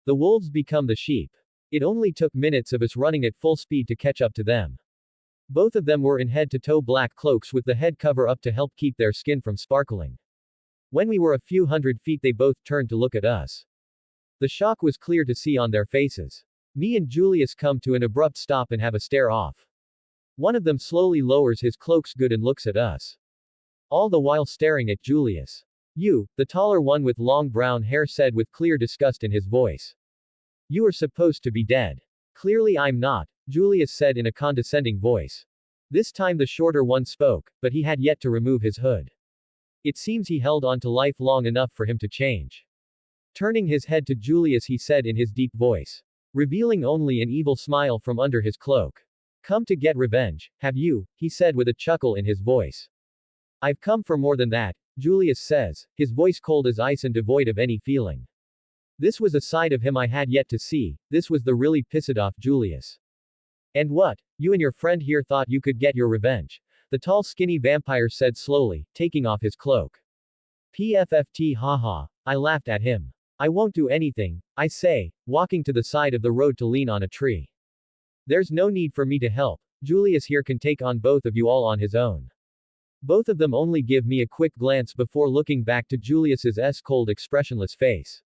The wolves become the sheep. It only took minutes of us running at full speed to catch up to them. Both of them were in head-to-toe black cloaks with the head cover up to help keep their skin from sparkling. When we were a few hundred feet they both turned to look at us. The shock was clear to see on their faces. Me and Julius come to an abrupt stop and have a stare off. One of them slowly lowers his cloak's hood and looks at us. All the while staring at Julius. You, the taller one with long brown hair, said with clear disgust in his voice. You are supposed to be dead. Clearly I'm not, Julius said in a condescending voice. This time the shorter one spoke, but he had yet to remove his hood. It seems he held on to life long enough for him to change. Turning his head to Julius he said in his deep voice, revealing only an evil smile from under his cloak. Come to get revenge, have you? He said with a chuckle in his voice. I've come for more than that, Julius says, his voice cold as ice and devoid of any feeling. This was a side of him I had yet to see, this was the really pissed off Julius. And what? You and your friend here thought you could get your revenge? The tall skinny vampire said slowly, taking off his cloak. PFFT haha, I laughed at him. I won't do anything, I say, walking to the side of the road to lean on a tree. There's no need for me to help, Julius here can take on both of you all on his own. Both of them only give me a quick glance before looking back to Julius's cold expressionless face.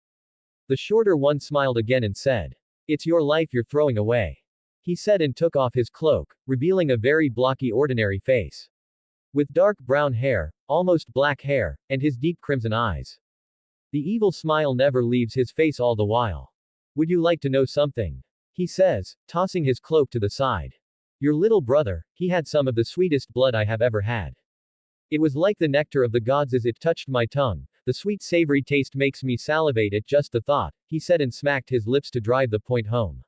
The shorter one smiled again and said, it's your life you're throwing away. He said and took off his cloak, revealing a very blocky ordinary face. With dark brown hair, almost black hair, and his deep crimson eyes. The evil smile never leaves his face all the while. Would you like to know something? He says, tossing his cloak to the side. Your little brother, he had some of the sweetest blood I have ever had. It was like the nectar of the gods as it touched my tongue. The sweet savory taste makes me salivate at just the thought, he said and smacked his lips to drive the point home.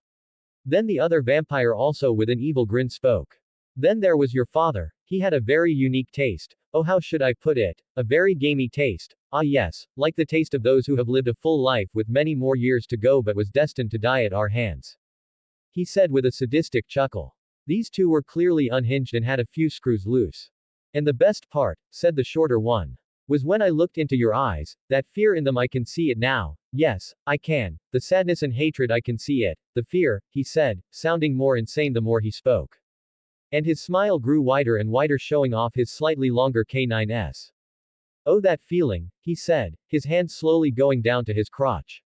Then the other vampire also with an evil grin spoke. Then there was your father, he had a very unique taste, oh how should I put it, a very gamey taste, ah yes, like the taste of those who have lived a full life with many more years to go but was destined to die at our hands. He said with a sadistic chuckle. These two were clearly unhinged and had a few screws loose. And the best part, said the shorter one, was when I looked into your eyes, that fear in them I can see it now, yes, I can, the sadness and hatred I can see it, the fear, he said, sounding more insane the more he spoke. And his smile grew wider and wider showing off his slightly longer canines. Oh that feeling, he said, his hand slowly going down to his crotch.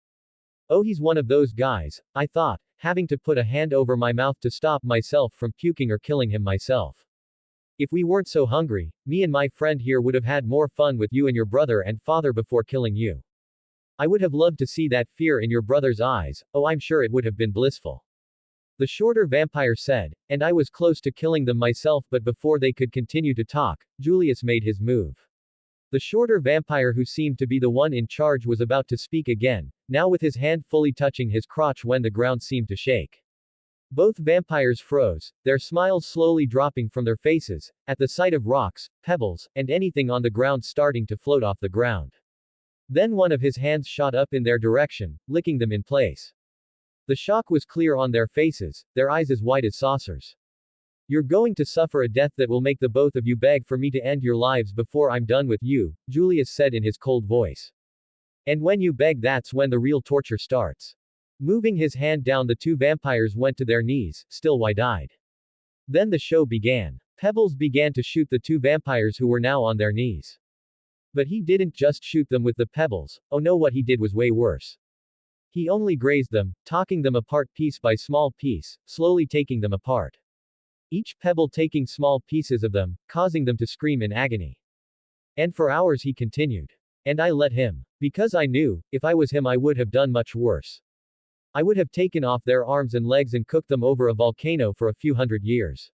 Oh he's one of those guys, I thought, having to put a hand over my mouth to stop myself from puking or killing him myself. If we weren't so hungry, me and my friend here would have had more fun with you and your brother and father before killing you. I would have loved to see that fear in your brother's eyes, oh I'm sure it would have been blissful. The shorter vampire said, and I was close to killing them myself but before they could continue to talk, Julius made his move. The shorter vampire who seemed to be the one in charge was about to speak again, now with his hand fully touching his crotch when the ground seemed to shake. Both vampires froze, their smiles slowly dropping from their faces, at the sight of rocks, pebbles, and anything on the ground starting to float off the ground. Then one of his hands shot up in their direction, licking them in place. The shock was clear on their faces, their eyes as wide as saucers. You're going to suffer a death that will make the both of you beg for me to end your lives before I'm done with you, Julius said in his cold voice. And when you beg that's when the real torture starts. Moving his hand down the two vampires went to their knees, still wide-eyed. Then the show began. Pebbles began to shoot the two vampires who were now on their knees. But he didn't just shoot them with the pebbles, oh no what he did was way worse. He only grazed them, talking them apart piece by small piece, slowly taking them apart. Each pebble taking small pieces of them, causing them to scream in agony. And for hours he continued. And I let him. Because I knew, if I was him I would have done much worse. I would have taken off their arms and legs and cooked them over a volcano for a few hundred years.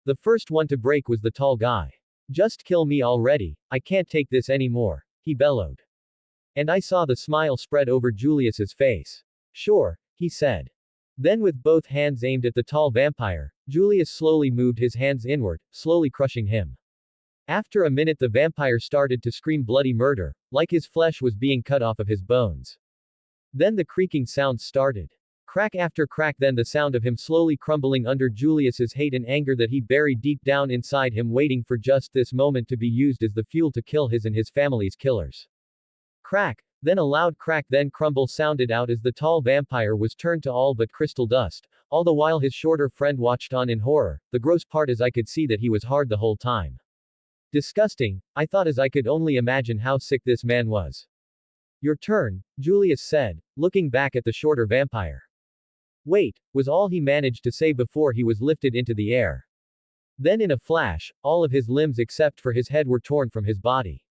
The first one to break was the tall guy. Just kill me already, I can't take this anymore, he bellowed. And I saw the smile spread over Julius's face. Sure, he said. Then with both hands aimed at the tall vampire, Julius slowly moved his hands inward, slowly crushing him. After a minute the vampire started to scream bloody murder, like his flesh was being cut off of his bones. Then the creaking sounds started. Crack after crack, then the sound of him slowly crumbling under Julius's hate and anger that he buried deep down inside him, waiting for just this moment to be used as the fuel to kill his and his family's killers. Crack, Then a loud crack then crumble sounded out as the tall vampire was turned to all but crystal dust, all the while his shorter friend watched on in horror. The gross part is I could see that he was hard the whole time. Disgusting, I thought, as I could only imagine how sick this man was. Your turn, Julius said, looking back at the shorter vampire. Wait, was all he managed to say before he was lifted into the air. Then in a flash, all of his limbs except for his head were torn from his body.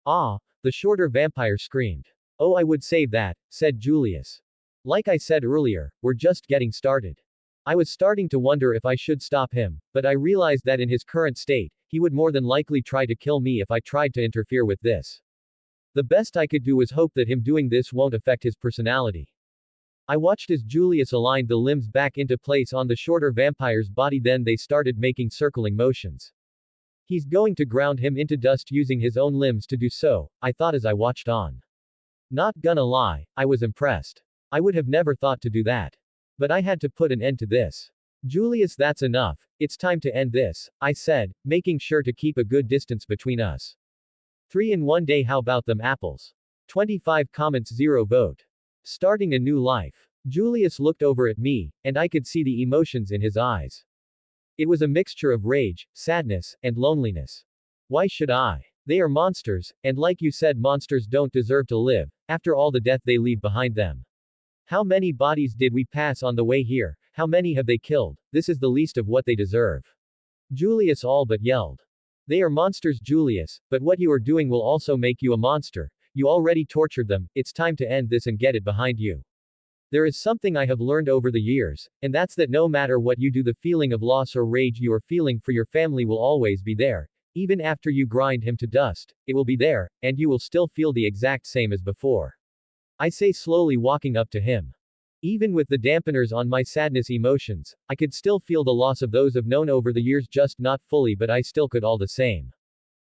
Ah, the shorter vampire screamed. Oh, I would save that, said Julius. Like I said earlier, we're just getting started. I was starting to wonder if I should stop him, but I realized that in his current state, he would more than likely try to kill me if I tried to interfere with this. The best I could do was hope that him doing this won't affect his personality. I watched as Julius aligned the limbs back into place on the shorter vampire's body, then they started making circling motions. He's going to ground him into dust using his own limbs to do so, I thought as I watched on. Not gonna lie, I was impressed. I would have never thought to do that. But I had to put an end to this. Julius, that's enough, it's time to end this, I said, making sure to keep a good distance between us. 3 in 1 day, how about them apples? 25 comments, 0 vote. Starting a new life. Julius looked over at me, and I could see the emotions in his eyes. It was a mixture of rage, sadness, and loneliness. Why should I? They are monsters, and like you said, monsters don't deserve to live, after all the death they leave behind them. How many bodies did we pass on the way here? How many have they killed? This is the least of what they deserve. Julius all but yelled. They are monsters, Julius, but what you are doing will also make you a monster. You already tortured them, it's time to end this and get it behind you. There is something I have learned over the years, and that's that no matter what you do, the feeling of loss or rage you are feeling for your family will always be there. Even after you grind him to dust, it will be there, and you will still feel the exact same as before. I say, slowly walking up to him. Even with the dampeners on my sadness emotions, I could still feel the loss of those I've known over the years, just not fully, but I still could all the same.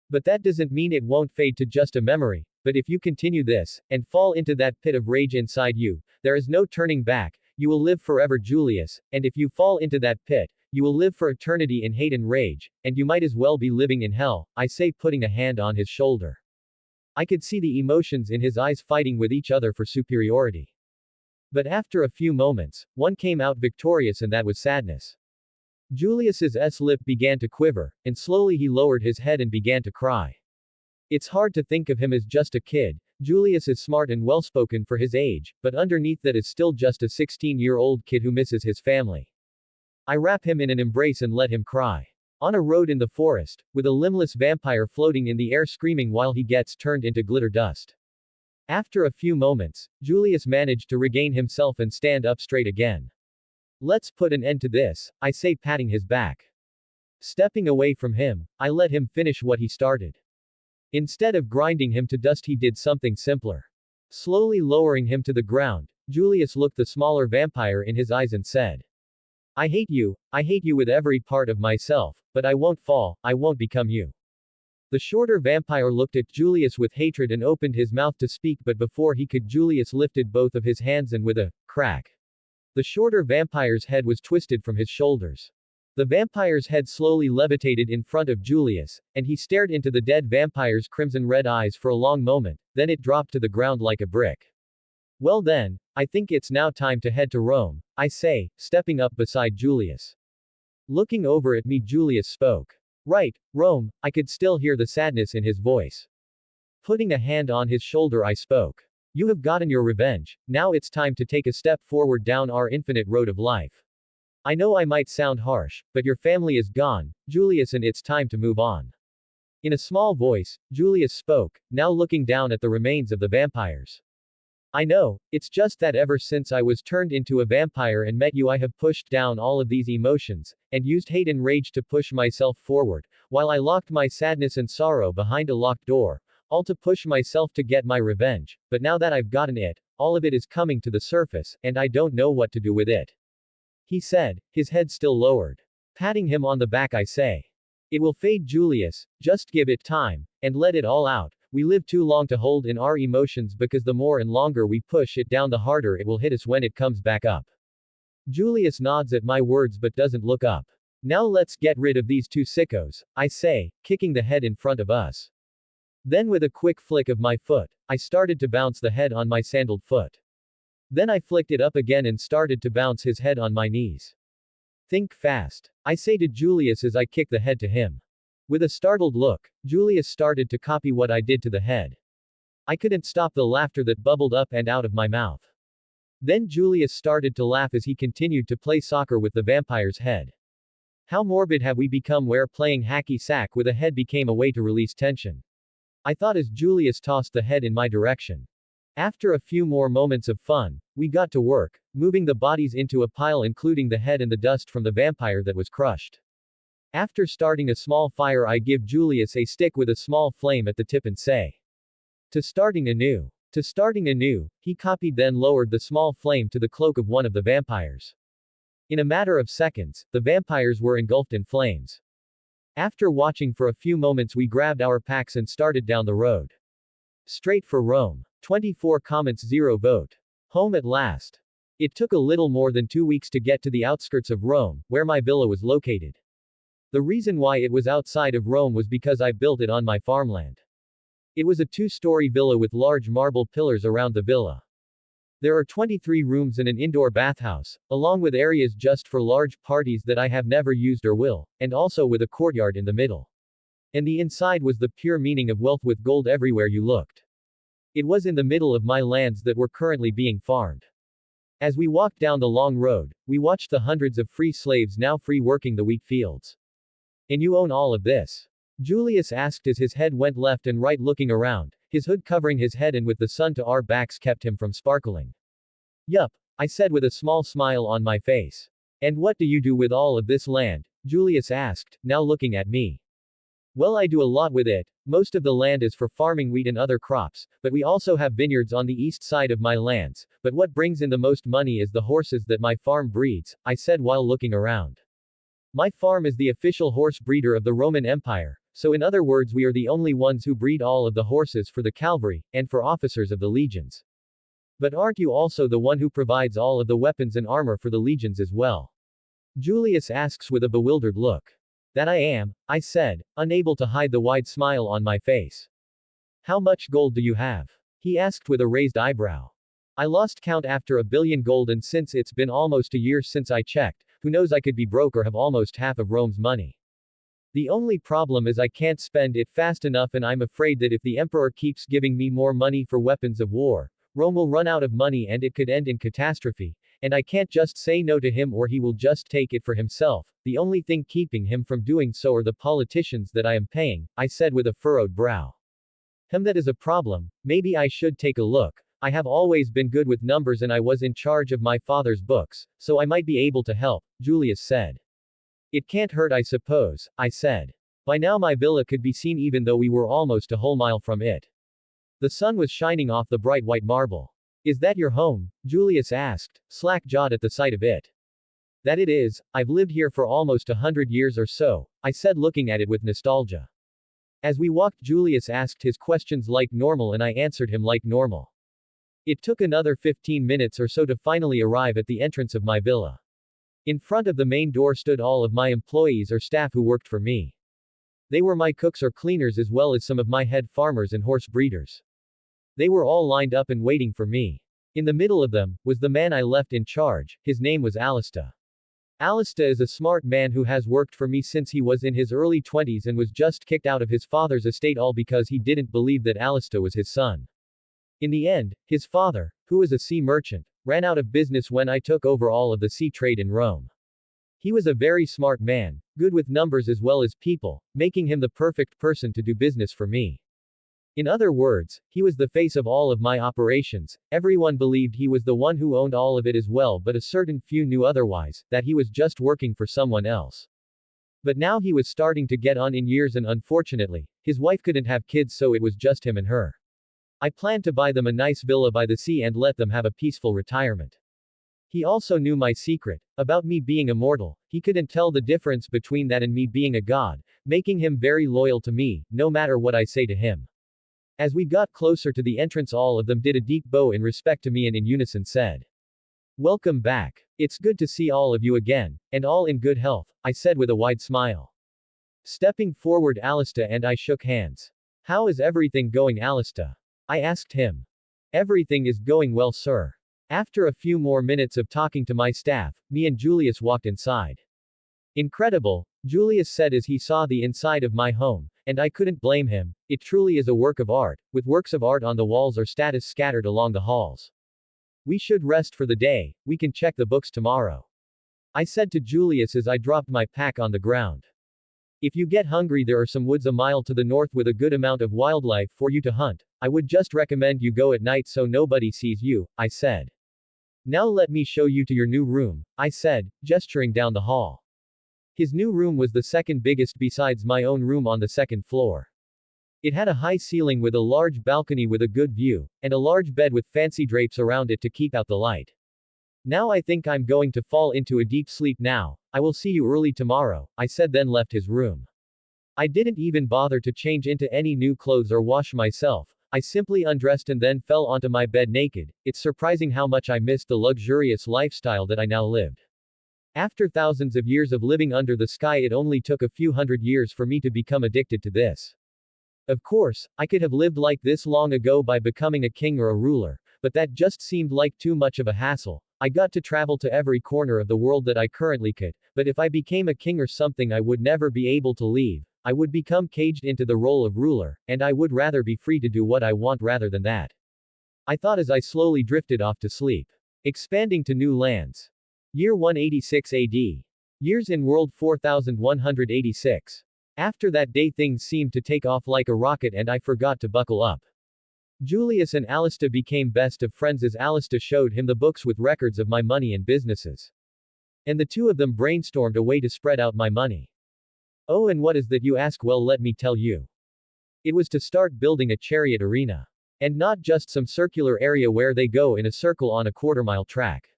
But that doesn't mean it won't fade to just a memory. But if you continue this, and fall into that pit of rage inside you, there is no turning back, you will live forever, Julius, and if you fall into that pit, you will live for eternity in hate and rage, and you might as well be living in hell, I say, putting a hand on his shoulder. I could see the emotions in his eyes fighting with each other for superiority. But after a few moments, one came out victorious, and that was sadness. Julius's lip began to quiver, and slowly he lowered his head and began to cry. It's hard to think of him as just a kid. Julius is smart and well-spoken for his age, but underneath that is still just a 16-year-old kid who misses his family. I wrap him in an embrace and let him cry. On a road in the forest, with a limbless vampire floating in the air screaming while he gets turned into glitter dust. After a few moments, Julius managed to regain himself and stand up straight again. Let's put an end to this, I say, patting his back. Stepping away from him, I let him finish what he started. Instead of grinding him to dust, he did something simpler. Slowly lowering him to the ground, Julius looked the smaller vampire in his eyes and said, I hate you with every part of myself, but I won't fall, I won't become you. The shorter vampire looked at Julius with hatred and opened his mouth to speak, but before he could, Julius lifted both of his hands and with a crack, the shorter vampire's head was twisted from his shoulders. The vampire's head slowly levitated in front of Julius, and he stared into the dead vampire's crimson-red eyes for a long moment, then it dropped to the ground like a brick. Well then, I think it's now time to head to Rome, I say, stepping up beside Julius. Looking over at me, Julius spoke. Right, Rome, I could still hear the sadness in his voice. Putting a hand on his shoulder, I spoke. You have gotten your revenge, now it's time to take a step forward down our infinite road of life. I know I might sound harsh, but your family is gone, Julius, and it's time to move on. In a small voice, Julius spoke, now looking down at the remains of the vampires. I know, it's just that ever since I was turned into a vampire and met you, I have pushed down all of these emotions, and used hate and rage to push myself forward, while I locked my sadness and sorrow behind a locked door, all to push myself to get my revenge, but now that I've gotten it, all of it is coming to the surface, and I don't know what to do with it. He said, his head still lowered. Patting him on the back, I say. It will fade, Julius, just give it time, and let it all out. We live too long to hold in our emotions, because the more and longer we push it down, the harder it will hit us when it comes back up. Julius nods at my words but doesn't look up. Now let's get rid of these two sickos, I say, kicking the head in front of us. Then with a quick flick of my foot, I started to bounce the head on my sandaled foot. Then I flicked it up again and started to bounce his head on my knees. Think fast, I say to Julius as I kick the head to him. With a startled look, Julius started to copy what I did to the head. I couldn't stop the laughter that bubbled up and out of my mouth. Then Julius started to laugh as he continued to play soccer with the vampire's head. How morbid have we become where playing hacky sack with a head became a way to release tension? I thought as Julius tossed the head in my direction. After a few more moments of fun, we got to work, moving the bodies into a pile including the head and the dust from the vampire that was crushed. After starting a small fire, I give Julius a stick with a small flame at the tip and say, "To starting anew. To starting anew," he copied, then lowered the small flame to the cloak of one of the vampires. In a matter of seconds, the vampires were engulfed in flames. After watching for a few moments, we grabbed our packs and started down the road. Straight for Rome. 24 comments, 0 vote. Home at last. It took a little more than 2 weeks to get to the outskirts of Rome, where my villa was located. The reason why it was outside of Rome was because I built it on my farmland. It was a 2-story villa with large marble pillars around the villa. There are 23 rooms and an indoor bathhouse, along with areas just for large parties that I have never used or will, and also with a courtyard in the middle. And the inside was the pure meaning of wealth with gold everywhere you looked. It was in the middle of my lands that were currently being farmed. As we walked down the long road, we watched the hundreds of free slaves now free working the wheat fields. "And you own all of this?" Julius asked as his head went left and right looking around, his hood covering his head and with the sun to our backs kept him from sparkling. "Yup," I said with a small smile on my face. "And what do you do with all of this land?" Julius asked, now looking at me. "Well, I do a lot with it. Most of the land is for farming wheat and other crops, but we also have vineyards on the east side of my lands, but what brings in the most money is the horses that my farm breeds," I said while looking around. "My farm is the official horse breeder of the Roman Empire, so in other words we are the only ones who breed all of the horses for the cavalry, and for officers of the legions. But aren't you also the one who provides all of the weapons and armor for the legions as well?" Julius asks with a bewildered look. "That I am," I said, unable to hide the wide smile on my face. "How much gold do you have?" he asked with a raised eyebrow. "I lost count after 1 billion gold, and since it's been almost a year since I checked, who knows, I could be broke or have almost half of Rome's money. The only problem is I can't spend it fast enough, and I'm afraid that if the emperor keeps giving me more money for weapons of war, Rome will run out of money and it could end in catastrophe. And I can't just say no to him or he will just take it for himself. The only thing keeping him from doing so are the politicians that I am paying," I said with a furrowed brow. That is a problem. Maybe I should take a look. I have always been good with numbers and I was in charge of my father's books, so I might be able to help," Julius said. "It can't hurt, I suppose," I said. By now my villa could be seen even though we were almost a whole mile from it. The sun was shining off the bright white marble. "Is that your home?" Julius asked, slack-jawed at the sight of it. "That it is. I've lived here for almost 100 years or so," I said looking at it with nostalgia. As we walked, Julius asked his questions like normal and I answered him like normal. It took another 15 minutes or so to finally arrive at the entrance of my villa. In front of the main door stood all of my employees or staff who worked for me. They were my cooks or cleaners as well as some of my head farmers and horse breeders. They were all lined up and waiting for me. In the middle of them was the man I left in charge. His name was Alista. Alista is a smart man who has worked for me since he was in his early 20s and was just kicked out of his father's estate, all because he didn't believe that Alista was his son. In the end, his father, who was a sea merchant, ran out of business when I took over all of the sea trade in Rome. He was a very smart man, good with numbers as well as people, making him the perfect person to do business for me. In other words, he was the face of all of my operations. Everyone believed he was the one who owned all of it as well, but a certain few knew otherwise, that he was just working for someone else. But now he was starting to get on in years and unfortunately, his wife couldn't have kids, so it was just him and her. I planned to buy them a nice villa by the sea and let them have a peaceful retirement. He also knew my secret, about me being immortal. He couldn't tell the difference between that and me being a god, making him very loyal to me, no matter what I say to him. As we got closer to the entrance, all of them did a deep bow in respect to me and in unison said, "Welcome back. It's good to see all of you again, and all in good health," I said with a wide smile. Stepping forward, Alista and I shook hands. "How is everything going, Alista?" I asked him. Everything is going well, sir. After a few more minutes of talking to my staff, me and Julius walked inside. Incredible, Julius said as he saw the inside of my home, and I couldn't blame him. It truly is a work of art, with works of art on the walls or status scattered along the halls. We should rest for the day, we can check the books tomorrow. I said to Julius as I dropped my pack on the ground. If you get hungry, there are some woods a mile to the north with a good amount of wildlife for you to hunt. I would just recommend you go at night so nobody sees you, I said. Now let me show you to your new room, I said, gesturing down the hall. His new room was the second biggest besides my own room on the second floor. It had a high ceiling with a large balcony with a good view, and a large bed with fancy drapes around it to keep out the light. Now I think I'm going to fall into a deep sleep now. I will see you early tomorrow, I said, then left his room. I didn't even bother to change into any new clothes or wash myself. I simply undressed and then fell onto my bed naked. It's surprising how much I missed the luxurious lifestyle that I now lived. After thousands of years of living under the sky, it only took a few hundred years for me to become addicted to this. Of course, I could have lived like this long ago by becoming a king or a ruler, but that just seemed like too much of a hassle. I got to travel to every corner of the world that I currently could, but if I became a king or something, I would never be able to leave. I would become caged into the role of ruler, and I would rather be free to do what I want rather than that. I thought as I slowly drifted off to sleep. Expanding to new lands. Year 186 AD. Years in world 4186. After that day, things seemed to take off like a rocket and I forgot to buckle up. Julius and Alista became best of friends as Alista showed him the books with records of my money and businesses. And the two of them brainstormed a way to spread out my money. Oh, and what is that, you ask? Well, let me tell you. It was to start building a chariot arena. And not just some circular area where they go in a circle on a quarter-mile track.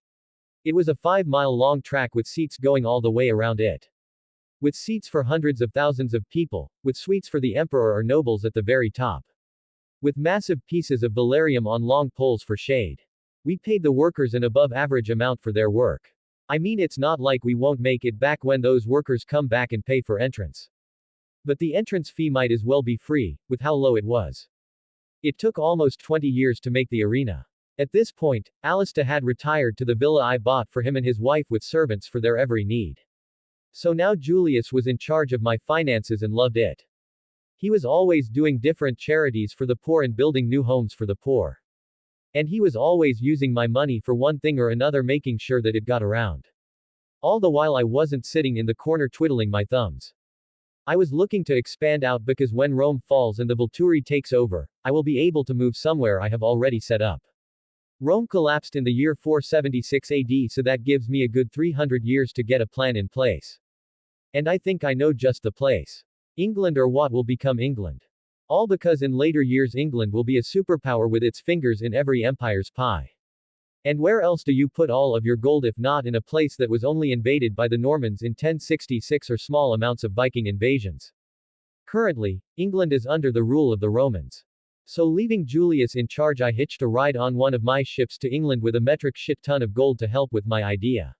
It was a 5-mile-long track with seats going all the way around it. With seats for hundreds of thousands of people, with suites for the emperor or nobles at the very top. With massive pieces of valerium on long poles for shade. We paid the workers an above-average amount for their work. I mean, it's not like we won't make it back when those workers come back and pay for entrance. But the entrance fee might as well be free, with how low it was. It took almost 20 years to make the arena. At this point, Alista had retired to the villa I bought for him and his wife with servants for their every need. So now Julius was in charge of my finances and loved it. He was always doing different charities for the poor and building new homes for the poor. And he was always using my money for one thing or another, making sure that it got around. All the while I wasn't sitting in the corner twiddling my thumbs. I was looking to expand out because when Rome falls and the Volturi takes over, I will be able to move somewhere I have already set up. Rome collapsed in the year 476 AD, so that gives me a good 300 years to get a plan in place. And I think I know just the place. England, or what will become England. All because in later years England will be a superpower with its fingers in every empire's pie. And where else do you put all of your gold if not in a place that was only invaded by the Normans in 1066 or small amounts of Viking invasions? Currently, England is under the rule of the Romans. So leaving Julius in charge, I hitched a ride on one of my ships to England with a metric shit ton of gold to help with my idea.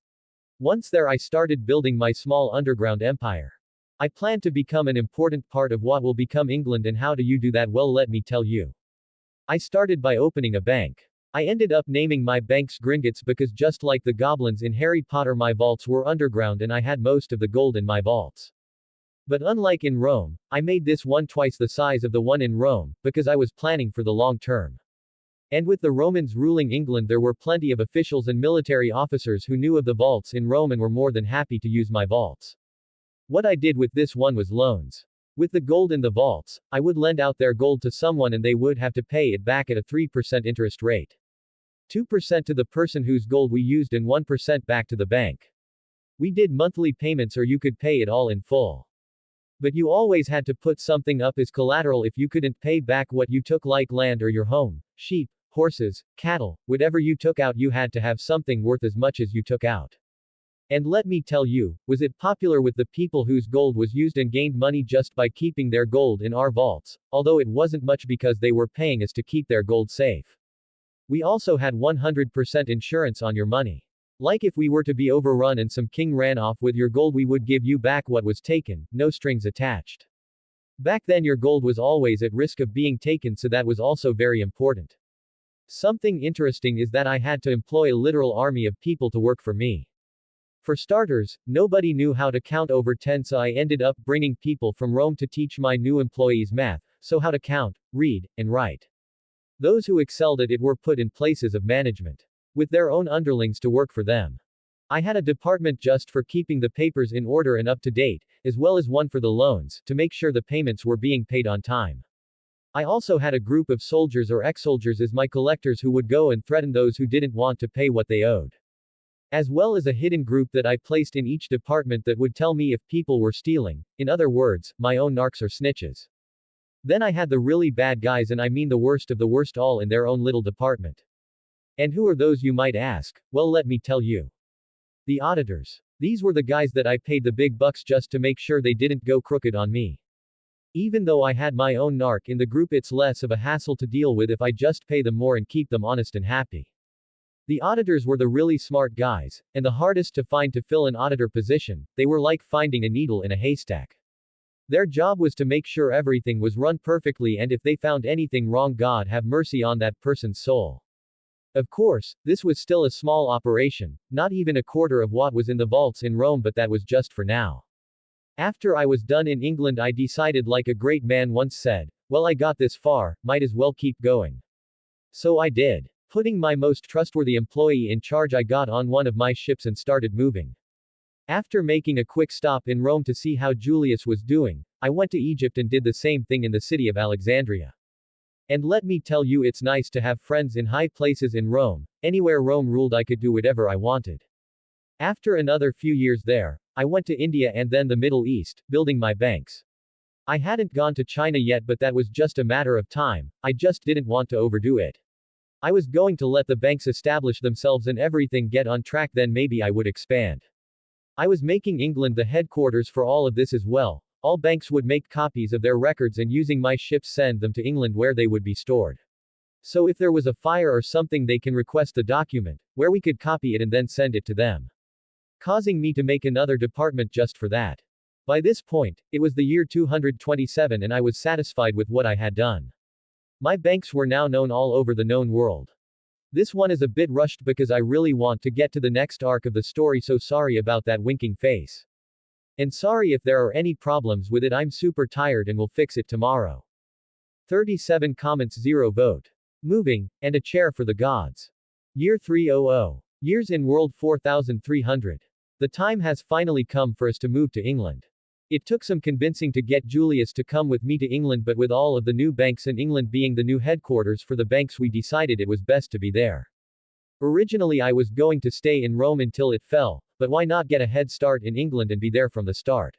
Once there, I started building my small underground empire. I plan to become an important part of what will become England, and how do you do that? Well, let me tell you. I started by opening a bank. I ended up naming my banks Gringotts because just like the goblins in Harry Potter, my vaults were underground and I had most of the gold in my vaults. But unlike in Rome, I made this one twice the size of the one in Rome, because I was planning for the long term. And with the Romans ruling England, there were plenty of officials and military officers who knew of the vaults in Rome and were more than happy to use my vaults. What I did with this one was loans. With the gold in the vaults, I would lend out their gold to someone and they would have to pay it back at a 3% interest rate. 2% to the person whose gold we used and 1% back to the bank. We did monthly payments, or you could pay it all in full. But you always had to put something up as collateral if you couldn't pay back what you took, like land or your home, sheep, horses, cattle, whatever you took out. You had to have something worth as much as you took out. And let me tell you, was it popular with the people whose gold was used and gained money just by keeping their gold in our vaults, although it wasn't much because they were paying us to keep their gold safe. We also had 100% insurance on your money. Like if we were to be overrun and some king ran off with your gold, we would give you back what was taken, no strings attached. Back then your gold was always at risk of being taken, so that was also very important. Something interesting is that I had to employ a literal army of people to work for me. For starters, nobody knew how to count over 10, so I ended up bringing people from Rome to teach my new employees math, so how to count, read, and write. Those who excelled at it were put in places of management, with their own underlings to work for them. I had a department just for keeping the papers in order and up to date, as well as one for the loans, to make sure the payments were being paid on time. I also had a group of soldiers or ex-soldiers as my collectors who would go and threaten those who didn't want to pay what they owed. As well as a hidden group that I placed in each department that would tell me if people were stealing, in other words, my own narcs or snitches. Then I had the really bad guys, and I mean the worst of the worst, all in their own little department. And who are those, you might ask? Well, let me tell you. The auditors. These were the guys that I paid the big bucks just to make sure they didn't go crooked on me. Even though I had my own narc in the group, it's less of a hassle to deal with if I just pay them more and keep them honest and happy. The auditors were the really smart guys, and the hardest to find to fill an auditor position. They were like finding a needle in a haystack. Their job was to make sure everything was run perfectly, and if they found anything wrong, God have mercy on that person's soul. Of course, this was still a small operation, not even a quarter of what was in the vaults in Rome, but that was just for now. After I was done in England, I decided, like a great man once said, well, I got this far, might as well keep going. So I did. Putting my most trustworthy employee in charge, I got on one of my ships and started moving. After making a quick stop in Rome to see how Julius was doing, I went to Egypt and did the same thing in the city of Alexandria. And let me tell you, it's nice to have friends in high places in Rome. Anywhere Rome ruled, I could do whatever I wanted. After another few years there, I went to India and then the Middle East, building my banks. I hadn't gone to China yet, but that was just a matter of time. I just didn't want to overdo it. I was going to let the banks establish themselves and everything get on track, then maybe I would expand. I was making England the headquarters for all of this as well. All banks would make copies of their records and using my ships send them to England where they would be stored. So if there was a fire or something, they can request the document, where we could copy it and then send it to them. Causing me to make another department just for that. By this point, it was the year 227 and I was satisfied with what I had done. My banks were now known all over the known world. This one is a bit rushed because I really want to get to the next arc of the story, so sorry about that winking face. And sorry if there are any problems with it, I'm super tired and will fix it tomorrow. 37 comments, 0 vote. Moving, and a chair for the gods. Year 300. Years in world 4300. The time has finally come for us to move to England. It took some convincing to get Julius to come with me to England, but with all of the new banks in England being the new headquarters for the banks, we decided it was best to be there. Originally I was going to stay in Rome until it fell, but why not get a head start in England and be there from the start?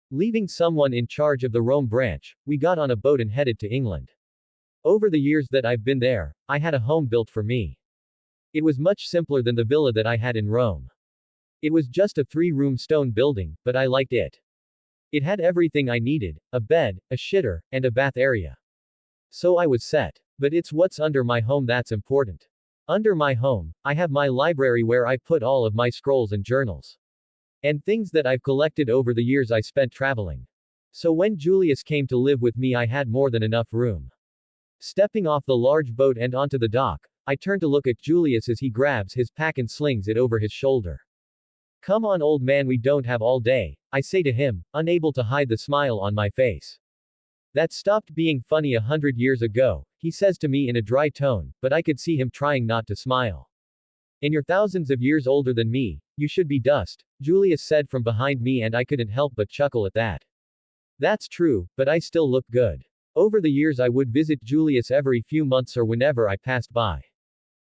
Leaving someone in charge of the Rome branch, we got on a boat and headed to England. Over the years that I've been there, I had a home built for me. It was much simpler than the villa that I had in Rome. It was just a 3-room stone building, but I liked it. It had everything I needed, a bed, a shitter, and a bath area. So I was set. But it's what's under my home that's important. Under my home, I have my library where I put all of my scrolls and journals. And things that I've collected over the years I spent traveling. So when Julius came to live with me, I had more than enough room. Stepping off the large boat and onto the dock, I turned to look at Julius as he grabs his pack and slings it over his shoulder. Come on, old man, we don't have all day, I say to him, unable to hide the smile on my face. That stopped being funny 100 years ago, he says to me in a dry tone, but I could see him trying not to smile. And you're thousands of years older than me, you should be dust, Julius said from behind me, and I couldn't help but chuckle at that. That's true, but I still look good. Over the years I would visit Julius every few months or whenever I passed by.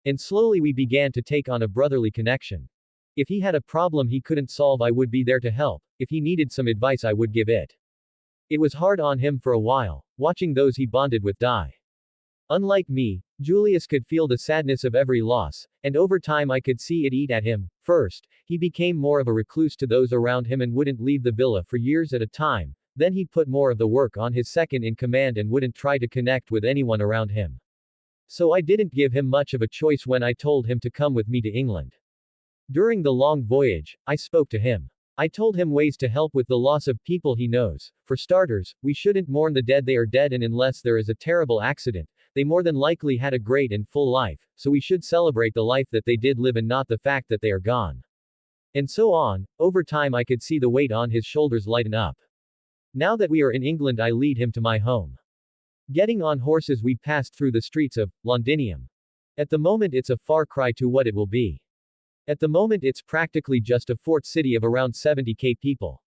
And slowly we began to take on a brotherly connection. If he had a problem he couldn't solve, I would be there to help. If he needed some advice, I would give it. It was hard on him for a while, watching those he bonded with die. Unlike me, Julius could feel the sadness of every loss, and over time I could see it eat at him. First, he became more of a recluse to those around him and wouldn't leave the villa for years at a time. Then he put more of the work on his second in command and wouldn't try to connect with anyone around him. So I didn't give him much of a choice when I told him to come with me to England. During the long voyage, I spoke to him. I told him ways to help with the loss of people he knows. For starters, we shouldn't mourn the dead, they are dead, and unless there is a terrible accident, they more than likely had a great and full life, so we should celebrate the life that they did live and not the fact that they are gone. And so on. Over time I could see the weight on his shoulders lighten up. Now that we are in England, I lead him to my home. Getting on horses, we passed through the streets of Londinium. At the moment it's a far cry to what it will be. At the moment it's practically just a fort city of around 70k people.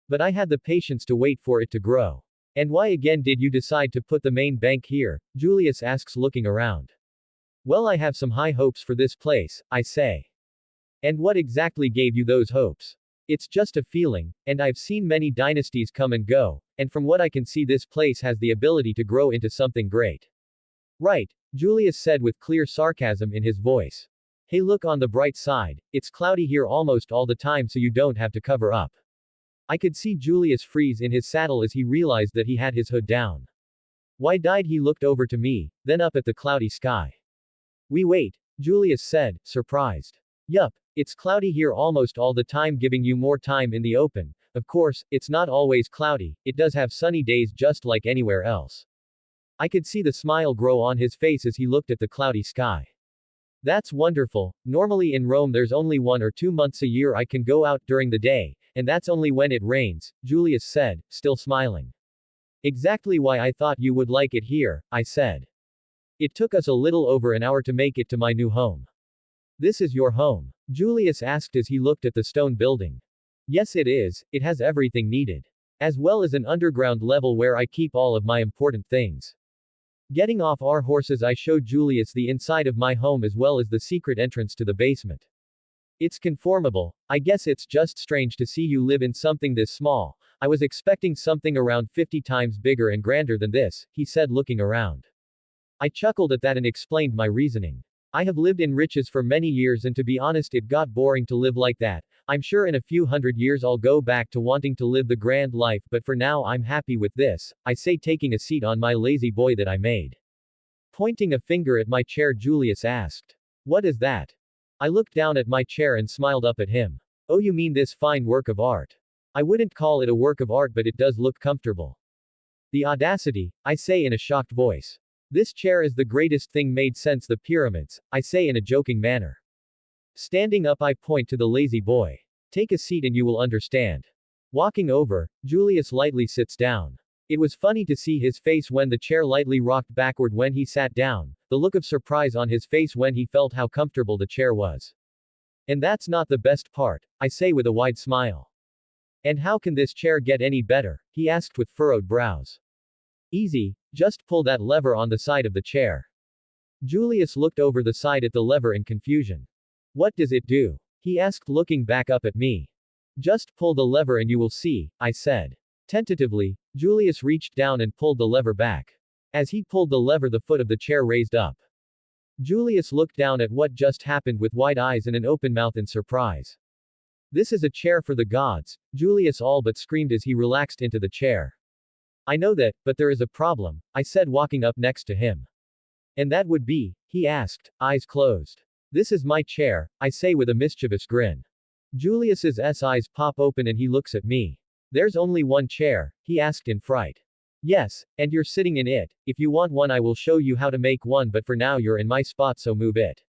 But I had the patience to wait for it to grow. And why again did you decide to put the main bank here? Julius asks, looking around. Well, I have some high hopes for this place, I say. And what exactly gave you those hopes? It's just a feeling, and I've seen many dynasties come and go, and from what I can see this place has the ability to grow into something great. Right, Julius said with clear sarcasm in his voice. Hey, look on the bright side, it's cloudy here almost all the time, so you don't have to cover up. I could see Julius freeze in his saddle as he realized that he had his hood down. Why died he? Looked over to me, then up at the cloudy sky. We wait, Julius said, surprised. Yup, it's cloudy here almost all the time, giving you more time in the open. Of course, it's not always cloudy, it does have sunny days just like anywhere else. I could see the smile grow on his face as he looked at the cloudy sky. That's wonderful. Normally in Rome there's only 1 or 2 months a year I can go out during the day, and that's only when it rains, Julius said, still smiling. Exactly why I thought you would like it here, I said. It took us a little over an hour to make it to my new home. This is your home? Julius asked as he looked at the stone building. Yes, it is, it has everything needed. As well as an underground level where I keep all of my important things. Getting off our horses, I showed Julius the inside of my home as well as the secret entrance to the basement. It's conformable. I guess it's just strange to see you live in something this small. I was expecting something around 50 times bigger and grander than this, he said, looking around. I chuckled at that and explained my reasoning. I have lived in riches for many years, and to be honest, it got boring to live like that. I'm sure in a few hundred years I'll go back to wanting to live the grand life, but for now I'm happy with this, I say, taking a seat on my lazy boy that I made. Pointing a finger at my chair, Julius asked. What is that? I looked down at my chair and smiled up at him. Oh, you mean this fine work of art? I wouldn't call it a work of art, but it does look comfortable. The audacity, I say in a shocked voice. This chair is the greatest thing made since the pyramids, I say in a joking manner. Standing up, I point to the lazy boy. Take a seat and you will understand. Walking over, Julius lightly sits down. It was funny to see his face when the chair lightly rocked backward when he sat down, the look of surprise on his face when he felt how comfortable the chair was. And that's not the best part, I say with a wide smile. And how can this chair get any better? He asked with furrowed brows. Easy, just pull that lever on the side of the chair. Julius looked over the side at the lever in confusion. What does it do? He asked, looking back up at me. Just pull the lever and you will see, I said. Tentatively, Julius reached down and pulled the lever back. As he pulled the lever, the foot of the chair raised up. Julius looked down at what just happened with wide eyes and an open mouth in surprise. This is a chair for the gods, Julius all but screamed as he relaxed into the chair. I know that, but there is a problem, I said, walking up next to him. And that would be? He asked, eyes closed. This is my chair, I say with a mischievous grin. Julius's eyes pop open and he looks at me. There's only one chair? He asked in fright. Yes, and you're sitting in it. If you want one I will show you how to make one, but for now you're in my spot, so move it.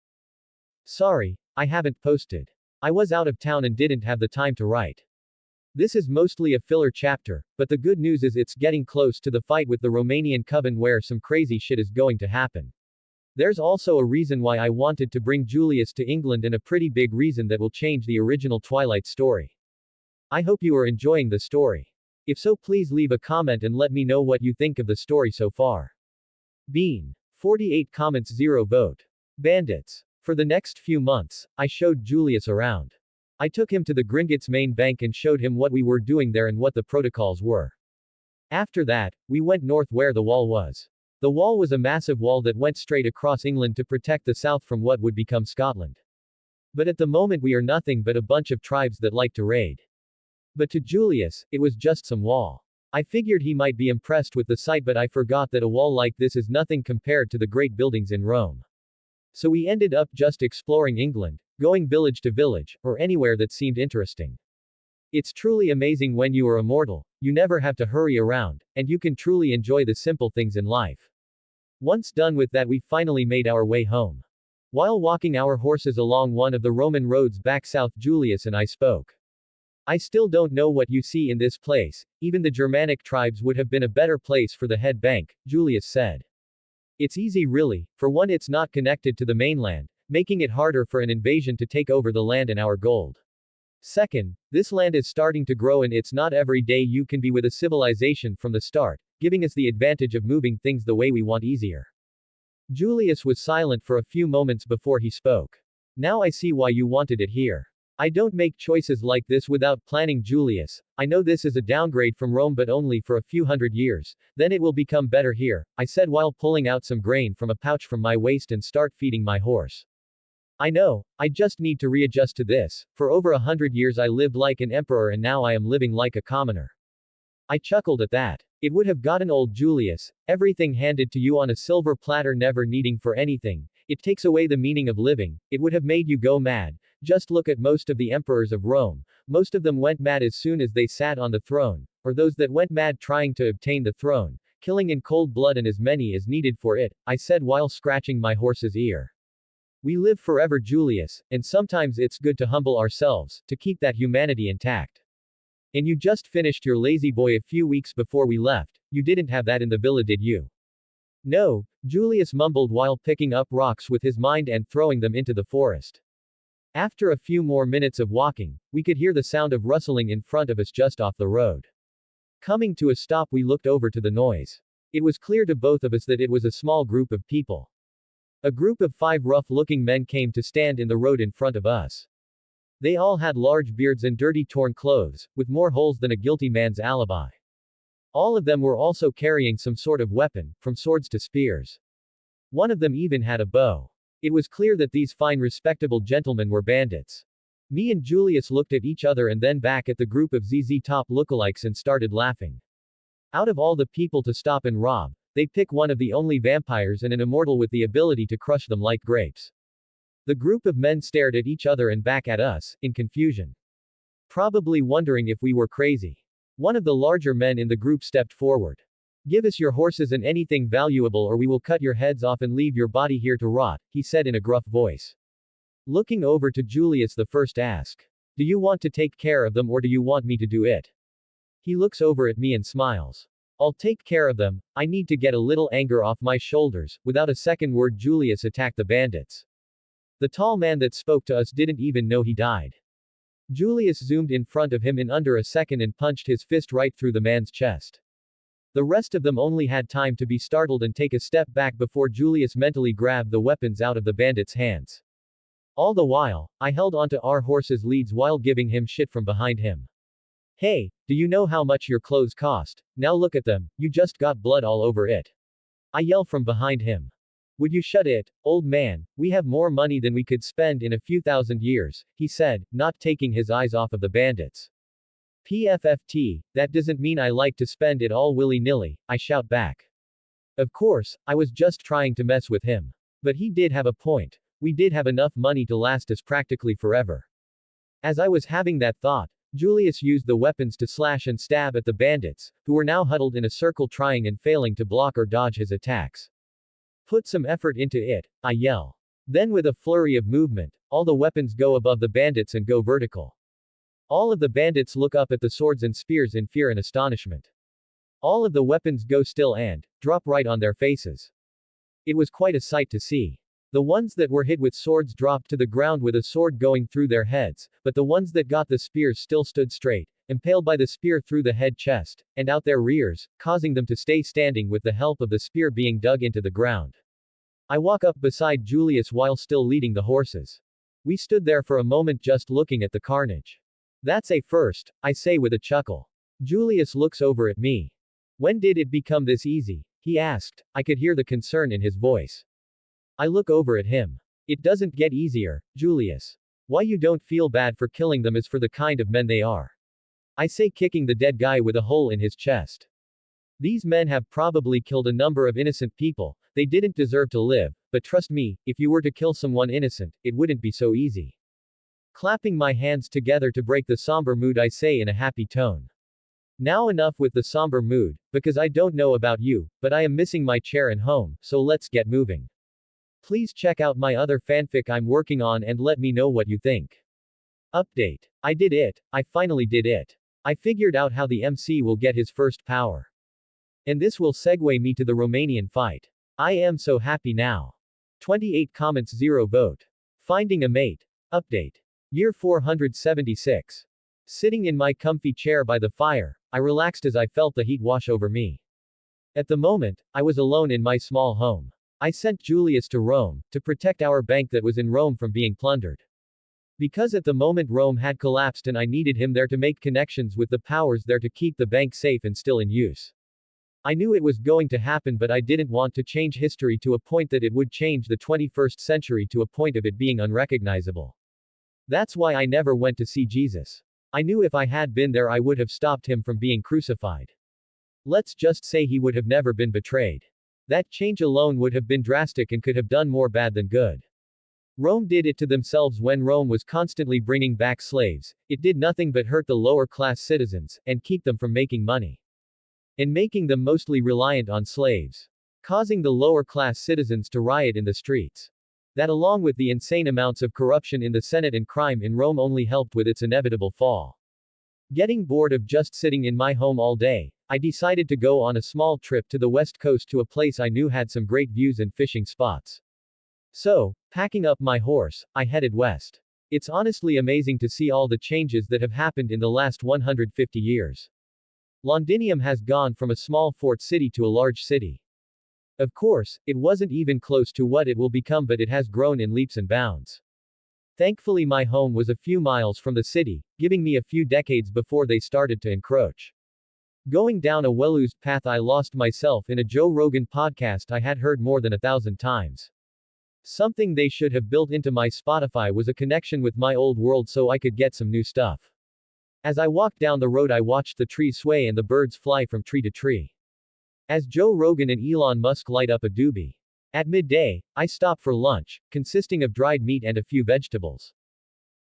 Sorry, I haven't posted. I was out of town and didn't have the time to write. This is mostly a filler chapter, but the good news is it's getting close to the fight with the Romanian coven where some crazy shit is going to happen. There's also a reason why I wanted to bring Julius to England, and a pretty big reason that will change the original Twilight story. I hope you are enjoying the story. If so, please leave a comment and let me know what you think of the story so far. Bean. 48 comments, 0 vote. Bandits. For the next few months, I showed Julius around. I took him to the Gringotts main bank and showed him what we were doing there and what the protocols were. After that, we went north where the wall was. The wall was a massive wall that went straight across England to protect the south from what would become Scotland. But at the moment we are nothing but a bunch of tribes that like to raid. But to Julius, it was just some wall. I figured he might be impressed with the sight, but I forgot that a wall like this is nothing compared to the great buildings in Rome. So we ended up just exploring England, going village to village, or anywhere that seemed interesting. It's truly amazing when you are immortal, you never have to hurry around, and you can truly enjoy the simple things in life. Once done with that, we finally made our way home. While walking our horses along one of the Roman roads back south, Julius and I spoke. I still don't know what you see in this place, even the Germanic tribes would have been a better place for the head bank, Julius said. It's easy really, for one it's not connected to the mainland, making it harder for an invasion to take over the land and our gold. Second, this land is starting to grow and it's not every day you can be with a civilization from the start, giving us the advantage of moving things the way we want easier. Julius was silent for a few moments before he spoke. Now I see why you wanted it here. I don't make choices like this without planning, Julius. I know this is a downgrade from Rome, but only for a few hundred years, then it will become better here, I said while pulling out some grain from a pouch from my waist and start feeding my horse. I know, I just need to readjust to this. For over 100 years I lived like an emperor and now I am living like a commoner. I chuckled at that. It would have gotten old, Julius, everything handed to you on a silver platter, never needing for anything. It takes away the meaning of living. It would have made you go mad. Just look at most of the emperors of Rome. Most of them went mad as soon as they sat on the throne, or those that went mad trying to obtain the throne, killing in cold blood and as many as needed for it, I said while scratching my horse's ear. We live forever, Julius, and sometimes it's good to humble ourselves, to keep that humanity intact. And you just finished your lazy boy a few weeks before we left. You didn't have that in the villa, did you? No, Julius mumbled while picking up rocks with his mind and throwing them into the forest. After a few more minutes of walking, we could hear the sound of rustling in front of us just off the road. Coming to a stop, we looked over to the noise. It was clear to both of us that it was a small group of people. A group of 5 rough-looking men came to stand in the road in front of us. They all had large beards and dirty torn clothes, with more holes than a guilty man's alibi. All of them were also carrying some sort of weapon, from swords to spears. One of them even had a bow. It was clear that these fine respectable gentlemen were bandits. Me and Julius looked at each other and then back at the group of ZZ Top lookalikes and started laughing. Out of all the people to stop and rob, they pick one of the only vampires and an immortal with the ability to crush them like grapes. The group of men stared at each other and back at us, in confusion. Probably wondering if we were crazy. One of the larger men in the group stepped forward. Give us your horses and anything valuable or we will cut your heads off and leave your body here to rot, he said in a gruff voice. Looking over to Julius, the first asked. Do you want to take care of them or do you want me to do it? He looks over at me and smiles. I'll take care of them, I need to get a little anger off my shoulders. Without a second word, Julius attacked the bandits. The tall man that spoke to us didn't even know he died. Julius zoomed in front of him in under a second and punched his fist right through the man's chest. The rest of them only had time to be startled and take a step back before Julius mentally grabbed the weapons out of the bandits' hands. All the while, I held onto our horse's leads while giving him shit from behind him. Hey, do you know how much your clothes cost? Now look at them, you just got blood all over it. I yell from behind him. Would you shut it, old man? We have more money than we could spend in a few thousand years, he said, not taking his eyes off of the bandits. PFFT, that doesn't mean I like to spend it all willy-nilly, I shout back. Of course, I was just trying to mess with him. But he did have a point. We did have enough money to last us practically forever. As I was having that thought, Julius used the weapons to slash and stab at the bandits, who were now huddled in a circle trying and failing to block or dodge his attacks. Put some effort into it, I yell. Then with a flurry of movement, all the weapons go above the bandits and go vertical. All of the bandits look up at the swords and spears in fear and astonishment. All of the weapons go still and drop right on their faces. It was quite a sight to see. The ones that were hit with swords dropped to the ground with a sword going through their heads, but the ones that got the spears still stood straight, impaled by the spear through the head, chest, and out their rears, causing them to stay standing with the help of the spear being dug into the ground. I walk up beside Julius while still leading the horses. We stood there for a moment just looking at the carnage. That's a first, I say with a chuckle. Julius looks over at me. When did it become this easy? He asked. I could hear the concern in his voice. I look over at him. It doesn't get easier, Julius. Why you don't feel bad for killing them is for the kind of men they are. I say, kicking the dead guy with a hole in his chest. These men have probably killed a number of innocent people. They didn't deserve to live, but trust me, if you were to kill someone innocent, it wouldn't be so easy. Clapping my hands together to break the somber mood, I say in a happy tone. Now enough with the somber mood, because I don't know about you, but I am missing my chair and home, so let's get moving. Please check out my other fanfic I'm working on and let me know what you think. Update. I did it. I finally did it. I figured out how the MC will get his first power. And this will segue me to the Romanian fight. I am so happy now. 28 comments, 0 vote. Finding a mate. Update. Year 476. Sitting in my comfy chair by the fire, I relaxed as I felt the heat wash over me. At the moment, I was alone in my small home. I sent Julius to Rome, to protect our bank that was in Rome from being plundered. Because at the moment Rome had collapsed and I needed him there to make connections with the powers there to keep the bank safe and still in use. I knew it was going to happen, but I didn't want to change history to a point that it would change the 21st century to a point of it being unrecognizable. That's why I never went to see Jesus. I knew if I had been there I would have stopped him from being crucified. Let's just say he would have never been betrayed. That change alone would have been drastic and could have done more bad than good. Rome did it to themselves when Rome was constantly bringing back slaves. It did nothing but hurt the lower class citizens, and keep them from making money. And making them mostly reliant on slaves. Causing the lower class citizens to riot in the streets. That along with the insane amounts of corruption in the Senate and crime in Rome only helped with its inevitable fall. Getting bored of just sitting in my home all day, I decided to go on a small trip to the west coast to a place I knew had some great views and fishing spots. So, packing up my horse, I headed west. It's honestly amazing to see all the changes that have happened in the last 150 years. Londinium has gone from a small fort city to a large city. Of course, it wasn't even close to what it will become, but it has grown in leaps and bounds. Thankfully my home was a few miles from the city, giving me a few decades before they started to encroach. Going down a well-used path I lost myself in a Joe Rogan podcast I had heard more than 1,000 times. Something they should have built into my Spotify was a connection with my old world so I could get some new stuff. As I walked down the road I watched the trees sway and the birds fly from tree to tree. As Joe Rogan and Elon Musk light up a doobie. At midday, I stop for lunch, consisting of dried meat and a few vegetables.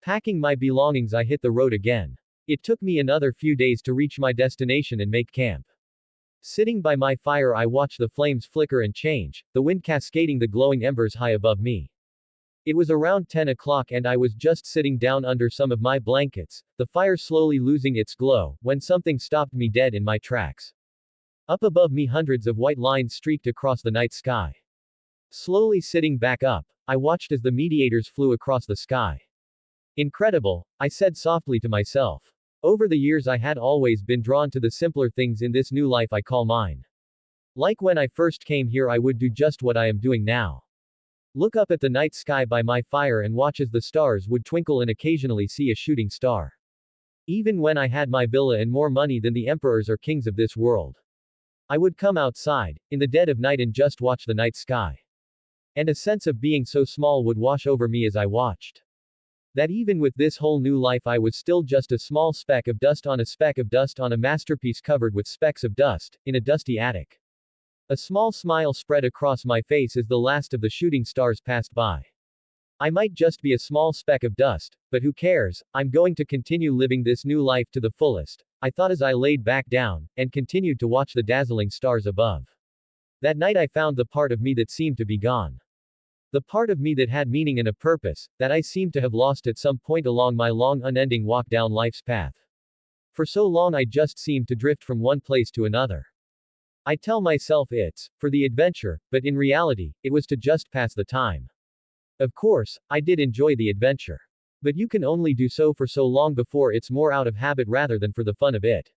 Packing my belongings I hit the road again. It took me another few days to reach my destination and make camp. Sitting by my fire I watch the flames flicker and change, the wind cascading the glowing embers high above me. It was around 10 o'clock and I was just sitting down under some of my blankets, the fire slowly losing its glow, when something stopped me dead in my tracks. Up above me hundreds of white lines streaked across the night sky. Slowly sitting back up, I watched as the meteors flew across the sky. Incredible, I said softly to myself. Over the years I had always been drawn to the simpler things in this new life I call mine. Like when I first came here I would do just what I am doing now. Look up at the night sky by my fire and watch as the stars would twinkle and occasionally see a shooting star. Even when I had my villa and more money than the emperors or kings of this world. I would come outside, in the dead of night and just watch the night sky. And a sense of being so small would wash over me as I watched. That even with this whole new life I was still just a small speck of dust on a masterpiece covered with specks of dust, in a dusty attic. A small smile spread across my face as the last of the shooting stars passed by. I might just be a small speck of dust, but who cares, I'm going to continue living this new life to the fullest, I thought as I laid back down, and continued to watch the dazzling stars above. That night I found the part of me that seemed to be gone. The part of me that had meaning and a purpose, that I seemed to have lost at some point along my long unending walk down life's path. For so long I just seemed to drift from one place to another. I tell myself it's for the adventure, but in reality, it was to just pass the time. Of course, I did enjoy the adventure. But you can only do so for so long before it's more out of habit rather than for the fun of it.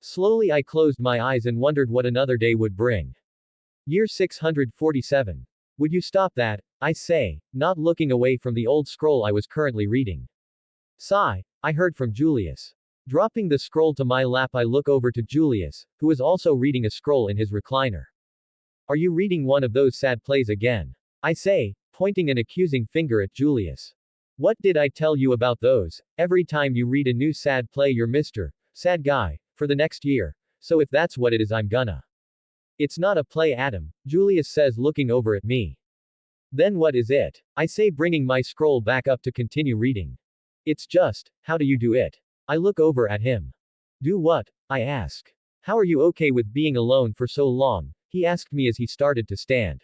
Slowly I closed my eyes and wondered what another day would bring. Year 647. Would you stop that? I say, not looking away from the old scroll I was currently reading. Sigh, I heard from Julius. Dropping the scroll to my lap I look over to Julius, who is also reading a scroll in his recliner. Are you reading one of those sad plays again? I say, pointing an accusing finger at Julius. What did I tell you about those? Every time you read a new sad play you're Mr. Sad Guy, for the next year. So if that's what it is I'm gonna. It's not a play, Adam, Julius says looking over at me. Then what is it? I say bringing my scroll back up to continue reading. It's just, how do you do it? I look over at him. Do what? I ask. How are you okay with being alone for so long? He asked me as he started to stand.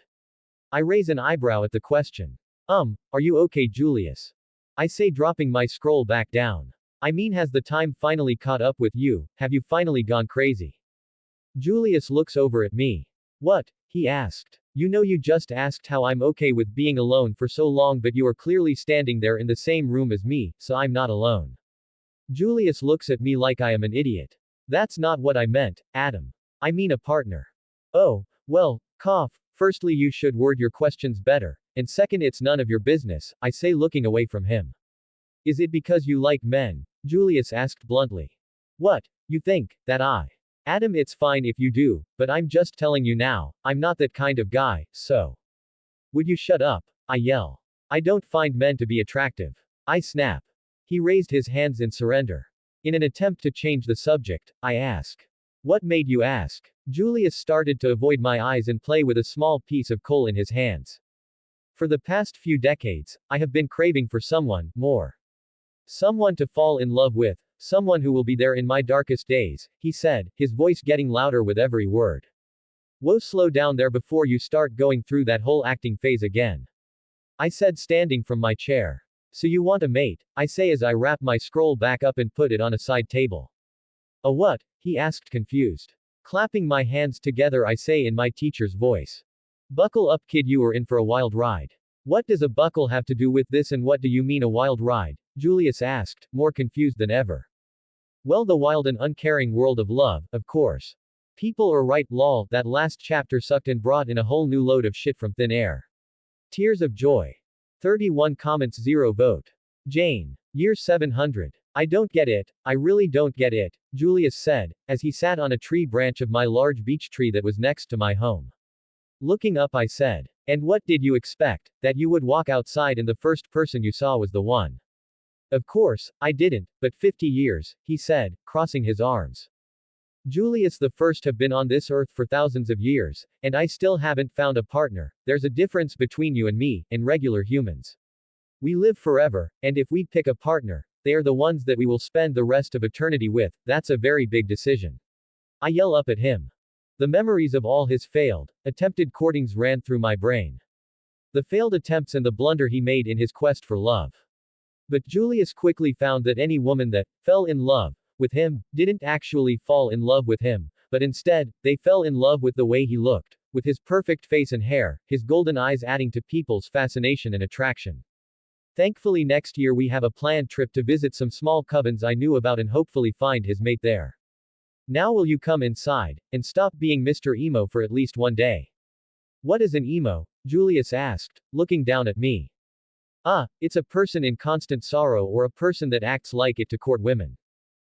I raise an eyebrow at the question. Are you okay, Julius? I say, dropping my scroll back down. I mean, has the time finally caught up with you? Have you finally gone crazy? Julius looks over at me. What? He asked. You know, you just asked how I'm okay with being alone for so long, but you are clearly standing there in the same room as me, so I'm not alone. Julius looks at me like I am an idiot. That's not what I meant, Adam. I mean a partner. Oh, well, cough. Firstly, you should word your questions better, and second, it's none of your business, I say, looking away from him. Is it because you like men? Julius asked bluntly. What? You think that I? Adam, it's fine if you do, but I'm just telling you now, I'm not that kind of guy, so. Would you shut up? I yell. I don't find men to be attractive. I snap. He raised his hands in surrender. In an attempt to change the subject, I ask. What made you ask? Julius started to avoid my eyes and play with a small piece of coal in his hands. For the past few decades, I have been craving for someone more. Someone to fall in love with, someone who will be there in my darkest days, he said, his voice getting louder with every word. Whoa, slow down there before you start going through that whole acting phase again. I said, standing from my chair. So you want a mate? I say as I wrap my scroll back up and put it on a side table. A what? He asked, confused. Clapping my hands together, I say in my teacher's voice. Buckle up, kid, you are in for a wild ride. What does a buckle have to do with this, and what do you mean a wild ride? Julius asked, more confused than ever. Well, the wild and uncaring world of love, of course. People are right, lol, that last chapter sucked and brought in a whole new load of shit from thin air. Tears of joy. 31 comments, 0 vote. Jane. Year 700. I don't get it, I really don't get it, Julius said, as he sat on a tree branch of my large beech tree that was next to my home. Looking up, I said. And what did you expect? That you would walk outside and the first person you saw was the one? Of course, I didn't, but 50 years, he said, crossing his arms. Julius, the first have been on this earth for thousands of years, and I still haven't found a partner. There's a difference between you and me, and regular humans. We live forever, and if we pick a partner, they are the ones that we will spend the rest of eternity with. That's a very big decision. I yell up at him. The memories of all his failed, attempted courtings ran through my brain. The failed attempts and the blunder he made in his quest for love. But Julius quickly found that any woman that fell in love with him didn't actually fall in love with him, but instead, they fell in love with the way he looked, with his perfect face and hair, his golden eyes adding to people's fascination and attraction. Thankfully, next year we have a planned trip to visit some small covens I knew about and hopefully find his mate there. Now will you come inside, and stop being Mr. Emo for at least one day? What is an emo? Julius asked, looking down at me. It's a person in constant sorrow or a person that acts like it to court women.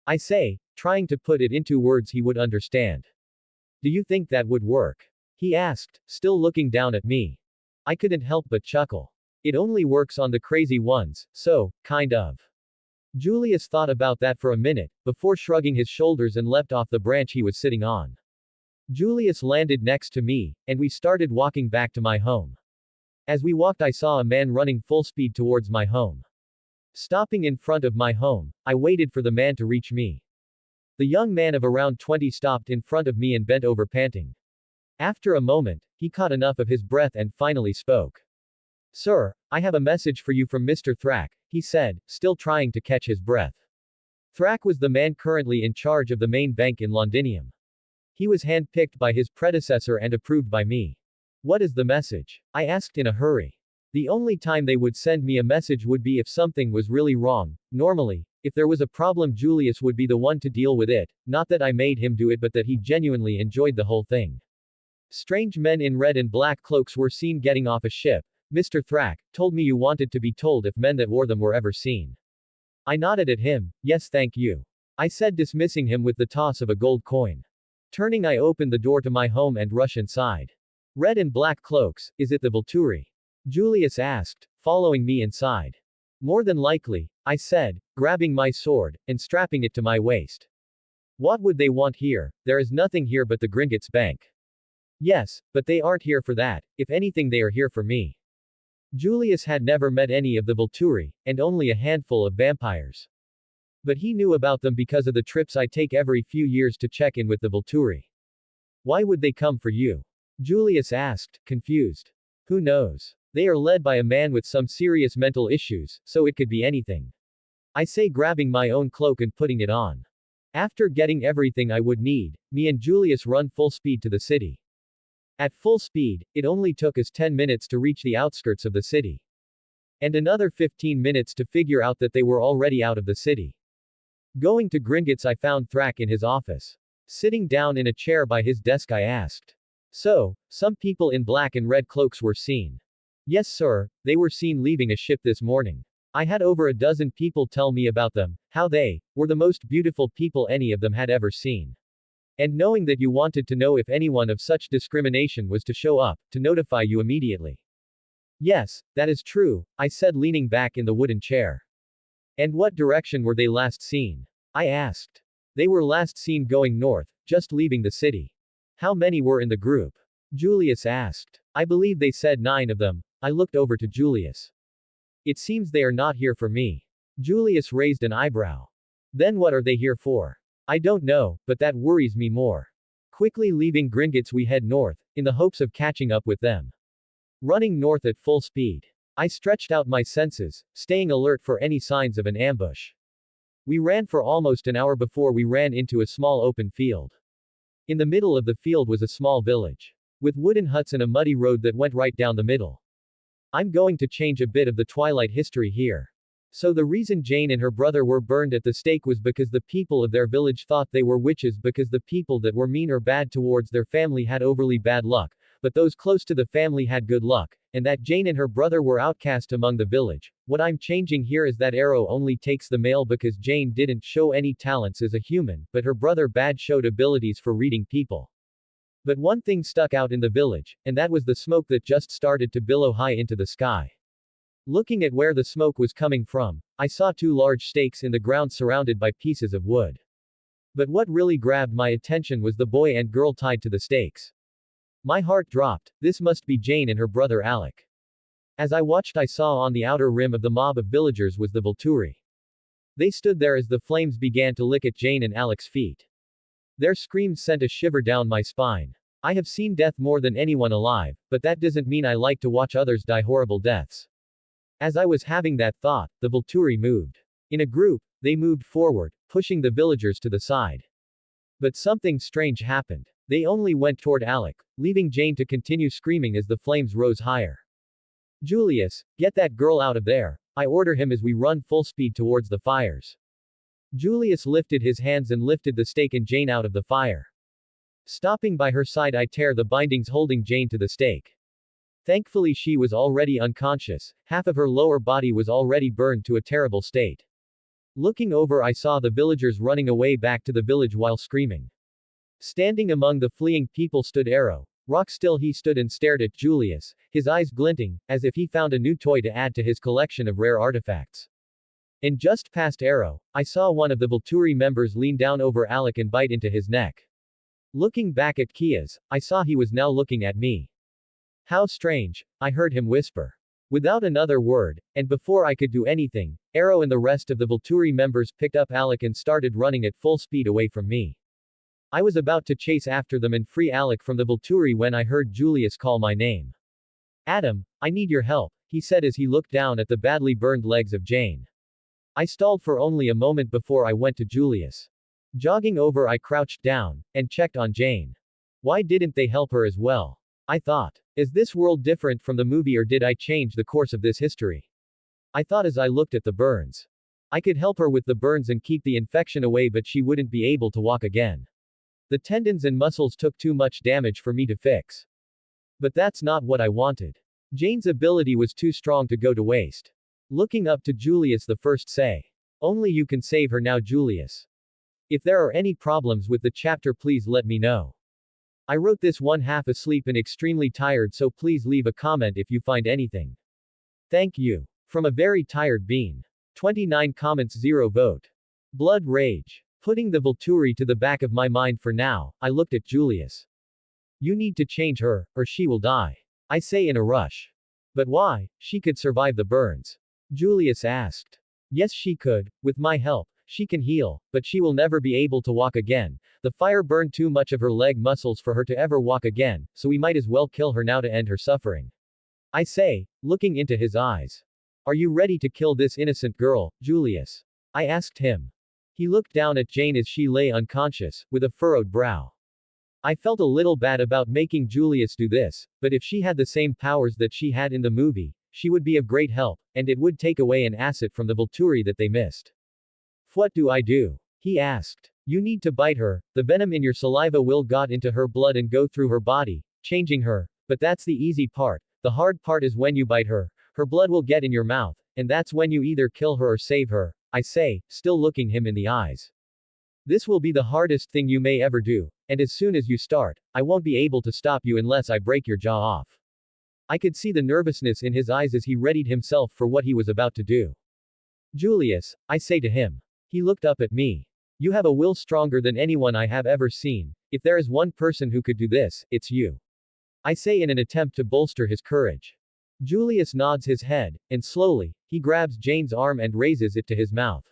I say, trying to put it into words he would understand. Do you think that would work? He asked, still looking down at me. I couldn't help but chuckle. It only works on the crazy ones, so, kind of. Julius thought about that for a minute, before shrugging his shoulders and leapt off the branch he was sitting on. Julius landed next to me, and we started walking back to my home. As we walked, I saw a man running full speed towards my home. Stopping in front of my home, I waited for the man to reach me. The young man of around 20 stopped in front of me and bent over, panting. After a moment, he caught enough of his breath and finally spoke. Sir, I have a message for you from Mr. Thrack, he said, still trying to catch his breath. Thrack was the man currently in charge of the main bank in Londinium. He was handpicked by his predecessor and approved by me. What is the message? I asked in a hurry. The only time they would send me a message would be if something was really wrong. Normally, if there was a problem, Julius would be the one to deal with it, not that I made him do it, but that he genuinely enjoyed the whole thing. Strange men in red and black cloaks were seen getting off a ship. Mr. Thrack told me you wanted to be told if men that wore them were ever seen. I nodded at him. Yes, thank you. I said, dismissing him with the toss of a gold coin. Turning, I opened the door to my home and rush inside. Red and black cloaks, is it the Volturi? Julius asked, following me inside. More than likely, I said, grabbing my sword, and strapping it to my waist. What would they want here? There is nothing here but the Gringotts Bank. Yes, but they aren't here for that. If anything, they are here for me. Julius had never met any of the Volturi, and only a handful of vampires. But he knew about them because of the trips I take every few years to check in with the Volturi. Why would they come for you? Julius asked, confused. Who knows? They are led by a man with some serious mental issues, so it could be anything. I say, grabbing my own cloak and putting it on. After getting everything I would need, me and Julius run full speed to the city. At full speed, it only took us 10 minutes to reach the outskirts of the city. And another 15 minutes to figure out that they were already out of the city. Going to Gringotts, I found Thrak in his office. Sitting down in a chair by his desk, I asked. So, some people in black and red cloaks were seen. Yes, sir, they were seen leaving a ship this morning. I had over a dozen people tell me about them, how they were the most beautiful people any of them had ever seen. And knowing that you wanted to know if anyone of such discrimination was to show up, to notify you immediately. Yes, that is true, I said, leaning back in the wooden chair. And what direction were they last seen? I asked. They were last seen going north, just leaving the city. How many were in the group? Julius asked. I believe they said 9 of them. I looked over to Julius. It seems they are not here for me. Julius raised an eyebrow. Then what are they here for? I don't know, but that worries me more. Quickly leaving Gringotts, we head north, in the hopes of catching up with them. Running north at full speed. I stretched out my senses, staying alert for any signs of an ambush. We ran for almost an hour before we ran into a small open field. In the middle of the field was a small village. With wooden huts and a muddy road that went right down the middle. I'm going to change a bit of the Twilight history here. So the reason Jane and her brother were burned at the stake was because the people of their village thought they were witches, because the people that were mean or bad towards their family had overly bad luck, but those close to the family had good luck, and that Jane and her brother were outcast among the village. What I'm changing here is that arrow only takes the male because Jane didn't show any talents as a human, but her brother Bad showed abilities for reading people. But one thing stuck out in the village, and that was the smoke that just started to billow high into the sky. Looking at where the smoke was coming from, I saw 2 large stakes in the ground surrounded by pieces of wood. But what really grabbed my attention was the boy and girl tied to the stakes. My heart dropped. This must be Jane and her brother Alec. As I watched, I saw on the outer rim of the mob of villagers was the Volturi. They stood there as the flames began to lick at Jane and Alec's feet. Their screams sent a shiver down my spine. I have seen death more than anyone alive, but that doesn't mean I like to watch others die horrible deaths. As I was having that thought, the Volturi moved. In a group, they moved forward, pushing the villagers to the side. But something strange happened. They only went toward Alec, leaving Jane to continue screaming as the flames rose higher. Julius, get that girl out of there, I order him as we run full speed towards the fires. Julius lifted his hands and lifted the stake and Jane out of the fire. Stopping by her side, I tear the bindings holding Jane to the stake. Thankfully she was already unconscious, half of her lower body was already burned to a terrible state. Looking over, I saw the villagers running away back to the village while screaming. Standing among the fleeing people stood Arrow. Rock still he stood and stared at Julius, his eyes glinting, as if he found a new toy to add to his collection of rare artifacts. And just past Arrow, I saw one of the Volturi members lean down over Alec and bite into his neck. Looking back at Kias, I saw he was now looking at me. How strange, I heard him whisper. Without another word, and before I could do anything, Arrow and the rest of the Volturi members picked up Alec and started running at full speed away from me. I was about to chase after them and free Alec from the Volturi when I heard Julius call my name. Adam, I need your help, he said as he looked down at the badly burned legs of Jane. I stalled for only a moment before I went to Julius. Jogging over, I crouched down, and checked on Jane. Why didn't they help her as well? I thought. Is this world different from the movie, or did I change the course of this history? I thought as I looked at the burns. I could help her with the burns and keep the infection away, but she wouldn't be able to walk again. The tendons and muscles took too much damage for me to fix. But that's not what I wanted. Jane's ability was too strong to go to waste. Looking up to Julius, the first say. Only you can save her now, Julius. If there are any problems with the chapter, please let me know. I wrote this one half asleep and extremely tired, so please leave a comment if you find anything. Thank you. From a very tired Bean. 29 comments, 0 vote. Blood rage. Putting the Volturi to the back of my mind for now, I looked at Julius. You need to change her, or she will die. I say in a rush. But why? She could survive the burns. Julius asked. Yes, she could. With my help, she can heal, but she will never be able to walk again. The fire burned too much of her leg muscles for her to ever walk again, so we might as well kill her now to end her suffering. I say, looking into his eyes. Are you ready to kill this innocent girl, Julius? I asked him. He looked down at Jane as she lay unconscious, with a furrowed brow. I felt a little bad about making Julius do this, but if she had the same powers that she had in the movie, she would be of great help, and it would take away an asset from the Volturi that they missed. What do I do? He asked. You need to bite her, the venom in your saliva will got into her blood and go through her body, changing her, but that's the easy part. The hard part is when you bite her, her blood will get in your mouth, and that's when you either kill her or save her, I say, still looking him in the eyes. This will be the hardest thing you may ever do, and as soon as you start, I won't be able to stop you unless I break your jaw off. I could see the nervousness in his eyes as he readied himself for what he was about to do. Julius, I say to him. He looked up at me. You have a will stronger than anyone I have ever seen. If there is one person who could do this, it's you. I say in an attempt to bolster his courage. Julius nods his head, and slowly, he grabs Jane's arm and raises it to his mouth.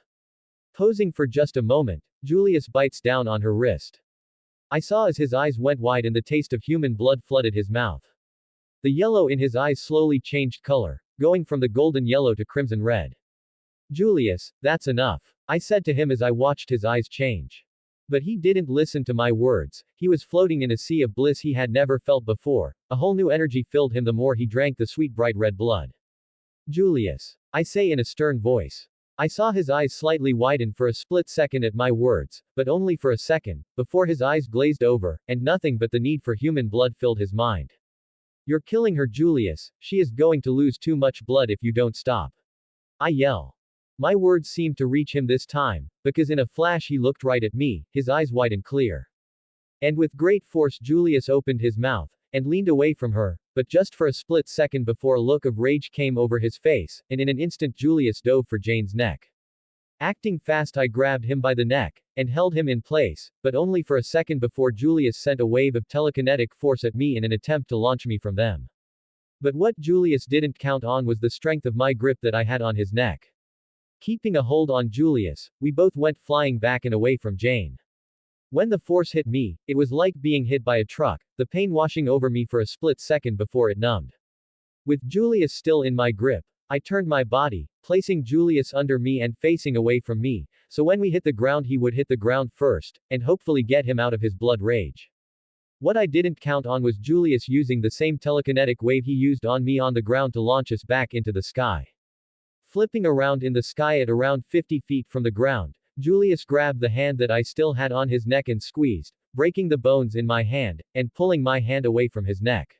Posing for just a moment, Julius bites down on her wrist. I saw as his eyes went wide and the taste of human blood flooded his mouth. The yellow in his eyes slowly changed color, going from the golden yellow to crimson red. Julius, that's enough, I said to him as I watched his eyes change. But he didn't listen to my words, he was floating in a sea of bliss he had never felt before, a whole new energy filled him the more he drank the sweet bright red blood. Julius, I say in a stern voice. I saw his eyes slightly widen for a split second at my words, but only for a second, before his eyes glazed over, and nothing but the need for human blood filled his mind. You're killing her, Julius, she is going to lose too much blood if you don't stop. I yell. My words seemed to reach him this time, because in a flash he looked right at me, his eyes wide and clear. And with great force Julius opened his mouth, and leaned away from her, but just for a split second before a look of rage came over his face, and in an instant Julius dove for Jane's neck. Acting fast I grabbed him by the neck, and held him in place, but only for a second before Julius sent a wave of telekinetic force at me in an attempt to launch me from them. But what Julius didn't count on was the strength of my grip that I had on his neck. Keeping a hold on Julius, we both went flying back and away from Jane. When the force hit me, it was like being hit by a truck, the pain washing over me for a split second before it numbed. With Julius still in my grip, I turned my body, placing Julius under me and facing away from me, so when we hit the ground he would hit the ground first, and hopefully get him out of his blood rage. What I didn't count on was Julius using the same telekinetic wave he used on me on the ground to launch us back into the sky. Flipping around in the sky at around 50 feet from the ground, Julius grabbed the hand that I still had on his neck and squeezed, breaking the bones in my hand, and pulling my hand away from his neck.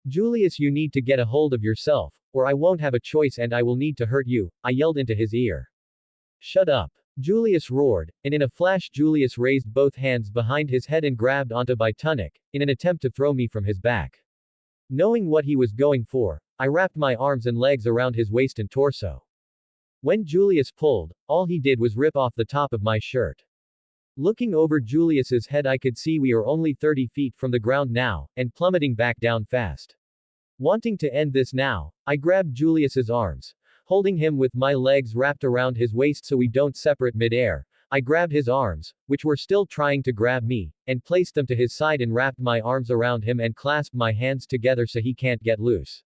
Julius, you need to get a hold of yourself, or I won't have a choice and I will need to hurt you, I yelled into his ear. Shut up. Julius roared, and in a flash Julius raised both hands behind his head and grabbed onto my tunic, in an attempt to throw me from his back. Knowing what he was going for, I wrapped my arms and legs around his waist and torso. When Julius pulled, all he did was rip off the top of my shirt. Looking over Julius's head I could see we are only 30 feet from the ground now, and plummeting back down fast. Wanting to end this now, I grabbed Julius's arms. Holding him with my legs wrapped around his waist so we don't separate mid-air, I grabbed his arms, which were still trying to grab me, and placed them to his side and wrapped my arms around him and clasped my hands together so he can't get loose.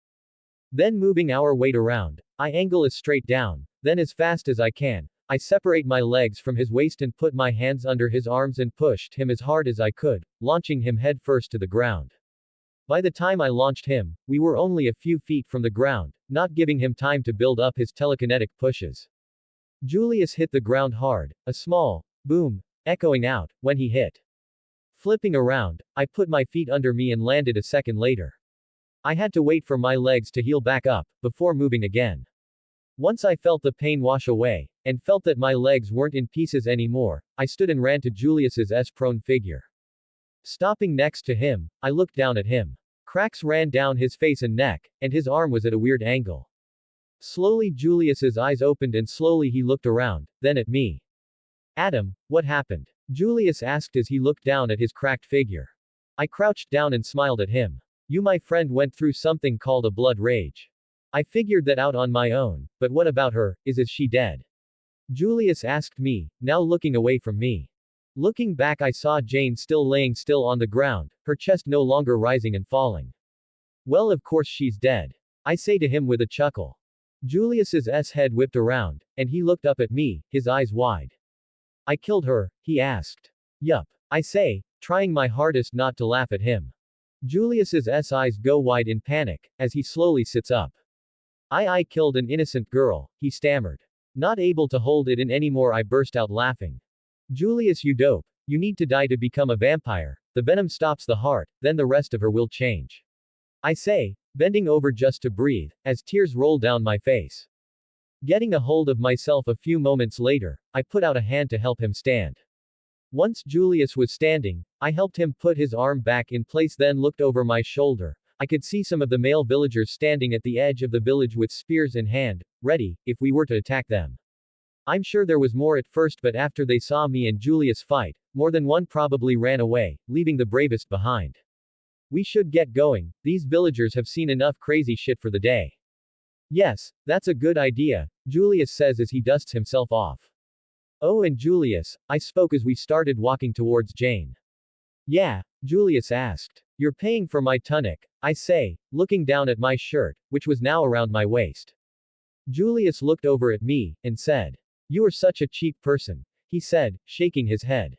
Then moving our weight around, I angle us straight down, then as fast as I can, I separate my legs from his waist and put my hands under his arms and pushed him as hard as I could, launching him head first to the ground. By the time I launched him, we were only a few feet from the ground, not giving him time to build up his telekinetic pushes. Julius hit the ground hard, a small boom echoing out when he hit. Flipping around, I put my feet under me and landed a second later. I had to wait for my legs to heal back up, before moving again. Once I felt the pain wash away, and felt that my legs weren't in pieces anymore, I stood and ran to Julius's prone figure. Stopping next to him, I looked down at him. Cracks ran down his face and neck, and his arm was at a weird angle. Slowly Julius's eyes opened and slowly he looked around, then at me. Adam, what happened? Julius asked as he looked down at his cracked figure. I crouched down and smiled at him. You, my friend, went through something called a blood rage. I figured that out on my own, but what about her, is she dead? Julius asked me, now looking away from me. Looking back, I saw Jane still laying still on the ground, her chest no longer rising and falling. Well, of course she's dead. I say to him with a chuckle. Julius's head whipped around, and he looked up at me, his eyes wide. I killed her, he asked. Yup. I say, trying my hardest not to laugh at him. Julius's eyes go wide in panic, as he slowly sits up. I killed an innocent girl, he stammered. Not able to hold it in anymore, I burst out laughing. Julius, you dope. You need to die to become a vampire. The venom stops the heart, then the rest of her will change. I say, bending over just to breathe, as tears roll down my face. Getting a hold of myself a few moments later, I put out a hand to help him stand. Once Julius was standing, I helped him put his arm back in place, then looked over my shoulder. I could see some of the male villagers standing at the edge of the village with spears in hand, ready, if we were to attack them. I'm sure there was more at first, but after they saw me and Julius fight, more than one probably ran away, leaving the bravest behind. We should get going, these villagers have seen enough crazy shit for the day. Yes, that's a good idea, Julius says as he dusts himself off. Oh, and Julius, I spoke as we started walking towards Jane. Yeah, Julius asked. You're paying for my tunic, I say, looking down at my shirt, which was now around my waist. Julius looked over at me, and said. You are such a cheap person, he said, shaking his head.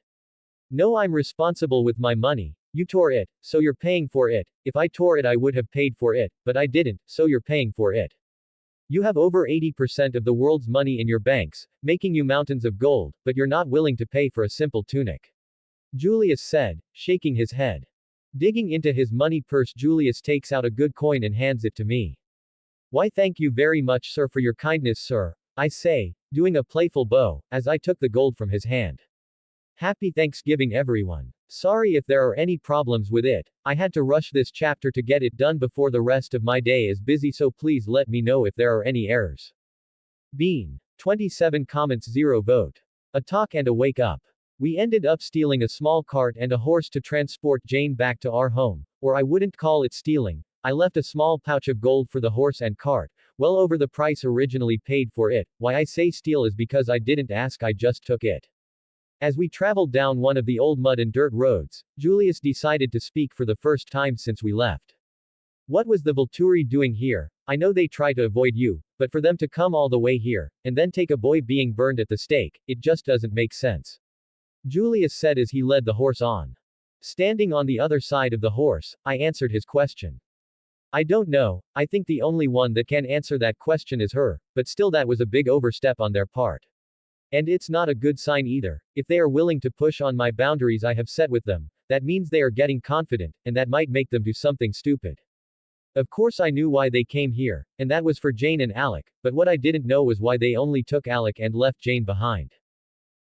No, I'm responsible with my money. You tore it, so you're paying for it. If I tore it, I would have paid for it, but I didn't, so you're paying for it. You have over 80% of the world's money in your banks, making you mountains of gold, but you're not willing to pay for a simple tunic. Julius said, shaking his head. Digging into his money purse, Julius takes out a good coin and hands it to me. Why, thank you very much, sir, for your kindness, sir, I say, doing a playful bow, as I took the gold from his hand. Happy Thanksgiving, everyone. Sorry if there are any problems with it. I had to rush this chapter to get it done before the rest of my day is busy, so please let me know if there are any errors. Bean. 27 comments, 0 vote. A talk and a wake up. We ended up stealing a small cart and a horse to transport Jane back to our home, or I wouldn't call it stealing. I left a small pouch of gold for the horse and cart, well over the price originally paid for it. Why I say steal is because I didn't ask, I just took it. As we traveled down one of the old mud and dirt roads, Julius decided to speak for the first time since we left. What was the Volturi doing here? I know they try to avoid you, but for them to come all the way here, and then take a boy being burned at the stake, it just doesn't make sense. Julius said as he led the horse on. Standing on the other side of the horse, I answered his question. I don't know, I think the only one that can answer that question is her, but still that was a big overstep on their part. And it's not a good sign either. If they are willing to push on my boundaries I have set with them, that means they are getting confident, and that might make them do something stupid. Of course I knew why they came here, and that was for Jane and Alec, but what I didn't know was why they only took Alec and left Jane behind.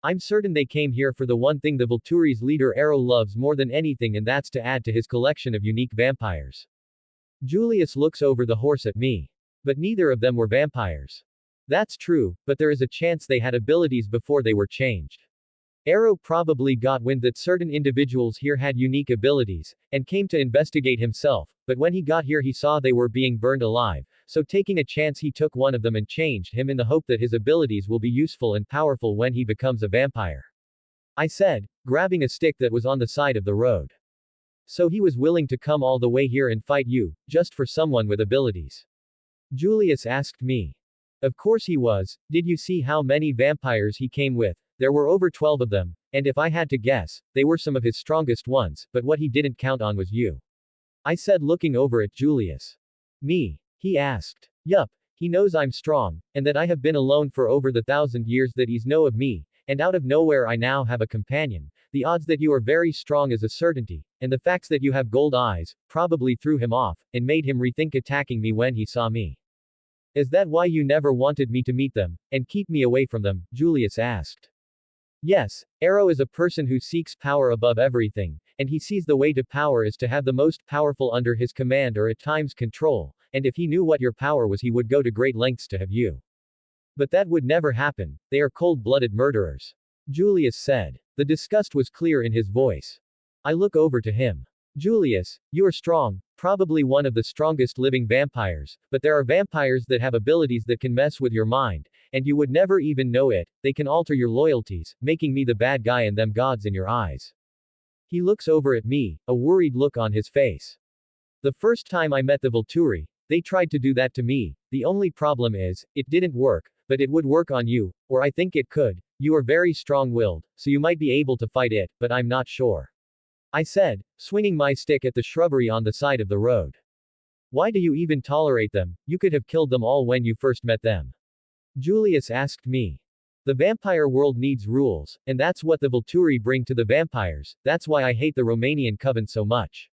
I'm certain they came here for the one thing the Volturi's leader Arrow loves more than anything, and that's to add to his collection of unique vampires. Julius looks over the horse at me. But neither of them were vampires. That's true, but there is a chance they had abilities before they were changed. Arrow probably got wind that certain individuals here had unique abilities, and came to investigate himself, but when he got here he saw they were being burned alive, so taking a chance he took one of them and changed him in the hope that his abilities will be useful and powerful when he becomes a vampire. I said, grabbing a stick that was on the side of the road. So he was willing to come all the way here and fight you, just for someone with abilities? Julius asked me. Of course he was. Did you see how many vampires he came with? There were over 12 of them, and if I had to guess, they were some of his strongest ones, but what he didn't count on was you. I said, looking over at Julius. Me? He asked. Yup, he knows I'm strong, and that I have been alone for over the 1,000 years that he's know of me, and out of nowhere I now have a companion. The odds that you are very strong is a certainty, and the facts that you have gold eyes, probably threw him off, and made him rethink attacking me when he saw me. Is that why you never wanted me to meet them, and keep me away from them? Julius asked. Yes, Arrow is a person who seeks power above everything, and he sees the way to power is to have the most powerful under his command or at times control, and if he knew what your power was he would go to great lengths to have you. But that would never happen, they are cold-blooded murderers. Julius said. The disgust was clear in his voice. I look over to him. Julius, you are strong, probably one of the strongest living vampires, but there are vampires that have abilities that can mess with your mind, and you would never even know it. They can alter your loyalties, making me the bad guy and them gods in your eyes. He looks over at me, a worried look on his face. The first time I met the Volturi, they tried to do that to me. The only problem is, it didn't work, but it would work on you, or I think it could. You are very strong-willed, so you might be able to fight it, but I'm not sure. I said, swinging my stick at the shrubbery on the side of the road. Why do you even tolerate them? You could have killed them all when you first met them. Julius asked me. The vampire world needs rules, and that's what the Volturi bring to the vampires. That's why I hate the Romanian coven so much.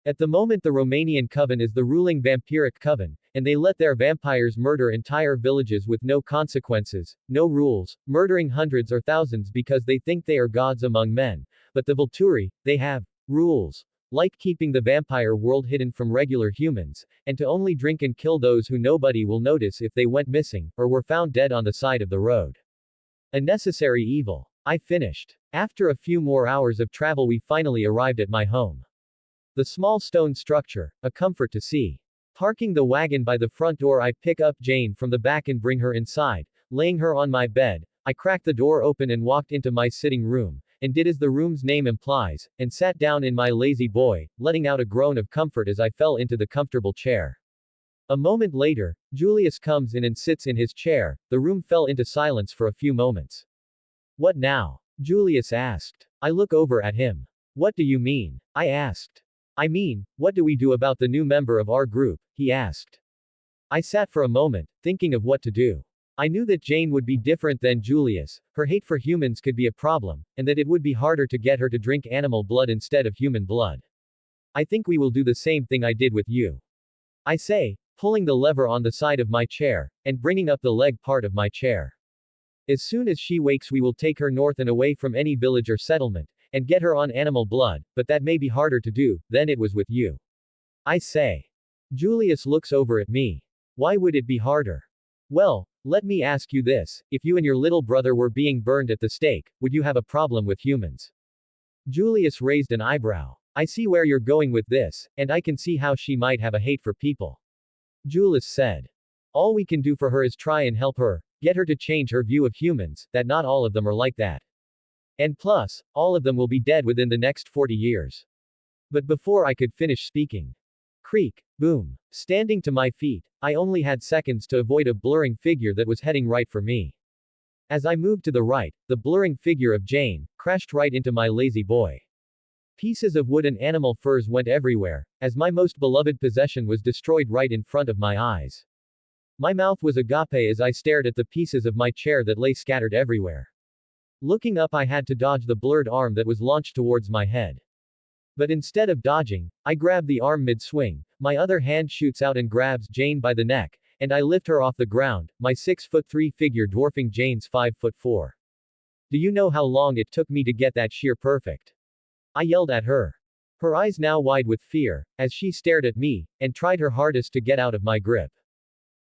At the moment the Romanian coven is the ruling vampiric coven, and they let their vampires murder entire villages with no consequences, no rules, murdering hundreds or thousands because they think they are gods among men. But the Volturi, they have rules. Like keeping the vampire world hidden from regular humans, and to only drink and kill those who nobody will notice if they went missing, or were found dead on the side of the road. A necessary evil. I finished. After a few more hours of travel we finally arrived at my home. The small stone structure, a comfort to see. Parking the wagon by the front door I pick up Jane from the back and bring her inside, laying her on my bed. I cracked the door open and walked into my sitting room, and did as the room's name implies, and sat down in my lazy boy, letting out a groan of comfort as I fell into the comfortable chair. A moment later, Julius comes in and sits in his chair. The room fell into silence for a few moments. What now? Julius asked. I look over at him. What do you mean? I asked. I mean, what do we do about the new member of our group? He asked. I sat for a moment, thinking of what to do. I knew that Jane would be different than Julius, her hate for humans could be a problem, and that it would be harder to get her to drink animal blood instead of human blood. I think we will do the same thing I did with you. I say, pulling the lever on the side of my chair, and bringing up the leg part of my chair. As soon as she wakes we will take her north and away from any village or settlement, and get her on animal blood, but that may be harder to do than it was with you. I say. Julius looks over at me. Why would it be harder? Well, let me ask you this, if you and your little brother were being burned at the stake, would you have a problem with humans? Julius raised an eyebrow. I see where you're going with this, and I can see how she might have a hate for people. Julius said. All we can do for her is try and help her, get her to change her view of humans, that not all of them are like that. And plus, all of them will be dead within the next 40 years. But before I could finish speaking. Creak, boom. Standing to my feet, I only had seconds to avoid a blurring figure that was heading right for me. As I moved to the right, the blurring figure of Jane crashed right into my lazy boy. Pieces of wood and animal furs went everywhere, as my most beloved possession was destroyed right in front of my eyes. My mouth was agape as I stared at the pieces of my chair that lay scattered everywhere. Looking up I had to dodge the blurred arm that was launched towards my head. But instead of dodging, I grab the arm mid-swing, my other hand shoots out and grabs Jane by the neck, and I lift her off the ground, my 6'3" figure dwarfing Jane's 5'4". Do you know how long it took me to get that sheer perfect? I yelled at her. Her eyes now wide with fear, as she stared at me, and tried her hardest to get out of my grip.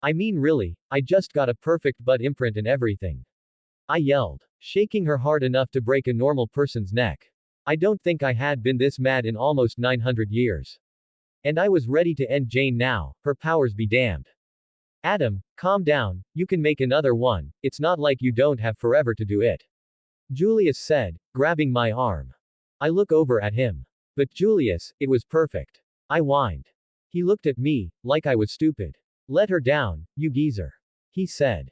I mean really, I just got a perfect butt imprint and everything. I yelled, shaking her hard enough to break a normal person's neck. I don't think I had been this mad in almost 900 years. And I was ready to end Jane now, her powers be damned. Adam, calm down, you can make another one, it's not like you don't have forever to do it. Julius said, grabbing my arm. I look over at him. But Julius, it was perfect. I whined. He looked at me, like I was stupid. Let her down, you geezer. He said.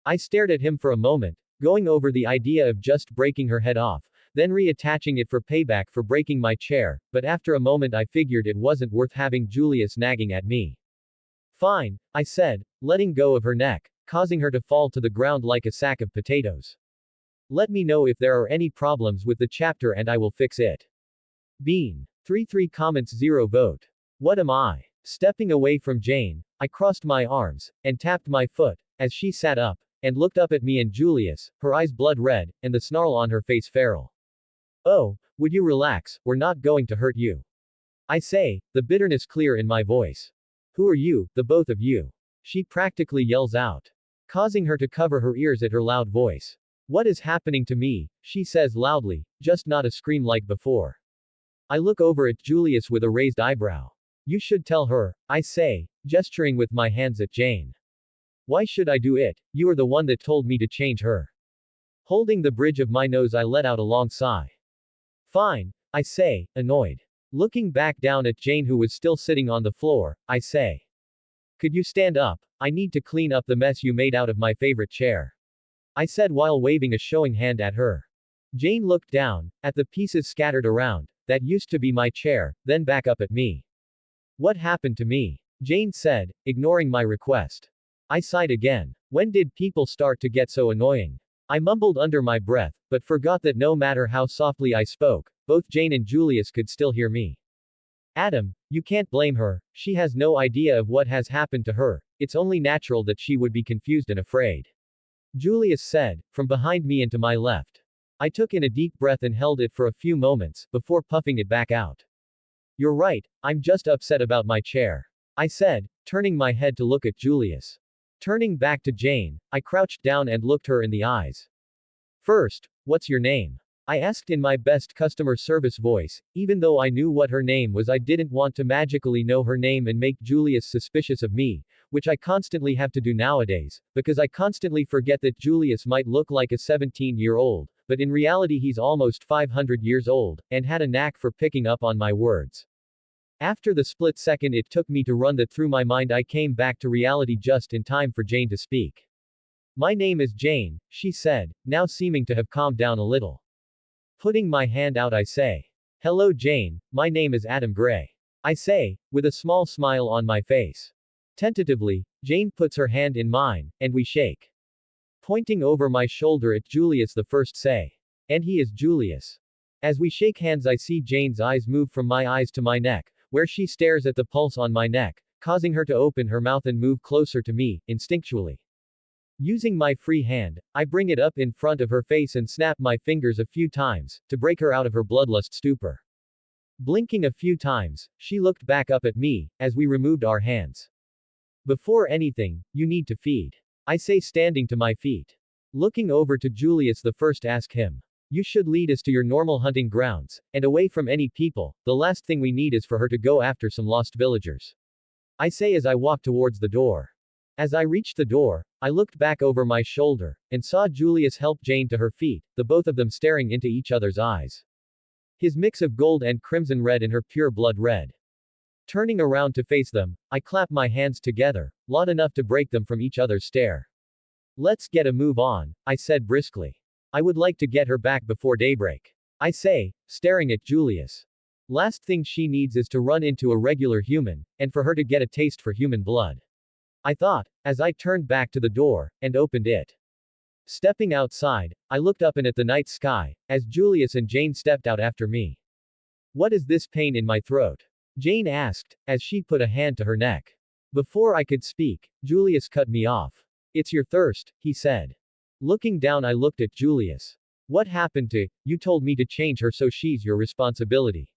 I stared at him for a moment, going over the idea of just breaking her head off, then reattaching it for payback for breaking my chair, but after a moment I figured it wasn't worth having Julius nagging at me. Fine, I said, letting go of her neck, causing her to fall to the ground like a sack of potatoes. Let me know if there are any problems with the chapter and I will fix it. Bean. 3 comments 0 vote. What am I? Stepping away from Jane, I crossed my arms, and tapped my foot, as she sat up, and looked up at me and Julius, her eyes blood red, and the snarl on her face feral. Oh, would you relax, we're not going to hurt you. I say, the bitterness clear in my voice. Who are you, the both of you? She practically yells out, causing her to cover her ears at her loud voice. What is happening to me? She says loudly, just not a scream like before. I look over at Julius with a raised eyebrow. You should tell her, I say, gesturing with my hands at Jane. Why should I do it? You are the one that told me to change her. Holding the bridge of my nose, I let out a long sigh. Fine, I say, annoyed. Looking back down at Jane, who was still sitting on the floor, I say. Could you stand up? I need to clean up the mess you made out of my favorite chair. I said while waving a showing hand at her. Jane looked down, at the pieces scattered around, that used to be my chair, then back up at me. What happened to me? Jane said, ignoring my request. I sighed again. When did people start to get so annoying? I mumbled under my breath, but forgot that no matter how softly I spoke, both Jane and Julius could still hear me. Adam, you can't blame her, she has no idea of what has happened to her, it's only natural that she would be confused and afraid. Julius said, from behind me and to my left. I took in a deep breath and held it for a few moments, before puffing it back out. You're right, I'm just upset about my chair. I said, turning my head to look at Julius. Turning back to Jane, I crouched down and looked her in the eyes. First, what's your name? I asked in my best customer service voice, even though I knew what her name was. I didn't want to magically know her name and make Julius suspicious of me, which I constantly have to do nowadays, because I constantly forget that Julius might look like a 17-year-old, but in reality he's almost 500 years old, and had a knack for picking up on my words. After the split second it took me to run that through my mind, I came back to reality just in time for Jane to speak. My name is Jane, she said, now seeming to have calmed down a little. Putting my hand out I say. Hello Jane, my name is Adam Gray. I say, with a small smile on my face. Tentatively, Jane puts her hand in mine, and we shake. Pointing over my shoulder at Julius the first say. And he is Julius. As we shake hands I see Jane's eyes move from my eyes to my neck, where she stares at the pulse on my neck, causing her to open her mouth and move closer to me, instinctually. Using my free hand, I bring it up in front of her face and snap my fingers a few times, to break her out of her bloodlust stupor. Blinking a few times, she looked back up at me, as we removed our hands. Before anything, you need to feed. I say, standing to my feet. Looking over to Julius the first, ask him. You should lead us to your normal hunting grounds, and away from any people. The last thing we need is for her to go after some lost villagers. I say as I walk towards the door. As I reached the door, I looked back over my shoulder, and saw Julius help Jane to her feet, the both of them staring into each other's eyes. His mix of gold and crimson red and her pure blood red. Turning around to face them, I clap my hands together, loud enough to break them from each other's stare. Let's get a move on, I said briskly. I would like to get her back before daybreak. I say, staring at Julius. Last thing she needs is to run into a regular human, and for her to get a taste for human blood. I thought, as I turned back to the door, and opened it. Stepping outside, I looked up and at the night sky, as Julius and Jane stepped out after me. What is this pain in my throat? Jane asked, as she put a hand to her neck. Before I could speak, Julius cut me off. It's your thirst, he said. Looking down I looked at Julius. What happened to, you told me to change her so she's your responsibility.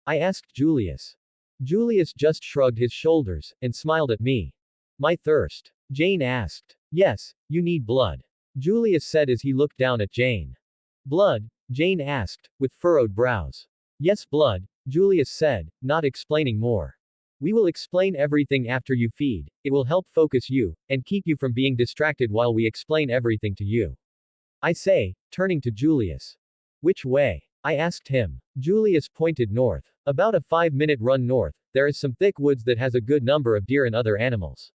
I asked Julius. Julius just shrugged his shoulders, and smiled at me. My thirst? Jane asked. Yes, you need blood. Julius said as he looked down at Jane. Blood? Jane asked, with furrowed brows. Yes, blood, Julius said, not explaining more. We will explain everything after you feed, it will help focus you, and keep you from being distracted while we explain everything to you. I say, turning to Julius. Which way? I asked him. Julius pointed north. About a 5-minute run north, there is some thick woods that has a good number of deer and other animals.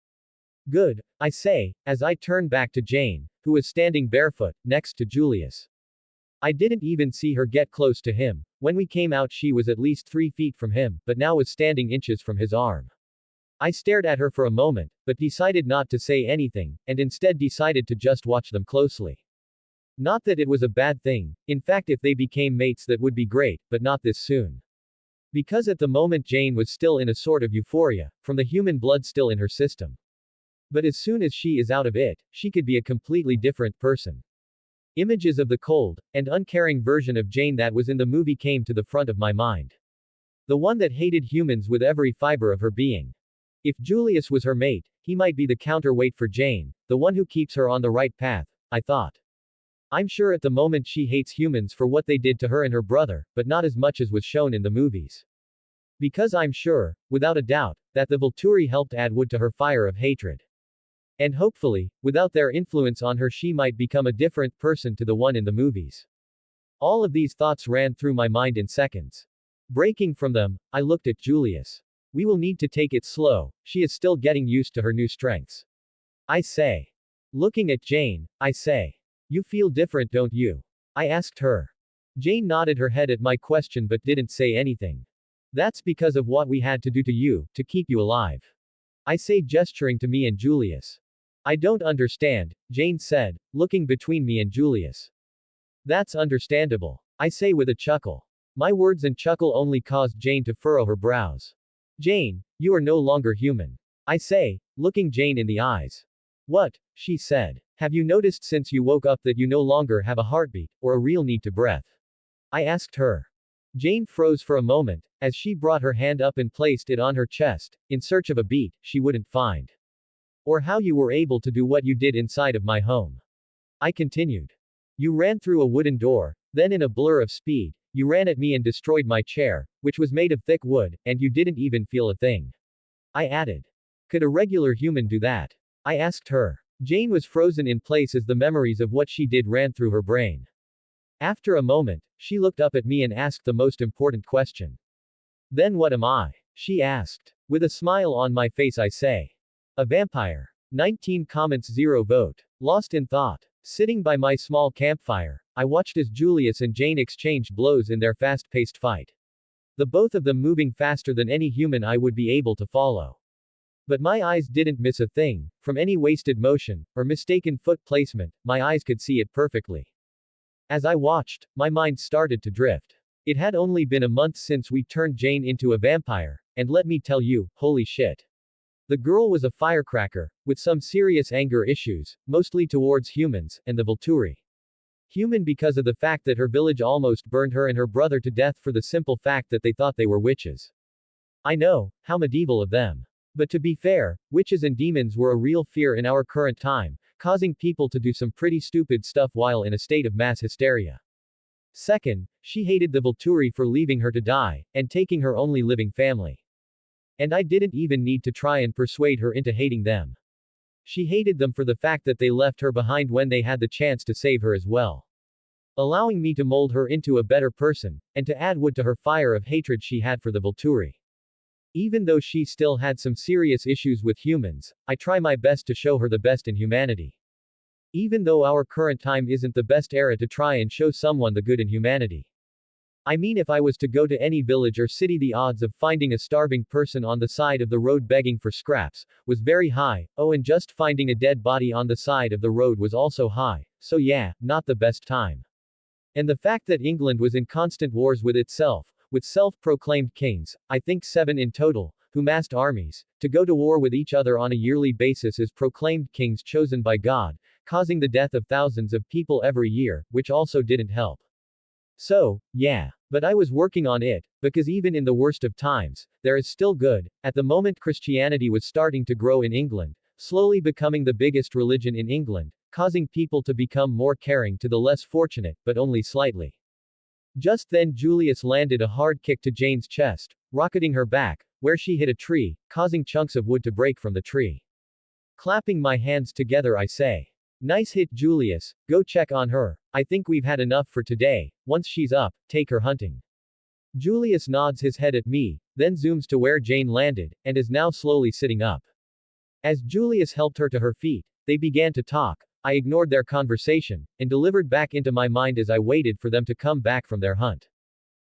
Good, I say, as I turn back to Jane, who was standing barefoot, next to Julius. I didn't even see her get close to him. When we came out she was at least 3 feet from him, but now was standing inches from his arm. I stared at her for a moment, but decided not to say anything, and instead decided to just watch them closely. Not that it was a bad thing, in fact if they became mates that would be great, but not this soon. Because at the moment Jane was still in a sort of euphoria, from the human blood still in her system. But as soon as she is out of it, she could be a completely different person. Images of the cold, and uncaring version of Jane that was in the movie came to the front of my mind. The one that hated humans with every fiber of her being. If Julius was her mate, he might be the counterweight for Jane, the one who keeps her on the right path, I thought. I'm sure at the moment she hates humans for what they did to her and her brother, but not as much as was shown in the movies. Because I'm sure, without a doubt, that the Volturi helped add wood to her fire of hatred. And hopefully, without their influence on her, she might become a different person to the one in the movies. All of these thoughts ran through my mind in seconds. Breaking from them, I looked at Julius. We will need to take it slow, she is still getting used to her new strengths. I say. Looking at Jane, I say. You feel different, don't you? I asked her. Jane nodded her head at my question but didn't say anything. That's because of what we had to do to you, to keep you alive. I say, gesturing to me and Julius. I don't understand, Jane said, looking between me and Julius. That's understandable. I say with a chuckle. My words and chuckle only caused Jane to furrow her brows. Jane, you are no longer human. I say, looking Jane in the eyes. What? She said. Have you noticed since you woke up that you no longer have a heartbeat, or a real need to breath? I asked her. Jane froze for a moment, as she brought her hand up and placed it on her chest, in search of a beat she wouldn't find. Or how you were able to do what you did inside of my home. I continued. You ran through a wooden door, then in a blur of speed, you ran at me and destroyed my chair, which was made of thick wood, and you didn't even feel a thing. I added. Could a regular human do that? I asked her. Jane was frozen in place as the memories of what she did ran through her brain. After a moment, she looked up at me and asked the most important question. Then what am I? She asked. With a smile on my face I say. A vampire. 19 comments 0 vote. Lost in thought. Sitting by my small campfire, I watched as Julius and Jane exchanged blows in their fast-paced fight. The both of them moving faster than any human I would be able to follow. But my eyes didn't miss a thing, from any wasted motion, or mistaken foot placement, my eyes could see it perfectly. As I watched, my mind started to drift. It had only been a month since we turned Jane into a vampire, and let me tell you, holy shit. The girl was a firecracker, with some serious anger issues, mostly towards humans, and the Volturi. Human because of the fact that her village almost burned her and her brother to death for the simple fact that they thought they were witches. I know, how medieval of them. But to be fair, witches and demons were a real fear in our current time, causing people to do some pretty stupid stuff while in a state of mass hysteria. Second, she hated the Volturi for leaving her to die, and taking her only living family. And I didn't even need to try and persuade her into hating them. She hated them for the fact that they left her behind when they had the chance to save her as well. Allowing me to mold her into a better person, and to add wood to her fire of hatred she had for the Volturi. Even though she still had some serious issues with humans, I try my best to show her the best in humanity. Even though our current time isn't the best era to try and show someone the good in humanity. I mean, if I was to go to any village or city, the odds of finding a starving person on the side of the road begging for scraps was very high. Oh, and just finding a dead body on the side of the road was also high. So yeah, not the best time. And the fact that England was in constant wars with itself, with self-proclaimed kings, I think 7 in total, who massed armies, to go to war with each other on a yearly basis as proclaimed kings chosen by God, causing the death of thousands of people every year, which also didn't help. So, yeah. But I was working on it, because even in the worst of times, there is still good. At the moment Christianity was starting to grow in England, slowly becoming the biggest religion in England, causing people to become more caring to the less fortunate, but only slightly. Just then Julius landed a hard kick to Jane's chest, rocketing her back, where she hit a tree, causing chunks of wood to break from the tree. Clapping my hands together I say. Nice hit, Julius, go check on her. I think we've had enough for today. Once she's up, take her hunting. Julius nods his head at me, then zooms to where Jane landed, and is now slowly sitting up. As Julius helped her to her feet, they began to talk. I ignored their conversation, and delivered back into my mind as I waited for them to come back from their hunt.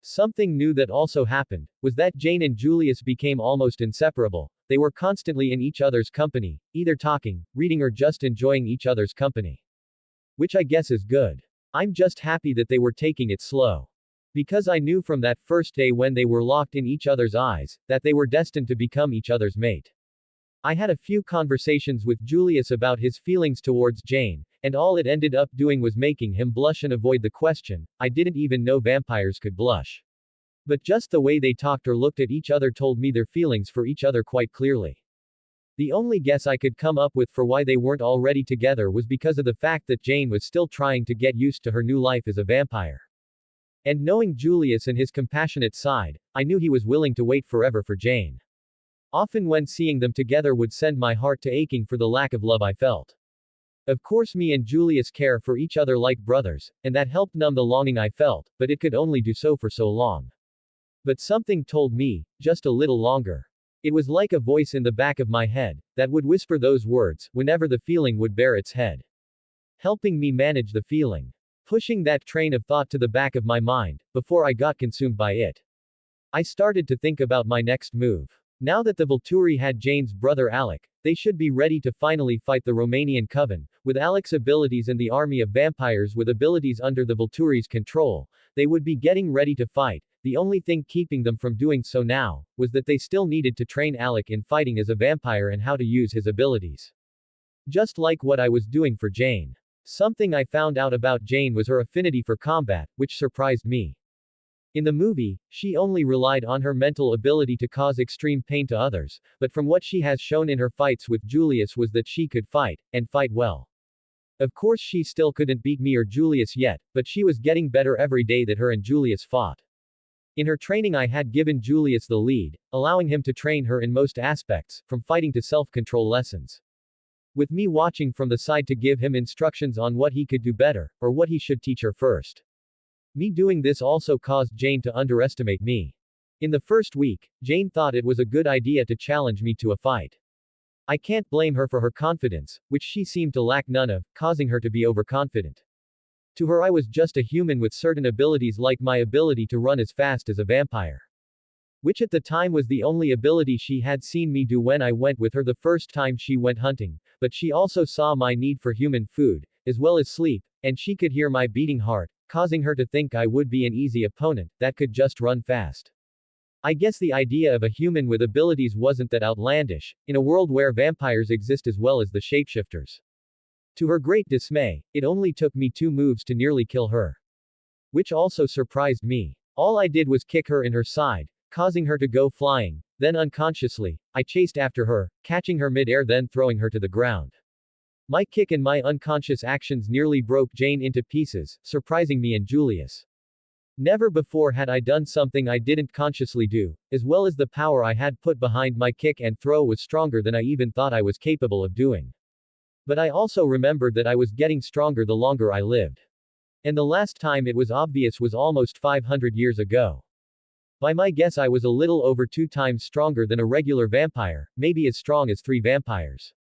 Something new that also happened, was that Jane and Julius became almost inseparable. They were constantly in each other's company, either talking, reading or just enjoying each other's company. Which I guess is good. I'm just happy that they were taking it slow. Because I knew from that first day when they were locked in each other's eyes, that they were destined to become each other's mate. I had a few conversations with Julius about his feelings towards Jane, and all it ended up doing was making him blush and avoid the question. I didn't even know vampires could blush. But just the way they talked or looked at each other told me their feelings for each other quite clearly. The only guess I could come up with for why they weren't already together was because of the fact that Jane was still trying to get used to her new life as a vampire. And knowing Julius and his compassionate side, I knew he was willing to wait forever for Jane. Often when seeing them together would send my heart to aching for the lack of love I felt. Of course me and Julius care for each other like brothers, and that helped numb the longing I felt, but it could only do so for so long. But something told me, just a little longer. It was like a voice in the back of my head, that would whisper those words, whenever the feeling would bare its head. Helping me manage the feeling. Pushing that train of thought to the back of my mind, before I got consumed by it. I started to think about my next move. Now that the Volturi had Jane's brother Alec, they should be ready to finally fight the Romanian Coven. With Alec's abilities and the army of vampires with abilities under the Volturi's control, they would be getting ready to fight. The only thing keeping them from doing so now, was that they still needed to train Alec in fighting as a vampire and how to use his abilities. Just like what I was doing for Jane. Something I found out about Jane was her affinity for combat, which surprised me. In the movie, she only relied on her mental ability to cause extreme pain to others, but from what she has shown in her fights with Julius was that she could fight, and fight well. Of course she still couldn't beat me or Julius yet, but she was getting better every day that her and Julius fought. In her training I had given Julius the lead, allowing him to train her in most aspects, from fighting to self-control lessons. With me watching from the side to give him instructions on what he could do better, or what he should teach her first. Me doing this also caused Jane to underestimate me. In the first week, Jane thought it was a good idea to challenge me to a fight. I can't blame her for her confidence, which she seemed to lack none of, causing her to be overconfident. To her I was just a human with certain abilities like my ability to run as fast as a vampire. Which at the time was the only ability she had seen me do when I went with her the first time she went hunting, but she also saw my need for human food, as well as sleep, and she could hear my beating heart, causing her to think I would be an easy opponent, that could just run fast. I guess the idea of a human with abilities wasn't that outlandish, in a world where vampires exist as well as the shapeshifters. To her great dismay, it only took me 2 moves to nearly kill her. Which also surprised me. All I did was kick her in her side, causing her to go flying, then unconsciously, I chased after her, catching her mid-air then throwing her to the ground. My kick and my unconscious actions nearly broke Jane into pieces, surprising me and Julius. Never before had I done something I didn't consciously do, as well as the power I had put behind my kick and throw was stronger than I even thought I was capable of doing. But I also remembered that I was getting stronger the longer I lived. And the last time it was obvious was almost 500 years ago. By my guess I was a little over 2 times stronger than a regular vampire, maybe as strong as 3 vampires.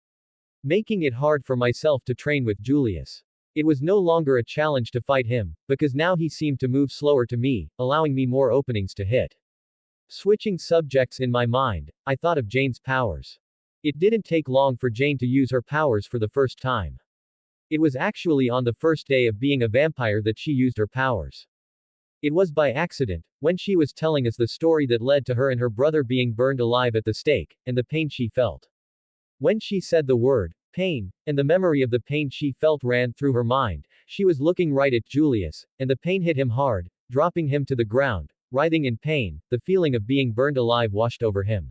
Making it hard for myself to train with Julius. It was no longer a challenge to fight him, because now he seemed to move slower to me, allowing me more openings to hit. Switching subjects in my mind, I thought of Jane's powers. It didn't take long for Jane to use her powers for the first time. It was actually on the first day of being a vampire that she used her powers. It was by accident, when she was telling us the story that led to her and her brother being burned alive at the stake, and the pain she felt. When she said the word, pain, and the memory of the pain she felt ran through her mind, she was looking right at Julius, and the pain hit him hard, dropping him to the ground, writhing in pain, the feeling of being burned alive washed over him.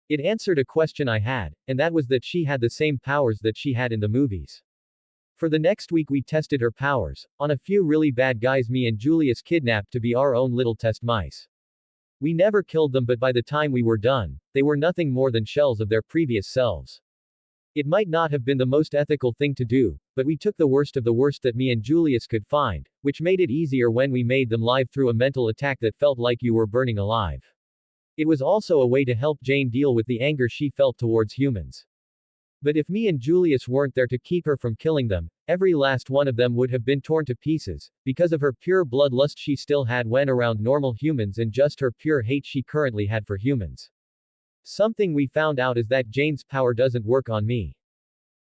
It answered a question I had, and that was that she had the same powers that she had in the movies. For the next week we tested her powers, on a few really bad guys me and Julius kidnapped to be our own little test mice. We never killed them but by the time we were done, they were nothing more than shells of their previous selves. It might not have been the most ethical thing to do, but we took the worst of the worst that me and Julius could find, which made it easier when we made them live through a mental attack that felt like you were burning alive. It was also a way to help Jane deal with the anger she felt towards humans. But if me and Julius weren't there to keep her from killing them, every last one of them would have been torn to pieces, because of her pure bloodlust she still had when around normal humans and just her pure hate she currently had for humans. Something we found out is that Jane's power doesn't work on me.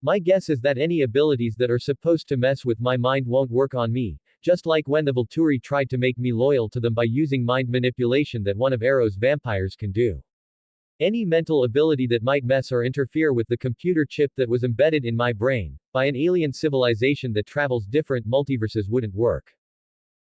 My guess is that any abilities that are supposed to mess with my mind won't work on me, just like when the Volturi tried to make me loyal to them by using mind manipulation that one of Arrow's vampires can do. Any mental ability that might mess or interfere with the computer chip that was embedded in my brain, by an alien civilization that travels different multiverses wouldn't work.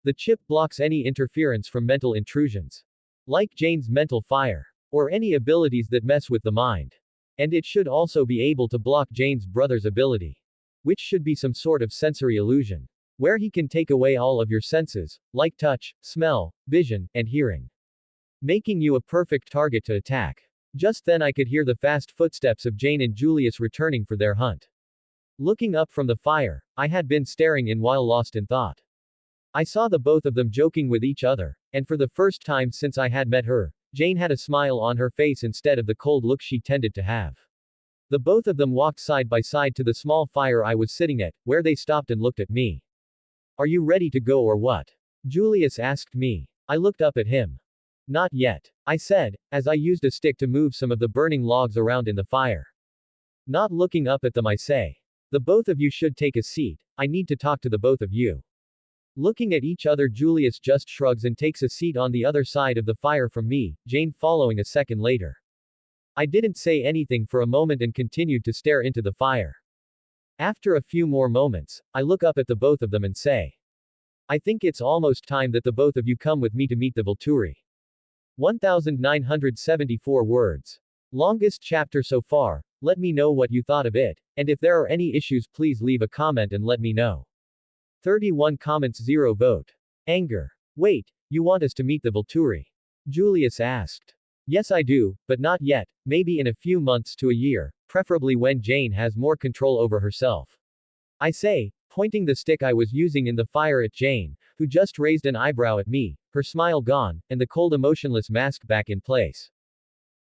The chip blocks any interference from mental intrusions. Like Jane's mental fire. Or any abilities that mess with the mind. And it should also be able to block Jane's brother's ability. Which should be some sort of sensory illusion. where he can take away all of your senses, like touch, smell, vision, and hearing, making you a perfect target to attack. Just then I could hear the fast footsteps of Jane and Julius returning for their hunt. Looking up from the fire, I had been staring in while lost in thought. I saw the both of them joking with each other, and for the first time since I had met her, Jane had a smile on her face instead of the cold look she tended to have. The both of them walked side by side to the small fire I was sitting at, where they stopped and looked at me. Are you ready to go or what? Julius asked me. I looked up at him. Not yet, I said, as I used a stick to move some of the burning logs around in the fire. Not looking up at them I say. The both of you should take a seat, I need to talk to the both of you. Looking at each other Julius just shrugs and takes a seat on the other side of the fire from me, Jane following a second later. I didn't say anything for a moment and continued to stare into the fire. After a few more moments, I look up at the both of them and say, I think it's almost time that the both of you come with me to meet the Volturi. 1974 words. Longest chapter so far, let me know what you thought of it, and if there are any issues please leave a comment and let me know. 31 comments 0 vote. Anger. Wait, you want us to meet the Volturi? Julius asked. Yes I do, but not yet, maybe in a few months to a year, preferably when Jane has more control over herself. I say, pointing the stick I was using in the fire at Jane, who just raised an eyebrow at me, her smile gone, and the cold emotionless mask back in place.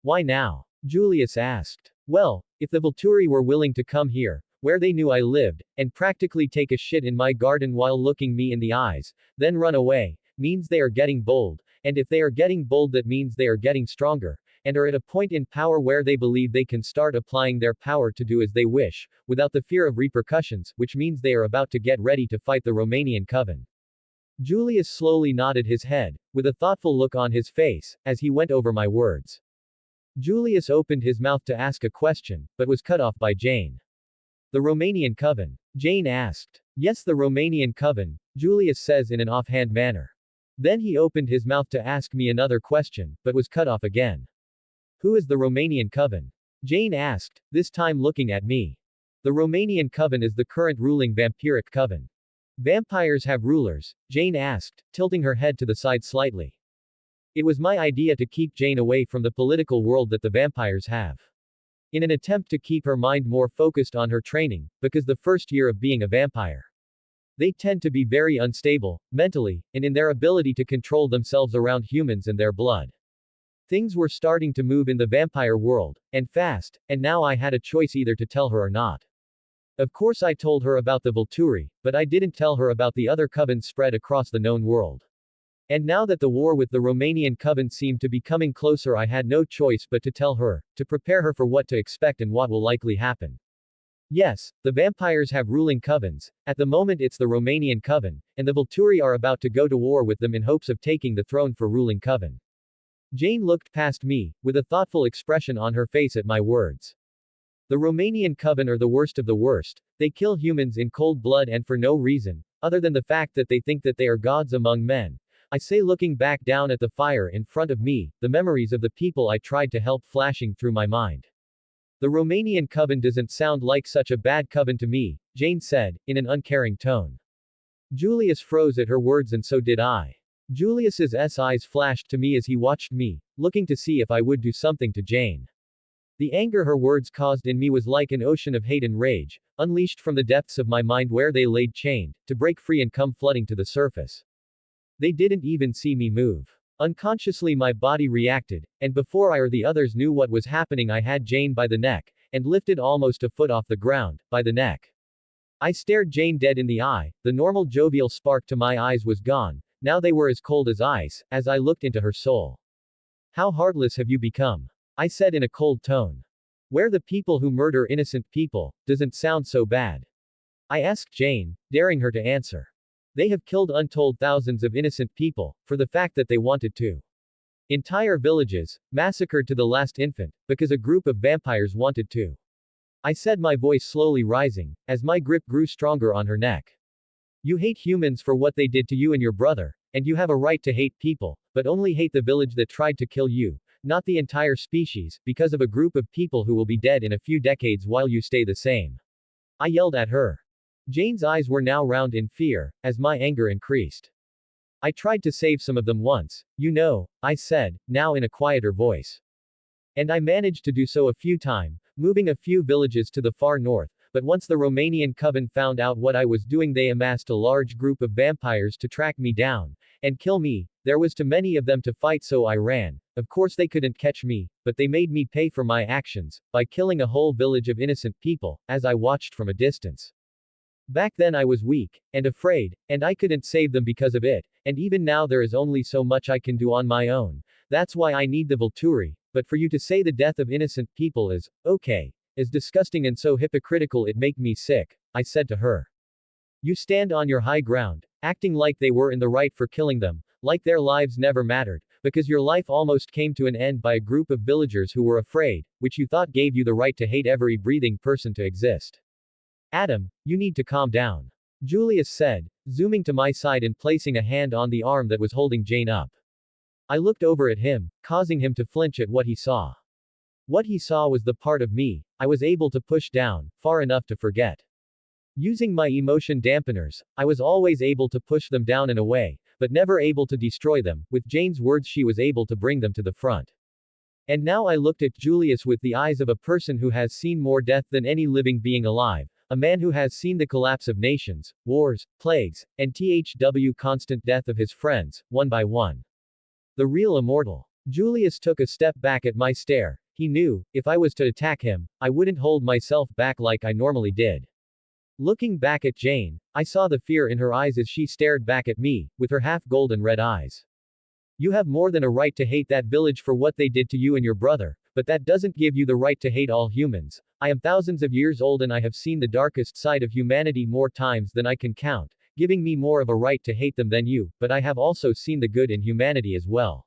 Why now? Julius asked. Well, if the Volturi were willing to come here, where they knew I lived, and practically take a shit in my garden while looking me in the eyes, then run away, means they are getting bold, and if they are getting bold that means they are getting stronger, and are at a point in power where they believe they can start applying their power to do as they wish, without the fear of repercussions, which means they are about to get ready to fight the Romanian coven. Julius slowly nodded his head, with a thoughtful look on his face, as he went over my words. Julius opened his mouth to ask a question, but was cut off by Jane. The Romanian coven? Jane asked. Yes, the Romanian coven, Julius says in an offhand manner. Then he opened his mouth to ask me another question, but was cut off again. Who is the Romanian coven? Jane asked, this time looking at me. The Romanian coven is the current ruling vampiric coven. Vampires have rulers, Jane asked, tilting her head to the side slightly. It was my idea to keep Jane away from the political world that the vampires have. In an attempt to keep her mind more focused on her training, because the first year of being a vampire, they tend to be very unstable, mentally, and in their ability to control themselves around humans and their blood. Things were starting to move in the vampire world, and fast, and now I had a choice either to tell her or not. Of course I told her about the Volturi, but I didn't tell her about the other covens spread across the known world. And now that the war with the Romanian coven seemed to be coming closer I had no choice but to tell her, to prepare her for what to expect and what will likely happen. Yes, the vampires have ruling covens, at the moment it's the Romanian coven, and the Volturi are about to go to war with them in hopes of taking the throne for ruling coven. Jane looked past me, with a thoughtful expression on her face at my words. The Romanian coven are the worst of the worst, they kill humans in cold blood and for no reason, other than the fact that they think that they are gods among men. I say looking back down at the fire in front of me, the memories of the people I tried to help flashing through my mind. The Romanian coven doesn't sound like such a bad coven to me, Jane said, in an uncaring tone. Julius froze at her words and so did I. Julius's eyes flashed to me as he watched me, looking to see if I would do something to Jane. The anger her words caused in me was like an ocean of hate and rage, unleashed from the depths of my mind where they laid chained, to break free and come flooding to the surface. They didn't even see me move. Unconsciously my body reacted, and before I or the others knew what was happening I had Jane by the neck, and lifted almost a foot off the ground, by the neck. I stared Jane dead in the eye, the normal jovial spark to my eyes was gone, now they were as cold as ice, as I looked into her soul. How heartless have you become? I said in a cold tone. Where the people who murder innocent people, doesn't sound so bad. I asked Jane, daring her to answer. They have killed untold thousands of innocent people, for the fact that they wanted to. Entire villages, massacred to the last infant, because a group of vampires wanted to. I said, my voice slowly rising, as my grip grew stronger on her neck. You hate humans for what they did to you and your brother, and you have a right to hate people, but only hate the village that tried to kill you, not the entire species, because of a group of people who will be dead in a few decades while you stay the same. I yelled at her. Jane's eyes were now round in fear, as my anger increased. I tried to save some of them once, you know, I said, now in a quieter voice. And I managed to do so a few times, moving a few villages to the far north, but once the Romanian coven found out what I was doing, they amassed a large group of vampires to track me down and kill me. There was too many of them to fight, so I ran. Of course they couldn't catch me, but they made me pay for my actions by killing a whole village of innocent people, as I watched from a distance. Back then I was weak and afraid, and I couldn't save them because of it, and even now there is only so much I can do on my own. That's why I need the Volturi, but for you to say the death of innocent people is okay, is disgusting and so hypocritical it make me sick, I said to her. You stand on your high ground, acting like they were in the right for killing them, like their lives never mattered, because your life almost came to an end by a group of villagers who were afraid, which you thought gave you the right to hate every breathing person to exist. Adam, you need to calm down. Julius said, zooming to my side and placing a hand on the arm that was holding Jane up. I looked over at him, causing him to flinch at what he saw. What he saw was the part of me I was able to push down, far enough to forget. Using my emotion dampeners, I was always able to push them down in a way, but never able to destroy them. With Jane's words, she was able to bring them to the front. And now I looked at Julius with the eyes of a person who has seen more death than any living being alive. A man who has seen the collapse of nations, wars, plagues, and thw constant death of his friends, one by one. The real immortal. Julius took a step back at my stare. He knew, if I was to attack him, I wouldn't hold myself back like I normally did. Looking back at Jane, I saw the fear in her eyes as she stared back at me, with her half-golden red eyes. You have more than a right to hate that village for what they did to you and your brother, but that doesn't give you the right to hate all humans. I am thousands of years old and I have seen the darkest side of humanity more times than I can count, giving me more of a right to hate them than you, but I have also seen the good in humanity as well.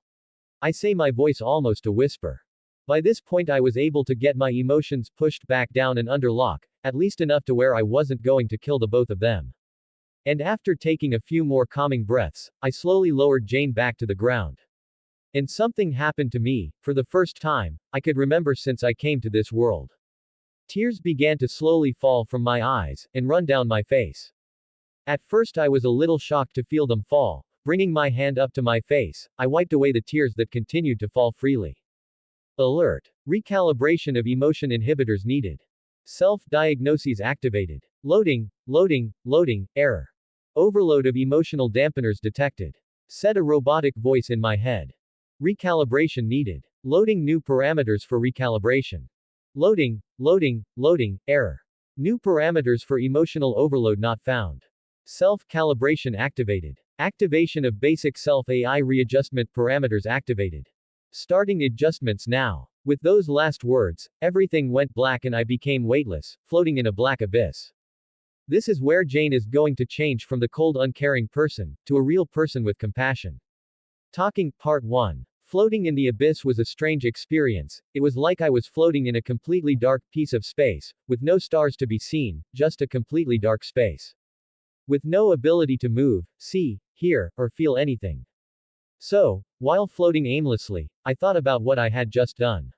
I say, my voice almost a whisper. By this point I was able to get my emotions pushed back down and under lock, at least enough to where I wasn't going to kill the both of them. And after taking a few more calming breaths, I slowly lowered Jane back to the ground. And something happened to me, for the first time I could remember since I came to this world. Tears began to slowly fall from my eyes, and run down my face. At first I was a little shocked to feel them fall. Bringing my hand up to my face, I wiped away the tears that continued to fall freely. Alert. Recalibration of emotion inhibitors needed. Self-diagnoses activated. Loading, error. Overload of emotional dampeners detected. Said a robotic voice in my head. Recalibration needed. Loading new parameters for recalibration. Loading, error. New parameters for emotional overload not found. Self-calibration activated. Activation of basic self-AI readjustment parameters activated. Starting adjustments now. With those last words, everything went black and I became weightless, floating in a black abyss. This is where Jane is going to change from the cold, uncaring person to a real person with compassion. Talking, Part 1. Floating in the abyss was a strange experience. It was like I was floating in a completely dark piece of space, with no stars to be seen, just a completely dark space. With no ability to move, see, hear, or feel anything. So, while floating aimlessly, I thought about what I had just done.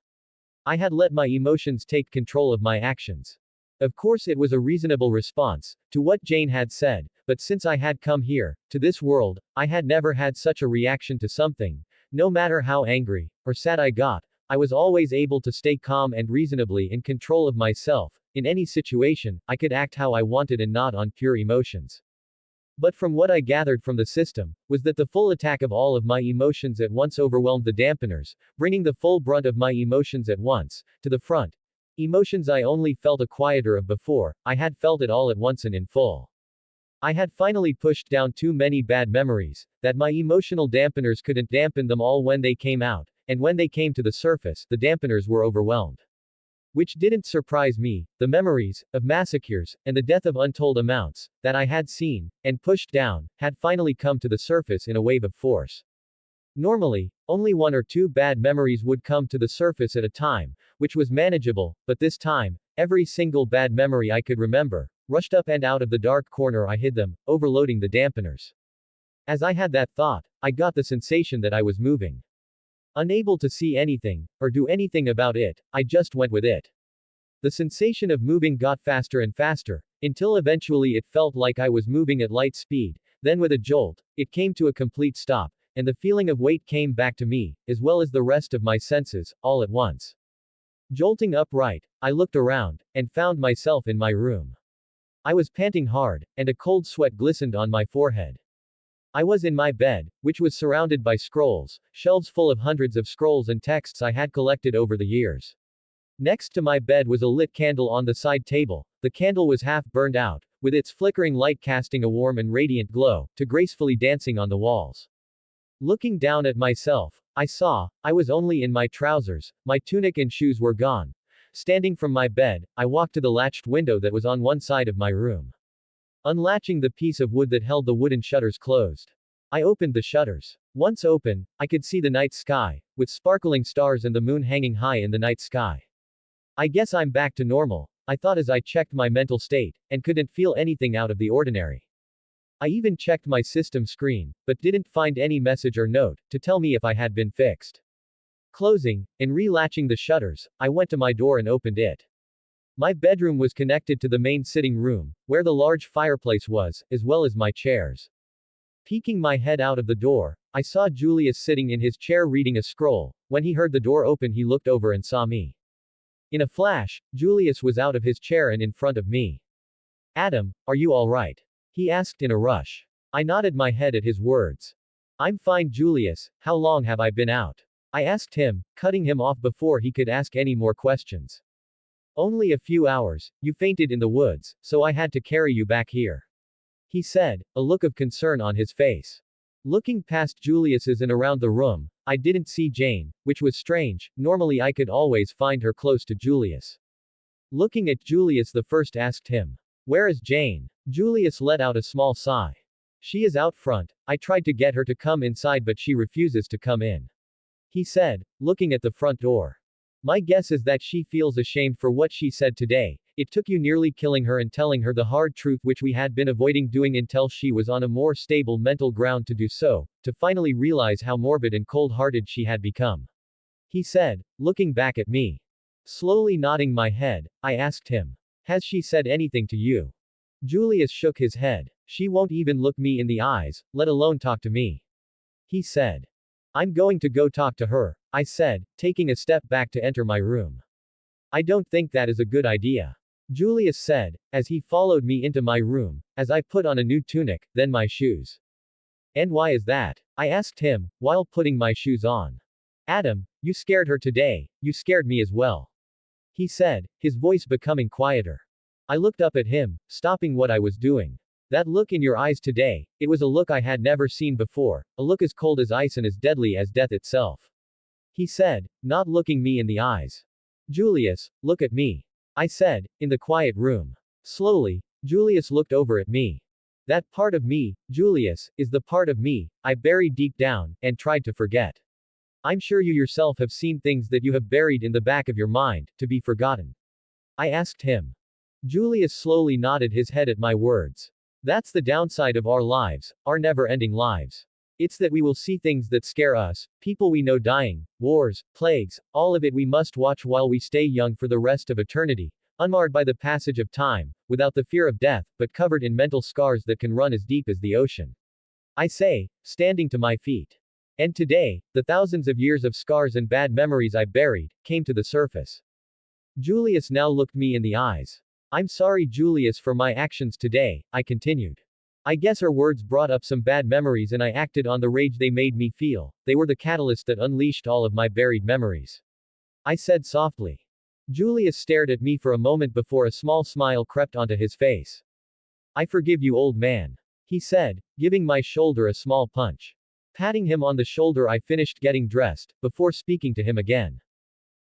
I had let my emotions take control of my actions. Of course it was a reasonable response to what Jane had said, but since I had come here, to this world, I had never had such a reaction to something. No matter how angry or sad I got, I was always able to stay calm and reasonably in control of myself. In any situation, I could act how I wanted and not on pure emotions. But from what I gathered from the system, was that the full attack of all of my emotions at once overwhelmed the dampeners, bringing the full brunt of my emotions at once, to the front. Emotions I only felt a quieter of before, I had felt it all at once and in full. I had finally pushed down too many bad memories, that my emotional dampeners couldn't dampen them all when they came out, and when they came to the surface, the dampeners were overwhelmed. Which didn't surprise me, the memories of massacres, and the death of untold amounts, that I had seen, and pushed down, had finally come to the surface in a wave of force. Normally, only one or two bad memories would come to the surface at a time, which was manageable, but this time, every single bad memory I could remember, rushed up and out of the dark corner I hid them, overloading the dampeners. As I had that thought, I got the sensation that I was moving. Unable to see anything, or do anything about it, I just went with it. The sensation of moving got faster and faster, until eventually it felt like I was moving at light speed, then with a jolt, it came to a complete stop, and the feeling of weight came back to me, as well as the rest of my senses, all at once. Jolting upright, I looked around, and found myself in my room. I was panting hard, and a cold sweat glistened on my forehead. I was in my bed, which was surrounded by scrolls, shelves full of hundreds of scrolls and texts I had collected over the years. Next to my bed was a lit candle on the side table. The candle was half burned out, with its flickering light casting a warm and radiant glow, to gracefully dancing on the walls. Looking down at myself, I saw, I was only in my trousers, my tunic and shoes were gone. Standing from my bed, I walked to the latched window that was on one side of my room. Unlatching the piece of wood that held the wooden shutters closed. I opened the shutters. Once open, I could see the night sky, with sparkling stars and the moon hanging high in the night sky. I guess I'm back to normal, I thought as I checked my mental state, and couldn't feel anything out of the ordinary. I even checked my system screen, but didn't find any message or note, to tell me if I had been fixed. Closing, and relatching the shutters, I went to my door and opened it. My bedroom was connected to the main sitting room, where the large fireplace was, as well as my chairs. Peeking my head out of the door, I saw Julius sitting in his chair reading a scroll. When he heard the door open, he looked over and saw me. In a flash, Julius was out of his chair and in front of me. "Adam, are you all right?" he asked in a rush. I nodded my head at his words. "I'm fine, Julius, how long have I been out?" I asked him, cutting him off before he could ask any more questions. "Only a few hours, you fainted in the woods, so I had to carry you back here," he said, a look of concern on his face. Looking past Julius's and around the room, I didn't see Jane, which was strange, normally I could always find her close to Julius. Looking at Julius, the first asked him, "Where is Jane?" Julius let out a small sigh. "She is out front, I tried to get her to come inside but she refuses to come in," he said, looking at the front door. "My guess is that she feels ashamed for what she said today. It took you nearly killing her and telling her the hard truth which we had been avoiding doing until she was on a more stable mental ground to do so, to finally realize how morbid and cold-hearted she had become," he said, looking back at me. Slowly nodding my head, I asked him, "Has she said anything to you?" Julius shook his head. "She won't even look me in the eyes, let alone talk to me," he said. "I'm going to go talk to her," I said, taking a step back to enter my room. "I don't think that is a good idea," Julius said, as he followed me into my room, as I put on a new tunic, then my shoes. "And why is that?" I asked him, while putting my shoes on. "Adam, you scared her today, you scared me as well," he said, his voice becoming quieter. I looked up at him, stopping what I was doing. "That look in your eyes today, it was a look I had never seen before, a look as cold as ice and as deadly as death itself," he said, not looking me in the eyes. "Julius, look at me," I said, in the quiet room. Slowly, Julius looked over at me. "That part of me, Julius, is the part of me I buried deep down, and tried to forget. I'm sure you yourself have seen things that you have buried in the back of your mind, to be forgotten," I asked him. Julius slowly nodded his head at my words. "That's the downside of our lives, our never-ending lives. It's that we will see things that scare us, people we know dying, wars, plagues, all of it we must watch while we stay young for the rest of eternity, unmarred by the passage of time, without the fear of death, but covered in mental scars that can run as deep as the ocean," I say, standing to my feet. And today, the thousands of years of scars and bad memories I buried, came to the surface. Julius now looked me in the eyes. "I'm sorry, Julius, for my actions today," I continued. "I guess her words brought up some bad memories and I acted on the rage they made me feel. They were the catalyst that unleashed all of my buried memories," I said softly. Julius stared at me for a moment before a small smile crept onto his face. "I forgive you, old man," he said, giving my shoulder a small punch. Patting him on the shoulder, I finished getting dressed, before speaking to him again.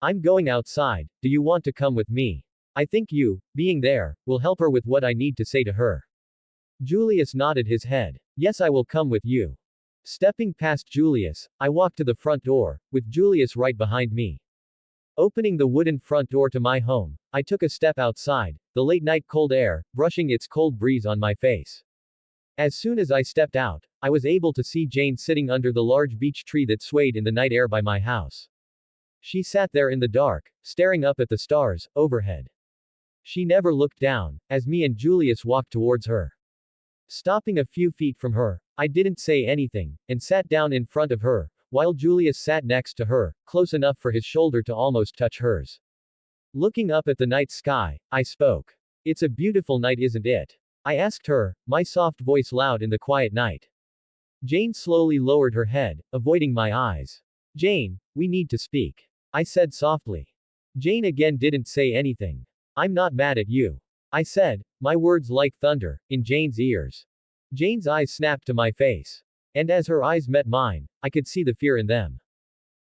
"I'm going outside, do you want to come with me? I think you, being there, will help her with what I need to say to her." Julius nodded his head. "Yes, I will come with you." Stepping past Julius, I walked to the front door, with Julius right behind me. Opening the wooden front door to my home, I took a step outside, the late night cold air, brushing its cold breeze on my face. As soon as I stepped out, I was able to see Jane sitting under the large beech tree that swayed in the night air by my house. She sat there in the dark, staring up at the stars, overhead. She never looked down, as me and Julius walked towards her. Stopping a few feet from her, I didn't say anything, and sat down in front of her, while Julius sat next to her, close enough for his shoulder to almost touch hers. Looking up at the night sky, I spoke. It's a beautiful night, isn't it? I asked her, my soft voice loud in the quiet night. Jane slowly lowered her head, avoiding my eyes. Jane, we need to speak. I said softly. Jane again didn't say anything. I'm not mad at you. I said, my words like thunder, in Jane's ears. Jane's eyes snapped to my face. And as her eyes met mine, I could see the fear in them.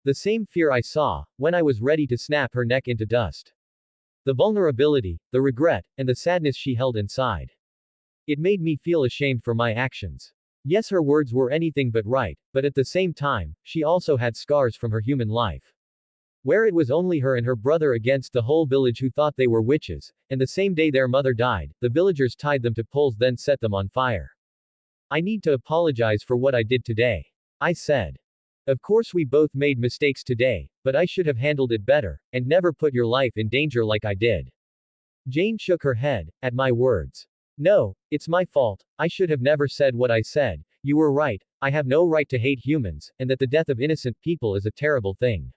The same fear I saw, when I was ready to snap her neck into dust. The vulnerability, the regret, and the sadness she held inside. It made me feel ashamed for my actions. Yes, her words were anything but right, but at the same time, she also had scars from her human life. Where it was only her and her brother against the whole village who thought they were witches, and the same day their mother died, the villagers tied them to poles then set them on fire. I need to apologize for what I did today. I said. Of course we both made mistakes today, but I should have handled it better, and never put your life in danger like I did. Jane shook her head, at my words. No, it's my fault, I should have never said what I said, you were right, I have no right to hate humans, and that the death of innocent people is a terrible thing.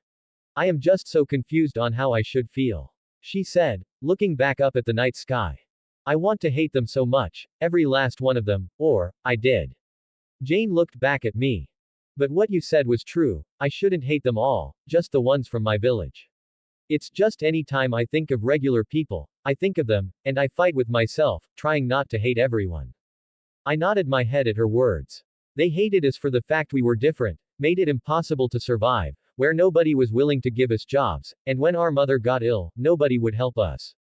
I am just so confused on how I should feel. She said, looking back up at the night sky. I want to hate them so much, every last one of them, or, I did. Jane looked back at me. But what you said was true, I shouldn't hate them all, just the ones from my village. It's just any time I think of regular people, I think of them, and I fight with myself, trying not to hate everyone. I nodded my head at her words. They hated us for the fact we were different, made it impossible to survive, where nobody was willing to give us jobs, and when our mother got ill, nobody would help us.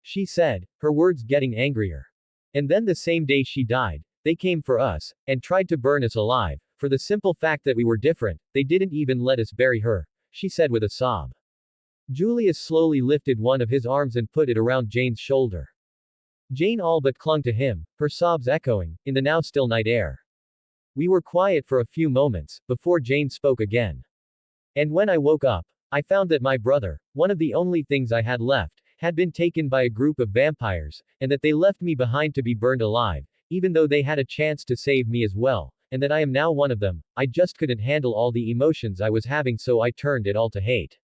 She said, her words getting angrier. And then the same day she died, they came for us, and tried to burn us alive, for the simple fact that we were different, they didn't even let us bury her, she said with a sob. Julius slowly lifted one of his arms and put it around Jane's shoulder. Jane all but clung to him, her sobs echoing, in the now still night air. We were quiet for a few moments, before Jane spoke again. And when I woke up, I found that my brother, one of the only things I had left, had been taken by a group of vampires, and that they left me behind to be burned alive, even though they had a chance to save me as well, and that I am now one of them. I just couldn't handle all the emotions I was having, so I turned it all to hate.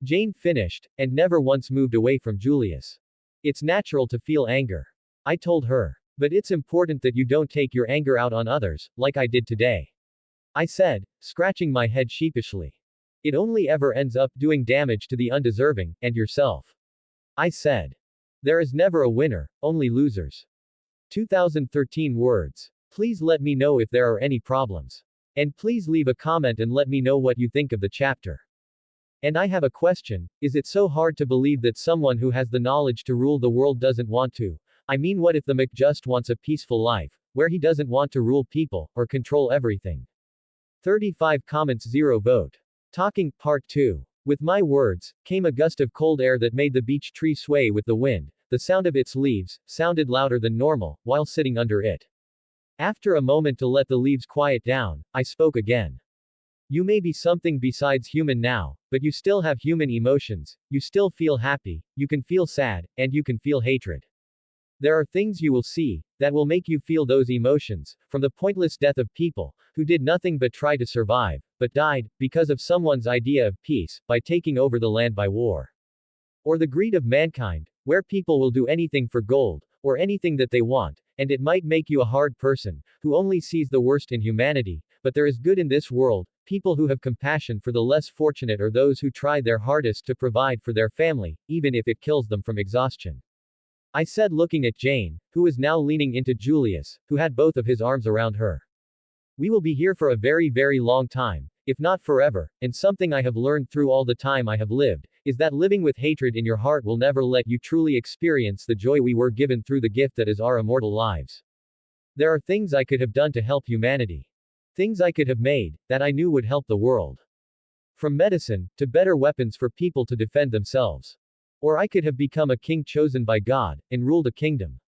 Jane finished, and never once moved away from Julius. It's natural to feel anger. I told her. But it's important that you don't take your anger out on others, like I did today. I said, scratching my head sheepishly. It only ever ends up doing damage to the undeserving, and yourself. I said. There is never a winner, only losers. 2013 words. Please let me know if there are any problems. And please leave a comment and let me know what you think of the chapter. And I have a question, is it so hard to believe that someone who has the knowledge to rule the world doesn't want to? I mean, what if the Mick just wants a peaceful life, where he doesn't want to rule people, or control everything? 35 comments 0 vote. Talking, Part 2. With my words, came a gust of cold air that made the beech tree sway with the wind. The sound of its leaves sounded louder than normal, while sitting under it. After a moment to let the leaves quiet down, I spoke again. You may be something besides human now, but you still have human emotions, you still feel happy, you can feel sad, and you can feel hatred. There are things you will see, that will make you feel those emotions, from the pointless death of people, who did nothing but try to survive, but died, because of someone's idea of peace, by taking over the land by war. Or the greed of mankind, where people will do anything for gold, or anything that they want, and it might make you a hard person, who only sees the worst in humanity, but there is good in this world, people who have compassion for the less fortunate or those who try their hardest to provide for their family, even if it kills them from exhaustion. I said, looking at Jane, who was now leaning into Julius, who had both of his arms around her. We will be here for a very, very long time, if not forever, and something I have learned through all the time I have lived, is that living with hatred in your heart will never let you truly experience the joy we were given through the gift that is our immortal lives. There are things I could have done to help humanity. Things I could have made, that I knew would help the world. From medicine, to better weapons for people to defend themselves. Or I could have become a king chosen by God, and ruled a kingdom.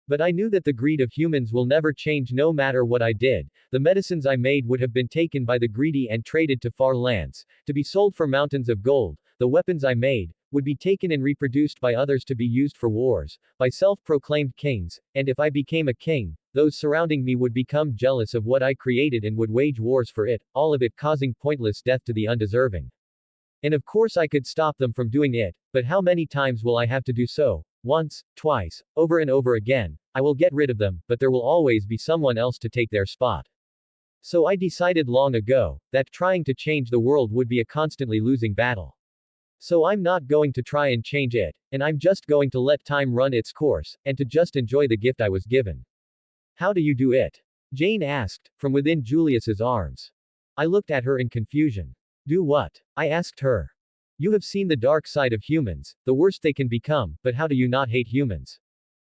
But I knew that the greed of humans will never change no matter what I did. The medicines I made would have been taken by the greedy and traded to far lands, to be sold for mountains of gold. The weapons I made would be taken and reproduced by others to be used for wars, by self-proclaimed kings, and if I became a king, those surrounding me would become jealous of what I created and would wage wars for it, all of it causing pointless death to the undeserving. And of course I could stop them from doing it, but how many times will I have to do so? Once, twice, over and over again. I will get rid of them, but there will always be someone else to take their spot. So I decided long ago, that trying to change the world would be a constantly losing battle. So I'm not going to try and change it, and I'm just going to let time run its course, and to just enjoy the gift I was given. How do you do it? Jane asked, from within Julius's arms. I looked at her in confusion. Do what? I asked her. You have seen the dark side of humans, the worst they can become, but how do you not hate humans?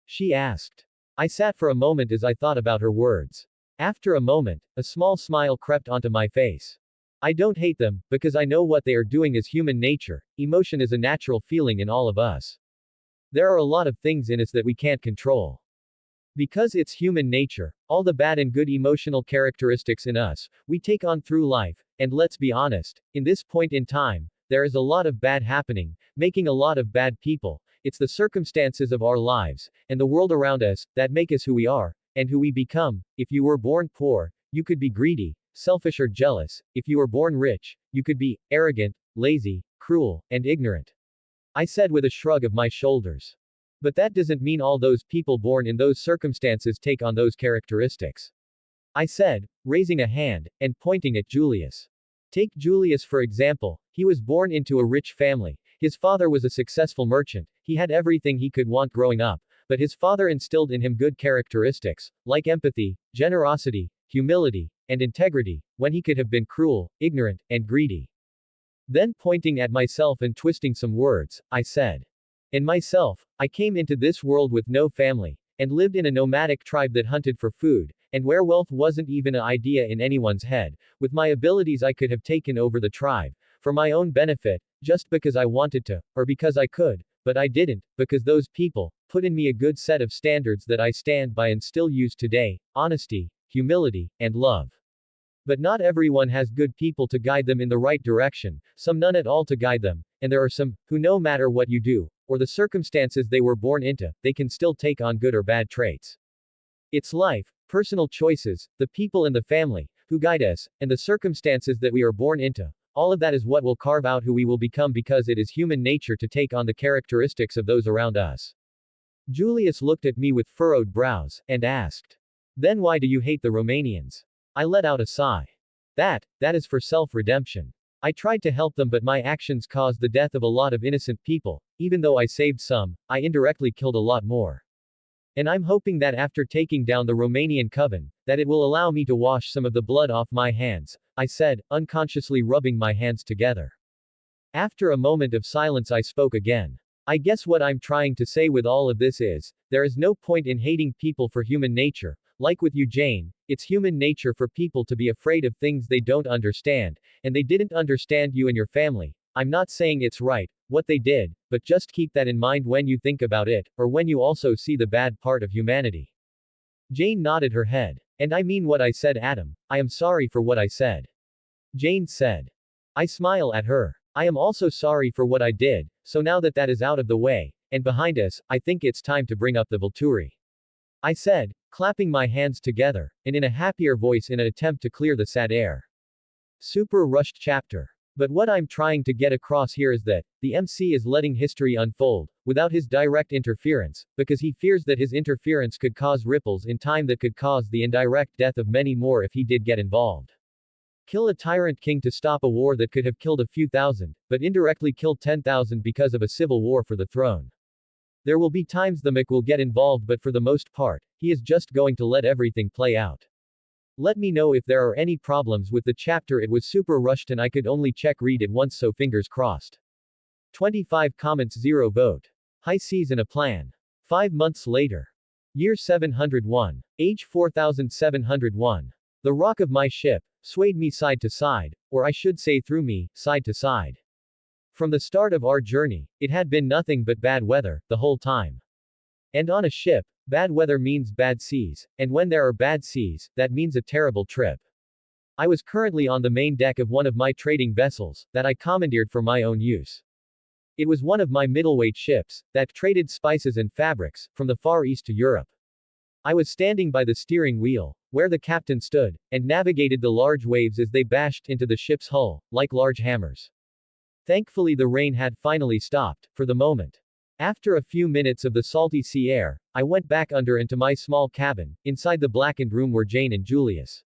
She asked. I sat for a moment as I thought about her words. After a moment, a small smile crept onto my face. I don't hate them, because I know what they are doing is human nature. Emotion is a natural feeling in all of us. There are a lot of things in us that we can't control. Because it's human nature, all the bad and good emotional characteristics in us, we take on through life, and let's be honest, in this point in time, there is a lot of bad happening, making a lot of bad people. It's the circumstances of our lives, and the world around us, that make us who we are, and who we become. If you were born poor, you could be greedy, selfish or jealous. If you were born rich, you could be arrogant, lazy, cruel, and ignorant. I said with a shrug of my shoulders. But that doesn't mean all those people born in those circumstances take on those characteristics. I said, raising a hand, and pointing at Julius. Take Julius for example, he was born into a rich family. His father was a successful merchant, he had everything he could want growing up, but his father instilled in him good characteristics, like empathy, generosity, humility, and integrity, when he could have been cruel, ignorant, and greedy. Then pointing at myself and twisting some words, I said. In myself, I came into this world with no family, and lived in a nomadic tribe that hunted for food, and where wealth wasn't even an idea in anyone's head. With my abilities I could have taken over the tribe, for my own benefit, just because I wanted to, or because I could, but I didn't, because those people put in me a good set of standards that I stand by and still use today: honesty, humility, and love. But not everyone has good people to guide them in the right direction, some none at all to guide them, and there are some who, no matter what you do, or the circumstances they were born into, they can still take on good or bad traits. It's life, personal choices, the people in the family, who guide us, and the circumstances that we are born into. All of that is what will carve out who we will become, because it is human nature to take on the characteristics of those around us. Julius looked at me with furrowed brows, and asked. Then why do you hate the Romanians? I let out a sigh. That is for self-redemption. I tried to help them, but my actions caused the death of a lot of innocent people. Even though I saved some, I indirectly killed a lot more. And I'm hoping that after taking down the Romanian coven, that it will allow me to wash some of the blood off my hands, I said, unconsciously rubbing my hands together. After a moment of silence I spoke again. I guess what I'm trying to say with all of this is, there is no point in hating people for human nature. Like with you, Jane, it's human nature for people to be afraid of things they don't understand, and they didn't understand you and your family. I'm not saying it's right, what they did, but just keep that in mind when you think about it, or when you also see the bad part of humanity. Jane nodded her head. And I mean what I said, Adam. I am sorry for what I said. Jane said. I smile at her. I am also sorry for what I did, so now that that is out of the way, and behind us, I think it's time to bring up the Volturi. I said, clapping my hands together, and in a happier voice in an attempt to clear the sad air. Super rushed chapter. But what I'm trying to get across here is that, the MC is letting history unfold, without his direct interference, because he fears that his interference could cause ripples in time that could cause the indirect death of many more if he did get involved. Kill a tyrant king to stop a war that could have killed a few thousand, but indirectly killed 10,000 because of a civil war for the throne. There will be times the Mick will get involved, but for the most part, he is just going to let everything play out. Let me know if there are any problems with the chapter. It was super rushed and I could only read it once, so fingers crossed. 25 comments, 0 vote. High season a plan. 5 months later. Year 701. Age 4701. The rock of my ship swayed me side to side, or I should say through me, side to side. From the start of our journey, it had been nothing but bad weather, the whole time. And on a ship, bad weather means bad seas, and when there are bad seas, that means a terrible trip. I was currently on the main deck of one of my trading vessels, that I commandeered for my own use. It was one of my middleweight ships, that traded spices and fabrics, from the Far East to Europe. I was standing by the steering wheel, where the captain stood, and navigated the large waves as they bashed into the ship's hull, like large hammers. Thankfully the rain had finally stopped, for the moment. After a few minutes of the salty sea air, I went back under into my small cabin, inside the blackened room were Jane and Julius.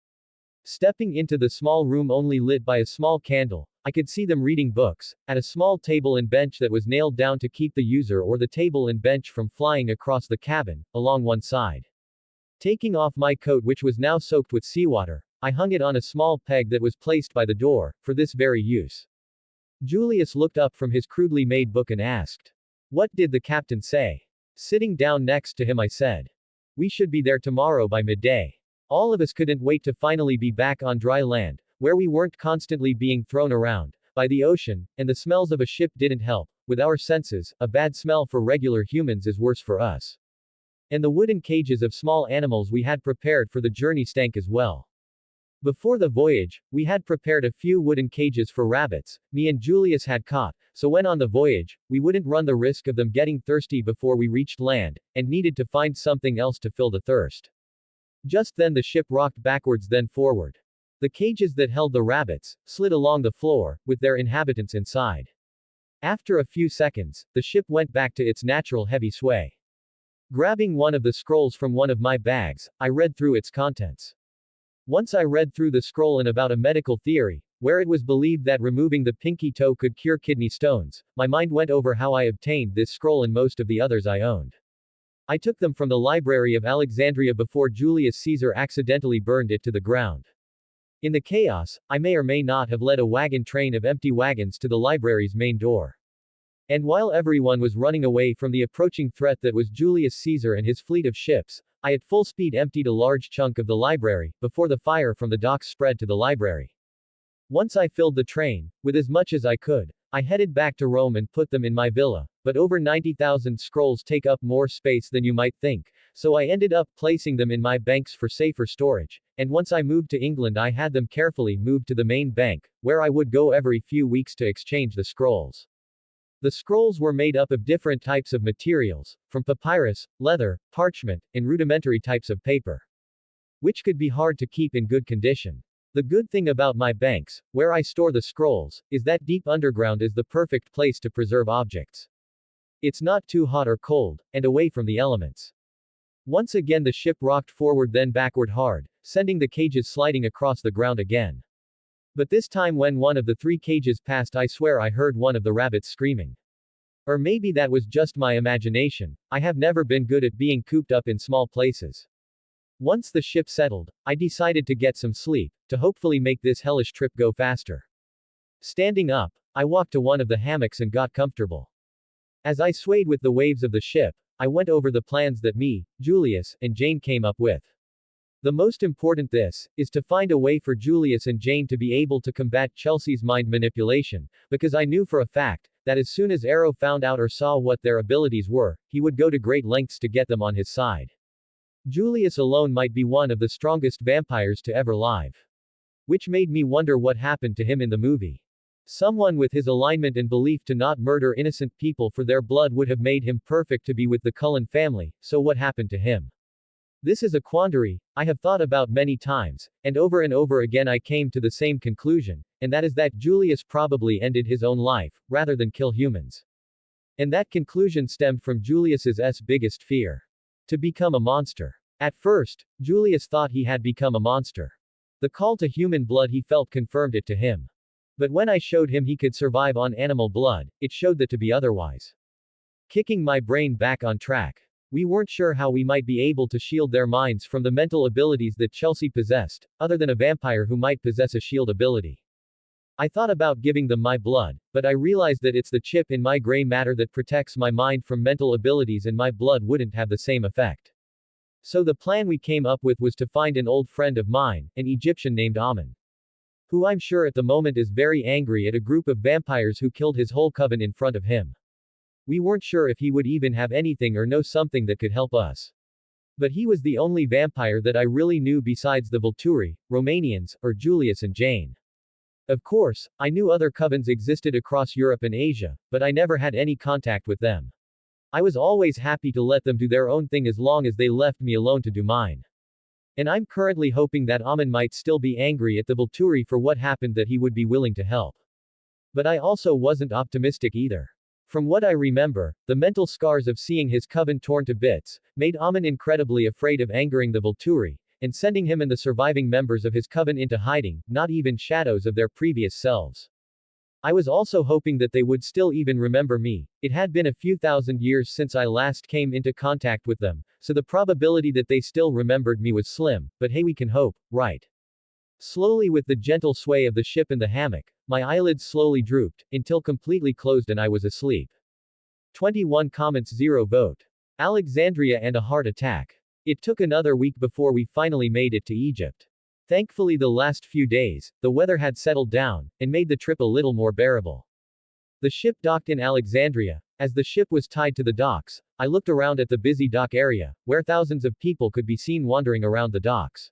Stepping into the small room only lit by a small candle, I could see them reading books, at a small table and bench that was nailed down to keep the user or the table and bench from flying across the cabin, along one side. Taking off my coat which was now soaked with seawater, I hung it on a small peg that was placed by the door, for this very use. Julius looked up from his crudely made book and asked, "What did the captain say?" Sitting down next to him I said, "We should be there tomorrow by midday." All of us couldn't wait to finally be back on dry land, where we weren't constantly being thrown around by the ocean, and the smells of a ship didn't help. With our senses, a bad smell for regular humans is worse for us. And the wooden cages of small animals we had prepared for the journey stank as well. Before the voyage, we had prepared a few wooden cages for rabbits, me and Julius had caught, so when on the voyage, we wouldn't run the risk of them getting thirsty before we reached land, and needed to find something else to fill the thirst. Just then the ship rocked backwards then forward. The cages that held the rabbits slid along the floor, with their inhabitants inside. After a few seconds, the ship went back to its natural heavy sway. Grabbing one of the scrolls from one of my bags, I read through its contents. Once I read through the scroll in about a medical theory, where it was believed that removing the pinky toe could cure kidney stones, my mind went over how I obtained this scroll and most of the others I owned. I took them from the library of Alexandria before Julius Caesar accidentally burned it to the ground. In the chaos, I may or may not have led a wagon train of empty wagons to the library's main door. And while everyone was running away from the approaching threat that was Julius Caesar and his fleet of ships, I at full speed emptied a large chunk of the library, before the fire from the docks spread to the library. Once I filled the train, with as much as I could, I headed back to Rome and put them in my villa, but over 90,000 scrolls take up more space than you might think, so I ended up placing them in my banks for safer storage, and once I moved to England I had them carefully moved to the main bank, where I would go every few weeks to exchange the scrolls. The scrolls were made up of different types of materials, from papyrus, leather, parchment, and rudimentary types of paper, which could be hard to keep in good condition. The good thing about my banks, where I store the scrolls, is that deep underground is the perfect place to preserve objects. It's not too hot or cold, and away from the elements. Once again the ship rocked forward then backward hard, sending the cages sliding across the ground again. But this time when one of the 3 cages passed I swear I heard one of the rabbits screaming. Or maybe that was just my imagination, I have never been good at being cooped up in small places. Once the ship settled, I decided to get some sleep, to hopefully make this hellish trip go faster. Standing up, I walked to one of the hammocks and got comfortable. As I swayed with the waves of the ship, I went over the plans that me, Julius, and Jane came up with. The most important this is to find a way for Julius and Jane to be able to combat Chelsea's mind manipulation, because I knew for a fact that as soon as Arrow found out or saw what their abilities were, he would go to great lengths to get them on his side. Julius alone might be one of the strongest vampires to ever live. Which made me wonder what happened to him in the movie. Someone with his alignment and belief to not murder innocent people for their blood would have made him perfect to be with the Cullen family, so what happened to him? This is a quandary I have thought about many times, and over again I came to the same conclusion, and that is that Julius probably ended his own life, rather than kill humans. And that conclusion stemmed from Julius's biggest fear. To become a monster. At first, Julius thought he had become a monster. The call to human blood he felt confirmed it to him. But when I showed him he could survive on animal blood, it showed that to be otherwise. Kicking my brain back on track. We weren't sure how we might be able to shield their minds from the mental abilities that Chelsea possessed, other than a vampire who might possess a shield ability. I thought about giving them my blood, but I realized that it's the chip in my gray matter that protects my mind from mental abilities and my blood wouldn't have the same effect. So the plan we came up with was to find an old friend of mine, an Egyptian named Amun, who I'm sure at the moment is very angry at a group of vampires who killed his whole coven in front of him. We weren't sure if he would even have anything or know something that could help us. But he was the only vampire that I really knew besides the Volturi, Romanians, or Julius and Jane. Of course, I knew other covens existed across Europe and Asia, but I never had any contact with them. I was always happy to let them do their own thing as long as they left me alone to do mine. And I'm currently hoping that Amun might still be angry at the Volturi for what happened, that he would be willing to help. But I also wasn't optimistic either. From what I remember, the mental scars of seeing his coven torn to bits made Amun incredibly afraid of angering the Volturi, and sending him and the surviving members of his coven into hiding, not even shadows of their previous selves. I was also hoping that they would still even remember me. It had been a few thousand years since I last came into contact with them, so the probability that they still remembered me was slim, but hey, we can hope, right? Slowly, with the gentle sway of the ship in the hammock, my eyelids slowly drooped, until completely closed and I was asleep. 21 comments, 0 vote. Alexandria and a heart attack. It took another week before we finally made it to Egypt. Thankfully, the last few days, the weather had settled down, and made the trip a little more bearable. The ship docked in Alexandria. As the ship was tied to the docks, I looked around at the busy dock area, where thousands of people could be seen wandering around the docks.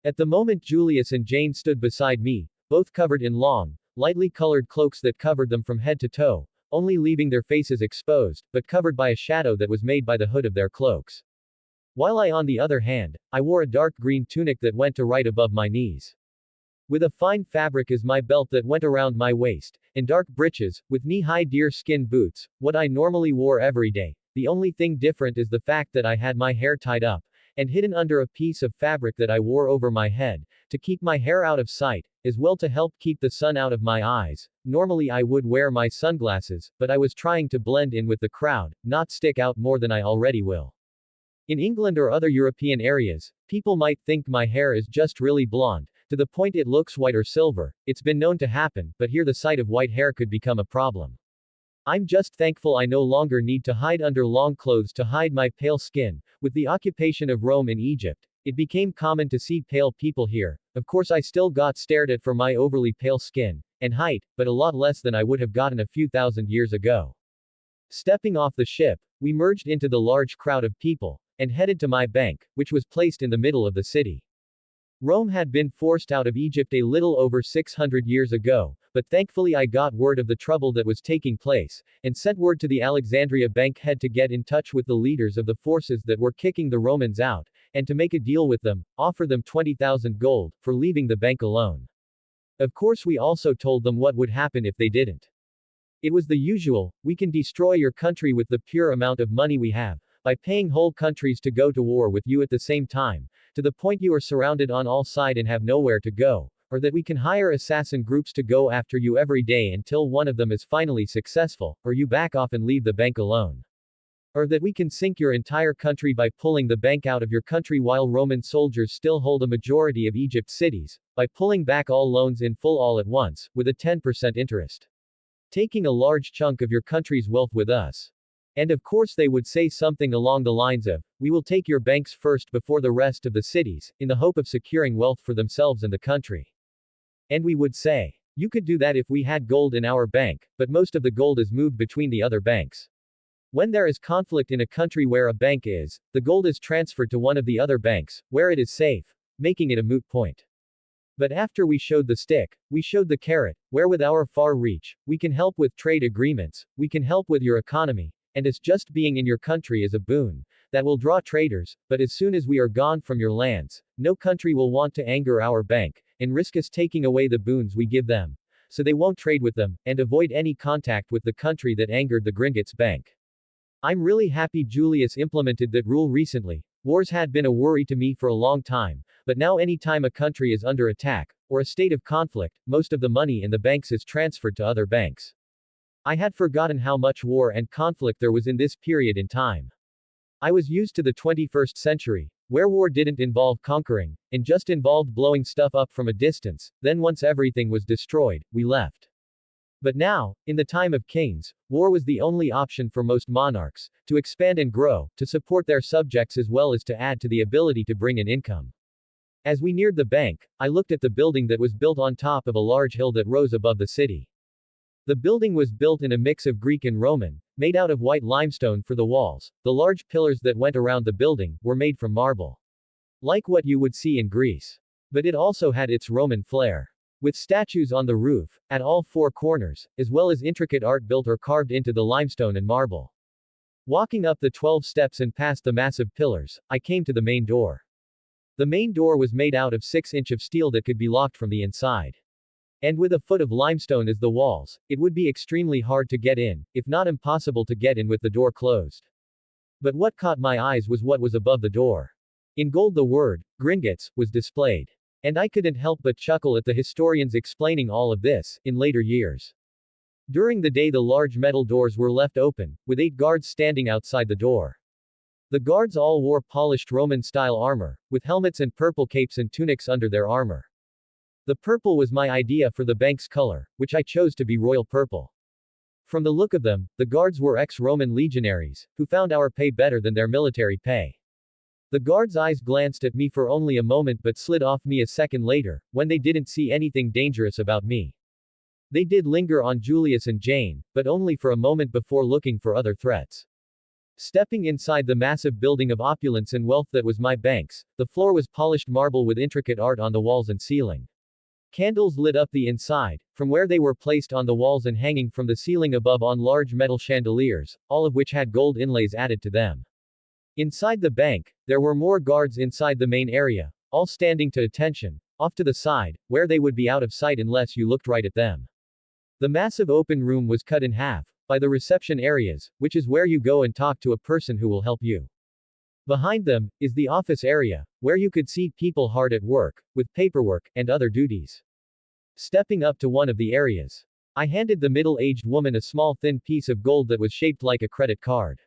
At the moment, Julius and Jane stood beside me, both covered in long, lightly colored cloaks that covered them from head to toe, only leaving their faces exposed, but covered by a shadow that was made by the hood of their cloaks. While I, on the other hand, I wore a dark green tunic that went to right above my knees, with a fine fabric as my belt that went around my waist, and dark breeches, with knee-high deer-skin boots, what I normally wore every day. The only thing different is the fact that I had my hair tied up, and hidden under a piece of fabric that I wore over my head, to keep my hair out of sight, as well to help keep the sun out of my eyes. Normally I would wear my sunglasses, but I was trying to blend in with the crowd, not stick out more than I already will. In England or other European areas, people might think my hair is just really blonde, to the point it looks white or silver. It's been known to happen, but here the sight of white hair could become a problem. I'm just thankful I no longer need to hide under long clothes to hide my pale skin. With the occupation of Rome in Egypt, it became common to see pale people here. Of course, I still got stared at for my overly pale skin and height, but a lot less than I would have gotten a few thousand years ago. Stepping off the ship, we merged into the large crowd of people, and headed to my bank, which was placed in the middle of the city. Rome had been forced out of Egypt a little over 600 years ago, but thankfully I got word of the trouble that was taking place, and sent word to the Alexandria bank head to get in touch with the leaders of the forces that were kicking the Romans out, and to make a deal with them, offer them 20,000 gold, for leaving the bank alone. Of course, we also told them what would happen if they didn't. It was the usual: we can destroy your country with the pure amount of money we have, by paying whole countries to go to war with you at the same time, to the point you are surrounded on all sides and have nowhere to go, or that we can hire assassin groups to go after you every day until one of them is finally successful, or you back off and leave the bank alone. Or that we can sink your entire country by pulling the bank out of your country while Roman soldiers still hold a majority of Egypt's cities, by pulling back all loans in full all at once, with a 10% interest. Taking a large chunk of your country's wealth with us. And of course they would say something along the lines of, we will take your banks first before the rest of the cities, in the hope of securing wealth for themselves and the country. And we would say, you could do that if we had gold in our bank, but most of the gold is moved between the other banks. When there is conflict in a country where a bank is, the gold is transferred to one of the other banks, where it is safe, making it a moot point. But after we showed the stick, we showed the carrot, where with our far reach, we can help with trade agreements, we can help with your economy, and as just being in your country is a boon that will draw traders, but as soon as we are gone from your lands, no country will want to anger our bank, and risk us taking away the boons we give them, so they won't trade with them, and avoid any contact with the country that angered the Gringotts Bank. I'm really happy Julius implemented that rule recently. Wars had been a worry to me for a long time, but now anytime a country is under attack, or a state of conflict, most of the money in the banks is transferred to other banks. I had forgotten how much war and conflict there was in this period in time. I was used to the 21st century, where war didn't involve conquering, and just involved blowing stuff up from a distance, then once everything was destroyed, we left. But now, in the time of kings, war was the only option for most monarchs, to expand and grow, to support their subjects as well as to add to the ability to bring in income. As we neared the bank, I looked at the building that was built on top of a large hill that rose above the city. The building was built in a mix of Greek and Roman, made out of white limestone for the walls. The large pillars that went around the building were made from marble, like what you would see in Greece. But it also had its Roman flair. with statues on the roof, at all four corners, as well as intricate art built or carved into the limestone and marble. Walking up the 12 steps and past the massive pillars, I came to the main door. The main door was made out of 6-inch of steel that could be locked from the inside. And with a foot of limestone as the walls, it would be extremely hard to get in, if not impossible to get in with the door closed. But what caught my eyes was what was above the door. In gold the word, Gringotts, was displayed. And I couldn't help but chuckle at the historians explaining all of this, in later years. During the day the large metal doors were left open, with 8 guards standing outside the door. The guards all wore polished Roman-style armor, with helmets and purple capes and tunics under their armor. The purple was my idea for the bank's color, which I chose to be royal purple. From the look of them, the guards were ex-Roman legionaries, who found our pay better than their military pay. The guards' eyes glanced at me for only a moment but slid off me a second later, when they didn't see anything dangerous about me. They did linger on Julius and Jane, but only for a moment before looking for other threats. Stepping inside the massive building of opulence and wealth that was my bank's, the floor was polished marble with intricate art on the walls and ceiling. Candles lit up the inside, from where they were placed on the walls and hanging from the ceiling above on large metal chandeliers, all of which had gold inlays added to them. Inside the bank, there were more guards inside the main area, all standing to attention, off to the side, where they would be out of sight unless you looked right at them. The massive open room was cut in half, by the reception areas, which is where you go and talk to a person who will help you. Behind them, is the office area, where you could see people hard at work, with paperwork, and other duties. Stepping up to one of the areas, I handed the middle-aged woman a small thin piece of gold that was shaped like a credit card.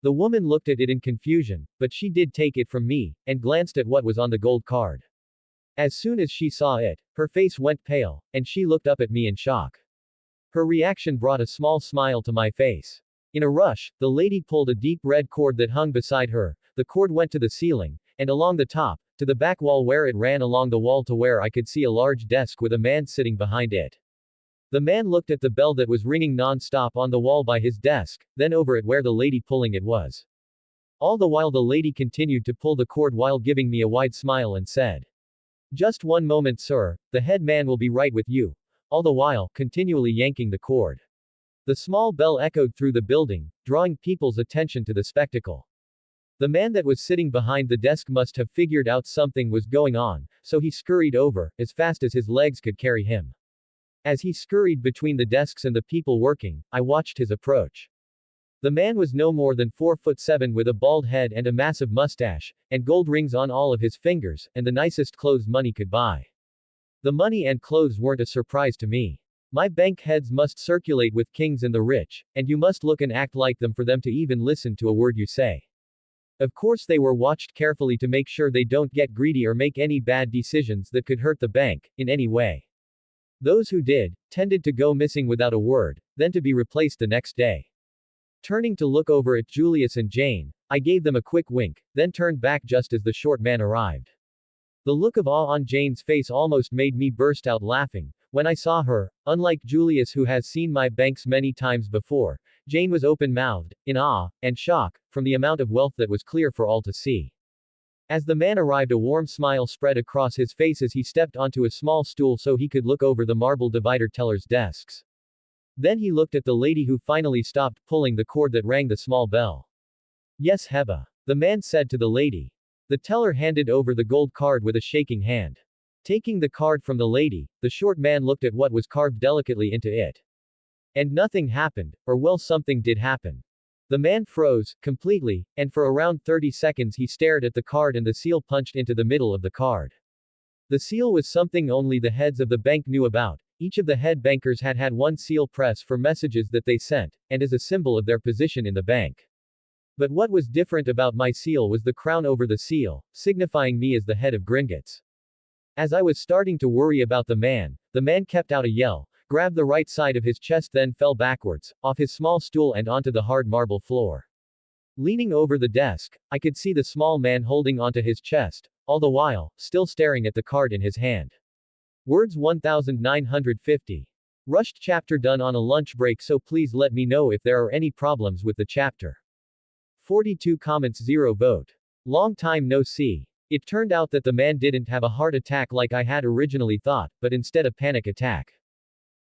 The woman looked at it in confusion, but she did take it from me, and glanced at what was on the gold card. As soon as she saw it, her face went pale, and she looked up at me in shock. Her reaction brought a small smile to my face. In a rush, the lady pulled a deep red cord that hung beside her. The cord went to the ceiling, and along the top, to the back wall where it ran along the wall to where I could see a large desk with a man sitting behind it. The man looked at the bell that was ringing non-stop on the wall by his desk, then over at where the lady pulling it was. All the while the lady continued to pull the cord while giving me a wide smile and said, "Just one moment, sir, the head man will be right with you," all the while, continually yanking the cord. The small bell echoed through the building, drawing people's attention to the spectacle. The man that was sitting behind the desk must have figured out something was going on, so he scurried over, as fast as his legs could carry him. As he scurried between the desks and the people working, I watched his approach. The man was no more than 4'7" with a bald head and a massive mustache, and gold rings on all of his fingers, and the nicest clothes money could buy. The money and clothes weren't a surprise to me. My bank heads must circulate with kings and the rich, and you must look and act like them for them to even listen to a word you say. Of course they were watched carefully to make sure they don't get greedy or make any bad decisions that could hurt the bank, in any way. Those who did, tended to go missing without a word, then to be replaced the next day. Turning to look over at Julius and Jane, I gave them a quick wink, then turned back just as the short man arrived. The look of awe on Jane's face almost made me burst out laughing. When I saw her, unlike Julius who has seen my banks many times before, Jane was open-mouthed, in awe, and shock, from the amount of wealth that was clear for all to see. As the man arrived a warm smile spread across his face as he stepped onto a small stool so he could look over the marble divider teller's desks. Then he looked at the lady who finally stopped pulling the cord that rang the small bell. "Yes, Heba," the man said to the lady. The teller handed over the gold card with a shaking hand. Taking the card from the lady, the short man looked at what was carved delicately into it. And nothing happened, or well, something did happen. The man froze, completely, and for around 30 seconds he stared at the card and the seal punched into the middle of the card. The seal was something only the heads of the bank knew about. Each of the head bankers had had one seal press for messages that they sent, and as a symbol of their position in the bank. But what was different about my seal was the crown over the seal, signifying me as the head of Gringotts. As I was starting to worry about the man kept out a yell, grabbed the right side of his chest then fell backwards, off his small stool and onto the hard marble floor. Leaning over the desk, I could see the small man holding onto his chest, all the while, still staring at the card in his hand. Words 1950. Rushed chapter done on a lunch break, so please let me know if there are any problems with the chapter. 42 comments 0 vote. Long time no see. It turned out that the man didn't have a heart attack like I had originally thought, but instead a panic attack.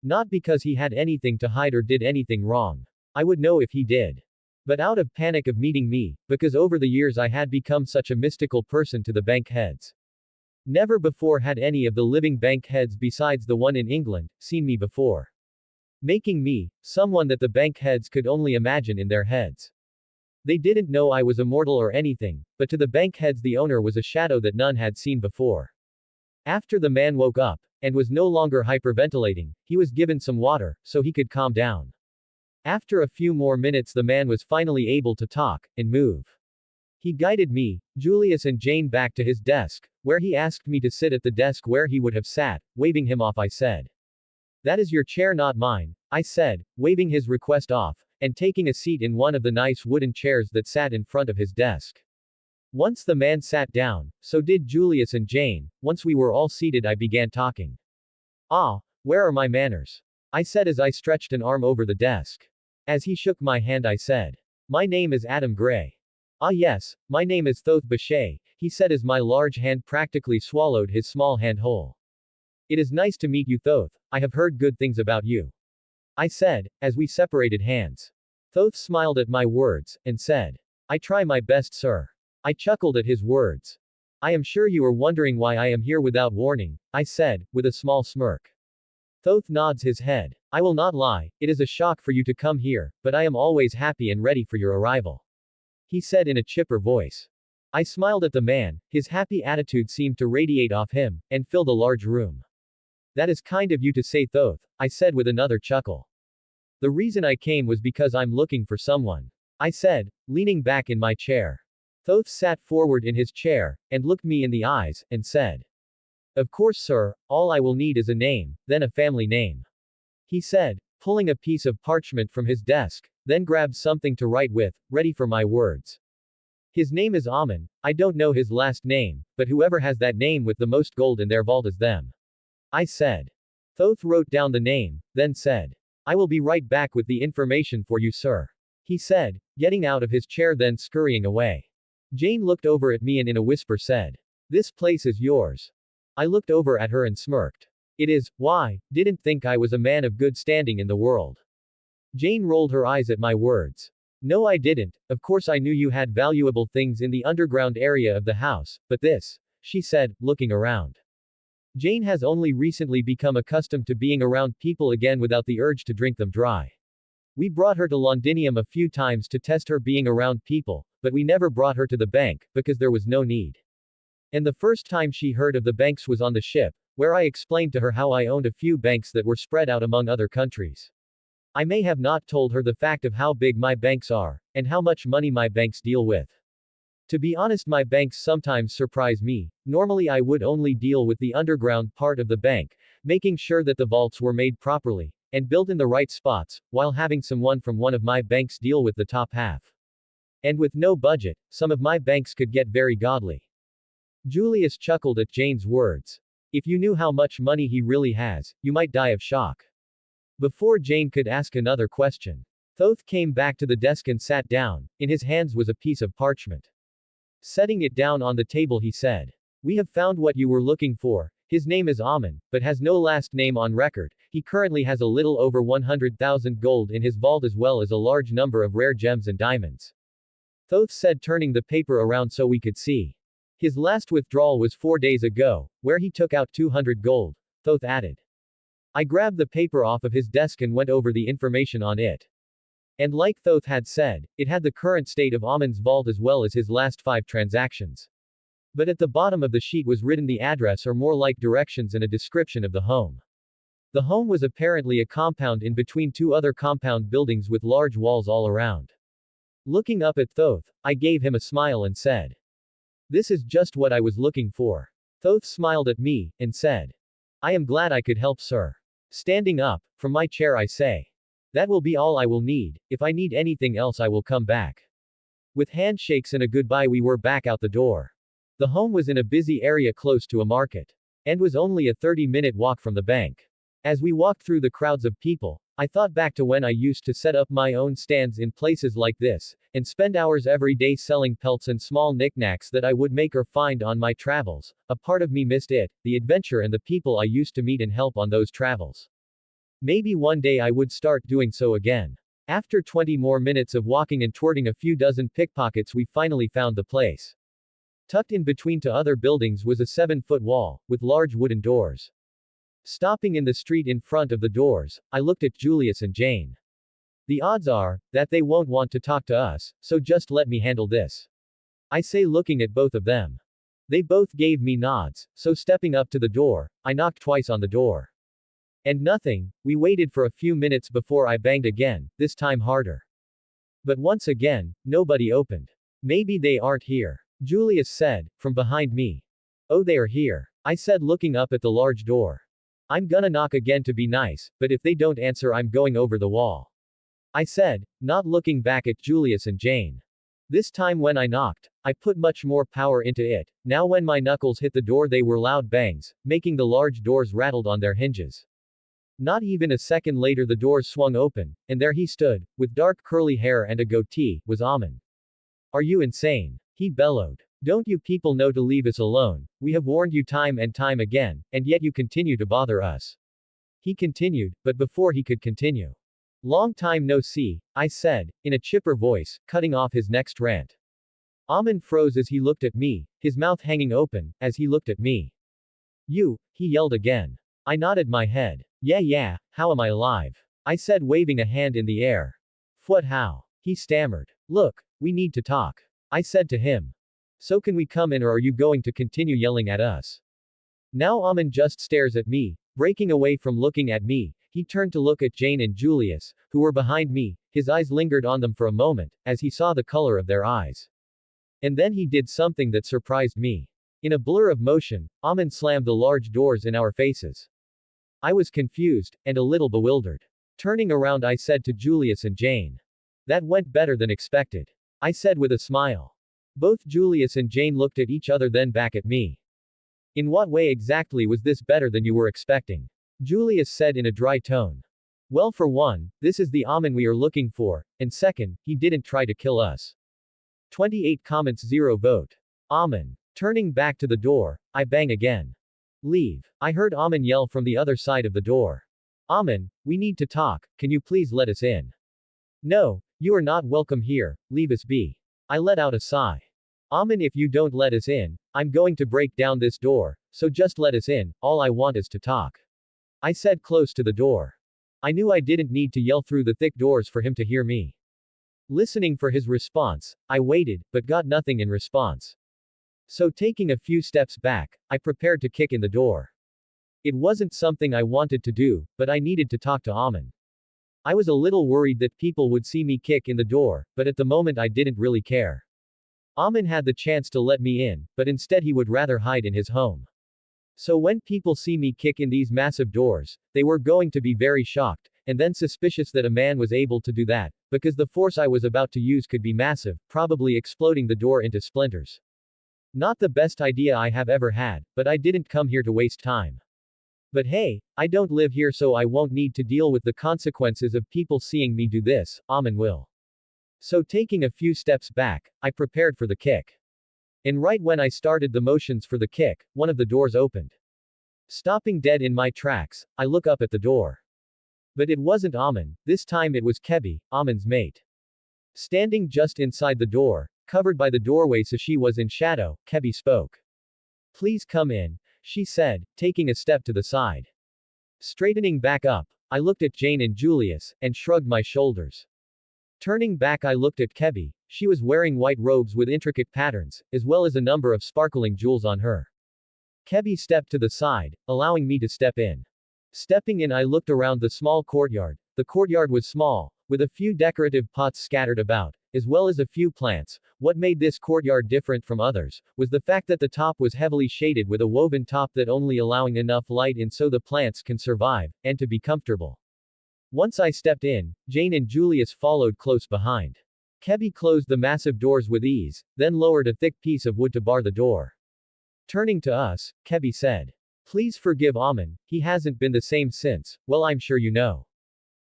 Not because he had anything to hide or did anything wrong. I would know if he did. But out of panic of meeting me, because over the years I had become such a mystical person to the bank heads. Never before had any of the living bank heads besides the one in England, seen me before. Making me, someone that the bank heads could only imagine in their heads. They didn't know I was immortal or anything, but to the bank heads the owner was a shadow that none had seen before. After the man woke up, and was no longer hyperventilating, he was given some water, so he could calm down. After a few more minutes the man was finally able to talk, and move. He guided me, Julius and Jane back to his desk, where he asked me to sit at the desk where he would have sat. Waving him off I said. "That is your chair, not mine," I said, waving his request off, and taking a seat in one of the nice wooden chairs that sat in front of his desk. Once the man sat down, so did Julius and Jane. Once we were all seated I began talking. "Ah, where are my manners?" I said as I stretched an arm over the desk. As he shook my hand I said. "My name is Adam Gray." "Ah yes, my name is Thoth Bachet," he said as my large hand practically swallowed his small hand whole. "It is nice to meet you, Thoth. I have heard good things about you," I said, as we separated hands. Thoth smiled at my words, and said. "I try my best, sir." I chuckled at his words. "I am sure you are wondering why I am here without warning," I said, with a small smirk. Thoth nods his head. "I will not lie, it is a shock for you to come here, but I am always happy and ready for your arrival," he said in a chipper voice. I smiled at the man, his happy attitude seemed to radiate off him, and fill the large room. "That is kind of you to say, Thoth," I said with another chuckle. "The reason I came was because I'm looking for someone," I said, leaning back in my chair. Thoth sat forward in his chair, and looked me in the eyes, and said. "Of course, sir, all I will need is a name, then a family name," he said, pulling a piece of parchment from his desk, then grabbed something to write with, ready for my words. "His name is Amen, I don't know his last name, but whoever has that name with the most gold in their vault is them," I said. Thoth wrote down the name, then said. "I will be right back with the information for you, sir," he said, getting out of his chair then scurrying away. Jane looked over at me and in a whisper said. "This place is yours." I looked over at her and smirked. "It is, why, didn't think I was a man of good standing in the world." Jane rolled her eyes at my words. "No, I didn't, of course I knew you had valuable things in the underground area of the house, but this," she said, looking around. Jane has only recently become accustomed to being around people again without the urge to drink them dry. We brought her to Londinium a few times to test her being around people, but we never brought her to the bank, because there was no need. And the first time she heard of the banks was on the ship, where I explained to her how I owned a few banks that were spread out among other countries. I may have not told her the fact of how big my banks are, and how much money my banks deal with. To be honest, my banks sometimes surprise me. Normally I would only deal with the underground part of the bank, making sure that the vaults were made properly, and built in the right spots, while having someone from one of my banks deal with the top half. And with no budget, some of my banks could get very godly. Julius chuckled at Jane's words. "If you knew how much money he really has, you might die of shock." Before Jane could ask another question, Thoth came back to the desk and sat down. In his hands was a piece of parchment. Setting it down on the table he said. "We have found what you were looking for. His name is Amen, but has no last name on record. He currently has a little over 100,000 gold in his vault as well as a large number of rare gems and diamonds." Thoth said, turning the paper around so we could see. "His last withdrawal was 4 days ago, where he took out 200 gold, Thoth added. I grabbed the paper off of his desk and went over the information on it. And like Thoth had said, it had the current state of Amen's vault as well as his last 5 transactions. But at the bottom of the sheet was written the address, or more like directions, and a description of the home. The home was apparently a compound in between 2 other compound buildings with large walls all around. Looking up at Thoth, I gave him a smile and said. "This is just what I was looking for." Thoth smiled at me, and said. "I am glad I could help, sir." Standing up, from my chair I say. "That will be all I will need. If I need anything else I will come back." With handshakes and a goodbye we were back out the door. The home was in a busy area close to a market. And was only a 30-minute walk from the bank. As we walked through the crowds of people, I thought back to when I used to set up my own stands in places like this, and spend hours every day selling pelts and small knickknacks that I would make or find on my travels. A part of me missed it, the adventure and the people I used to meet and help on those travels. Maybe one day I would start doing so again. After 20 more minutes of walking and thwarting a few dozen pickpockets, we finally found the place. Tucked in between two other buildings was a 7-foot wall, with large wooden doors. Stopping in the street in front of the doors, I looked at Julius and Jane. The odds are that they won't want to talk to us, so just let me handle this, I say, looking at both of them. They both gave me nods, so stepping up to the door, I knocked twice on the door. And nothing. We waited for a few minutes before I banged again, this time harder. But once again, nobody opened. Maybe they aren't here, Julius said, from behind me. Oh, they are here, I said, looking up at the large door. I'm gonna knock again to be nice, but if they don't answer, I'm going over the wall, I said, not looking back at Julius and Jane. This time when I knocked, I put much more power into it. Now when my knuckles hit the door, they were loud bangs, making the large doors rattled on their hinges. Not even a second later, the doors swung open, and there he stood, with dark curly hair and a goatee, was Amen. Are you insane? He bellowed. Don't you people know to leave us alone? We have warned you time and time again, and yet you continue to bother us. He continued, but before he could continue. Long time no see, I said, in a chipper voice, cutting off his next rant. Amen froze as he looked at me, his mouth hanging open, as he looked at me. You, he yelled again. I nodded my head. Yeah, how am I alive? I said, waving a hand in the air. What, how? He stammered. Look, we need to talk, I said to him. So can we come in, or are you going to continue yelling at us? Now Amen just stares at me, breaking away from looking at me. He turned to look at Jane and Julius, who were behind me. His eyes lingered on them for a moment, as he saw the color of their eyes. And then he did something that surprised me. In a blur of motion, Amen slammed the large doors in our faces. I was confused, and a little bewildered. Turning around, I said to Julius and Jane. That went better than expected, I said with a smile. Both Julius and Jane looked at each other, then back at me. In what way exactly was this better than you were expecting? Julius said in a dry tone. Well, for one, this is the Amen we are looking for, and second, he didn't try to kill us. 28 comments, 0 vote. Amen. Turning back to the door, I bang again. Leave, I heard Amen yell from the other side of the door. Amen, we need to talk, can you please let us in? No, you are not welcome here, leave us be. I let out a sigh. Amen, if you don't let us in, I'm going to break down this door, so just let us in, all I want is to talk, I said, close to the door. I knew I didn't need to yell through the thick doors for him to hear me. Listening for his response, I waited, but got nothing in response. So taking a few steps back, I prepared to kick in the door. It wasn't something I wanted to do, but I needed to talk to Amen. I was a little worried that people would see me kick in the door, but at the moment I didn't really care. Amen had the chance to let me in, but instead he would rather hide in his home. So when people see me kick in these massive doors, they were going to be very shocked, and then suspicious that a man was able to do that, because the force I was about to use could be massive, probably exploding the door into splinters. Not the best idea I have ever had, but I didn't come here to waste time. But hey, I don't live here, so I won't need to deal with the consequences of people seeing me do this, Amen will. So taking a few steps back, I prepared for the kick. And right when I started the motions for the kick, one of the doors opened. Stopping dead in my tracks, I look up at the door. But it wasn't Amen, this time it was Kebi, Amen's mate. Standing just inside the door, covered by the doorway so she was in shadow, Kebi spoke. Please come in, she said, taking a step to the side. Straightening back up, I looked at Jane and Julius, and shrugged my shoulders. Turning back, I looked at Kebi. She was wearing white robes with intricate patterns, as well as a number of sparkling jewels on her. Kebi stepped to the side, allowing me to step in. Stepping in, I looked around the small courtyard. The courtyard was small, with a few decorative pots scattered about, as well as a few plants. What made this courtyard different from others was the fact that the top was heavily shaded with a woven top that only allowing enough light in so the plants can survive, and to be comfortable. Once I stepped in, Jane and Julius followed close behind. Kebi closed the massive doors with ease, then lowered a thick piece of wood to bar the door. Turning to us, Kebi said. Please forgive Amen, he hasn't been the same since, well, I'm sure you know.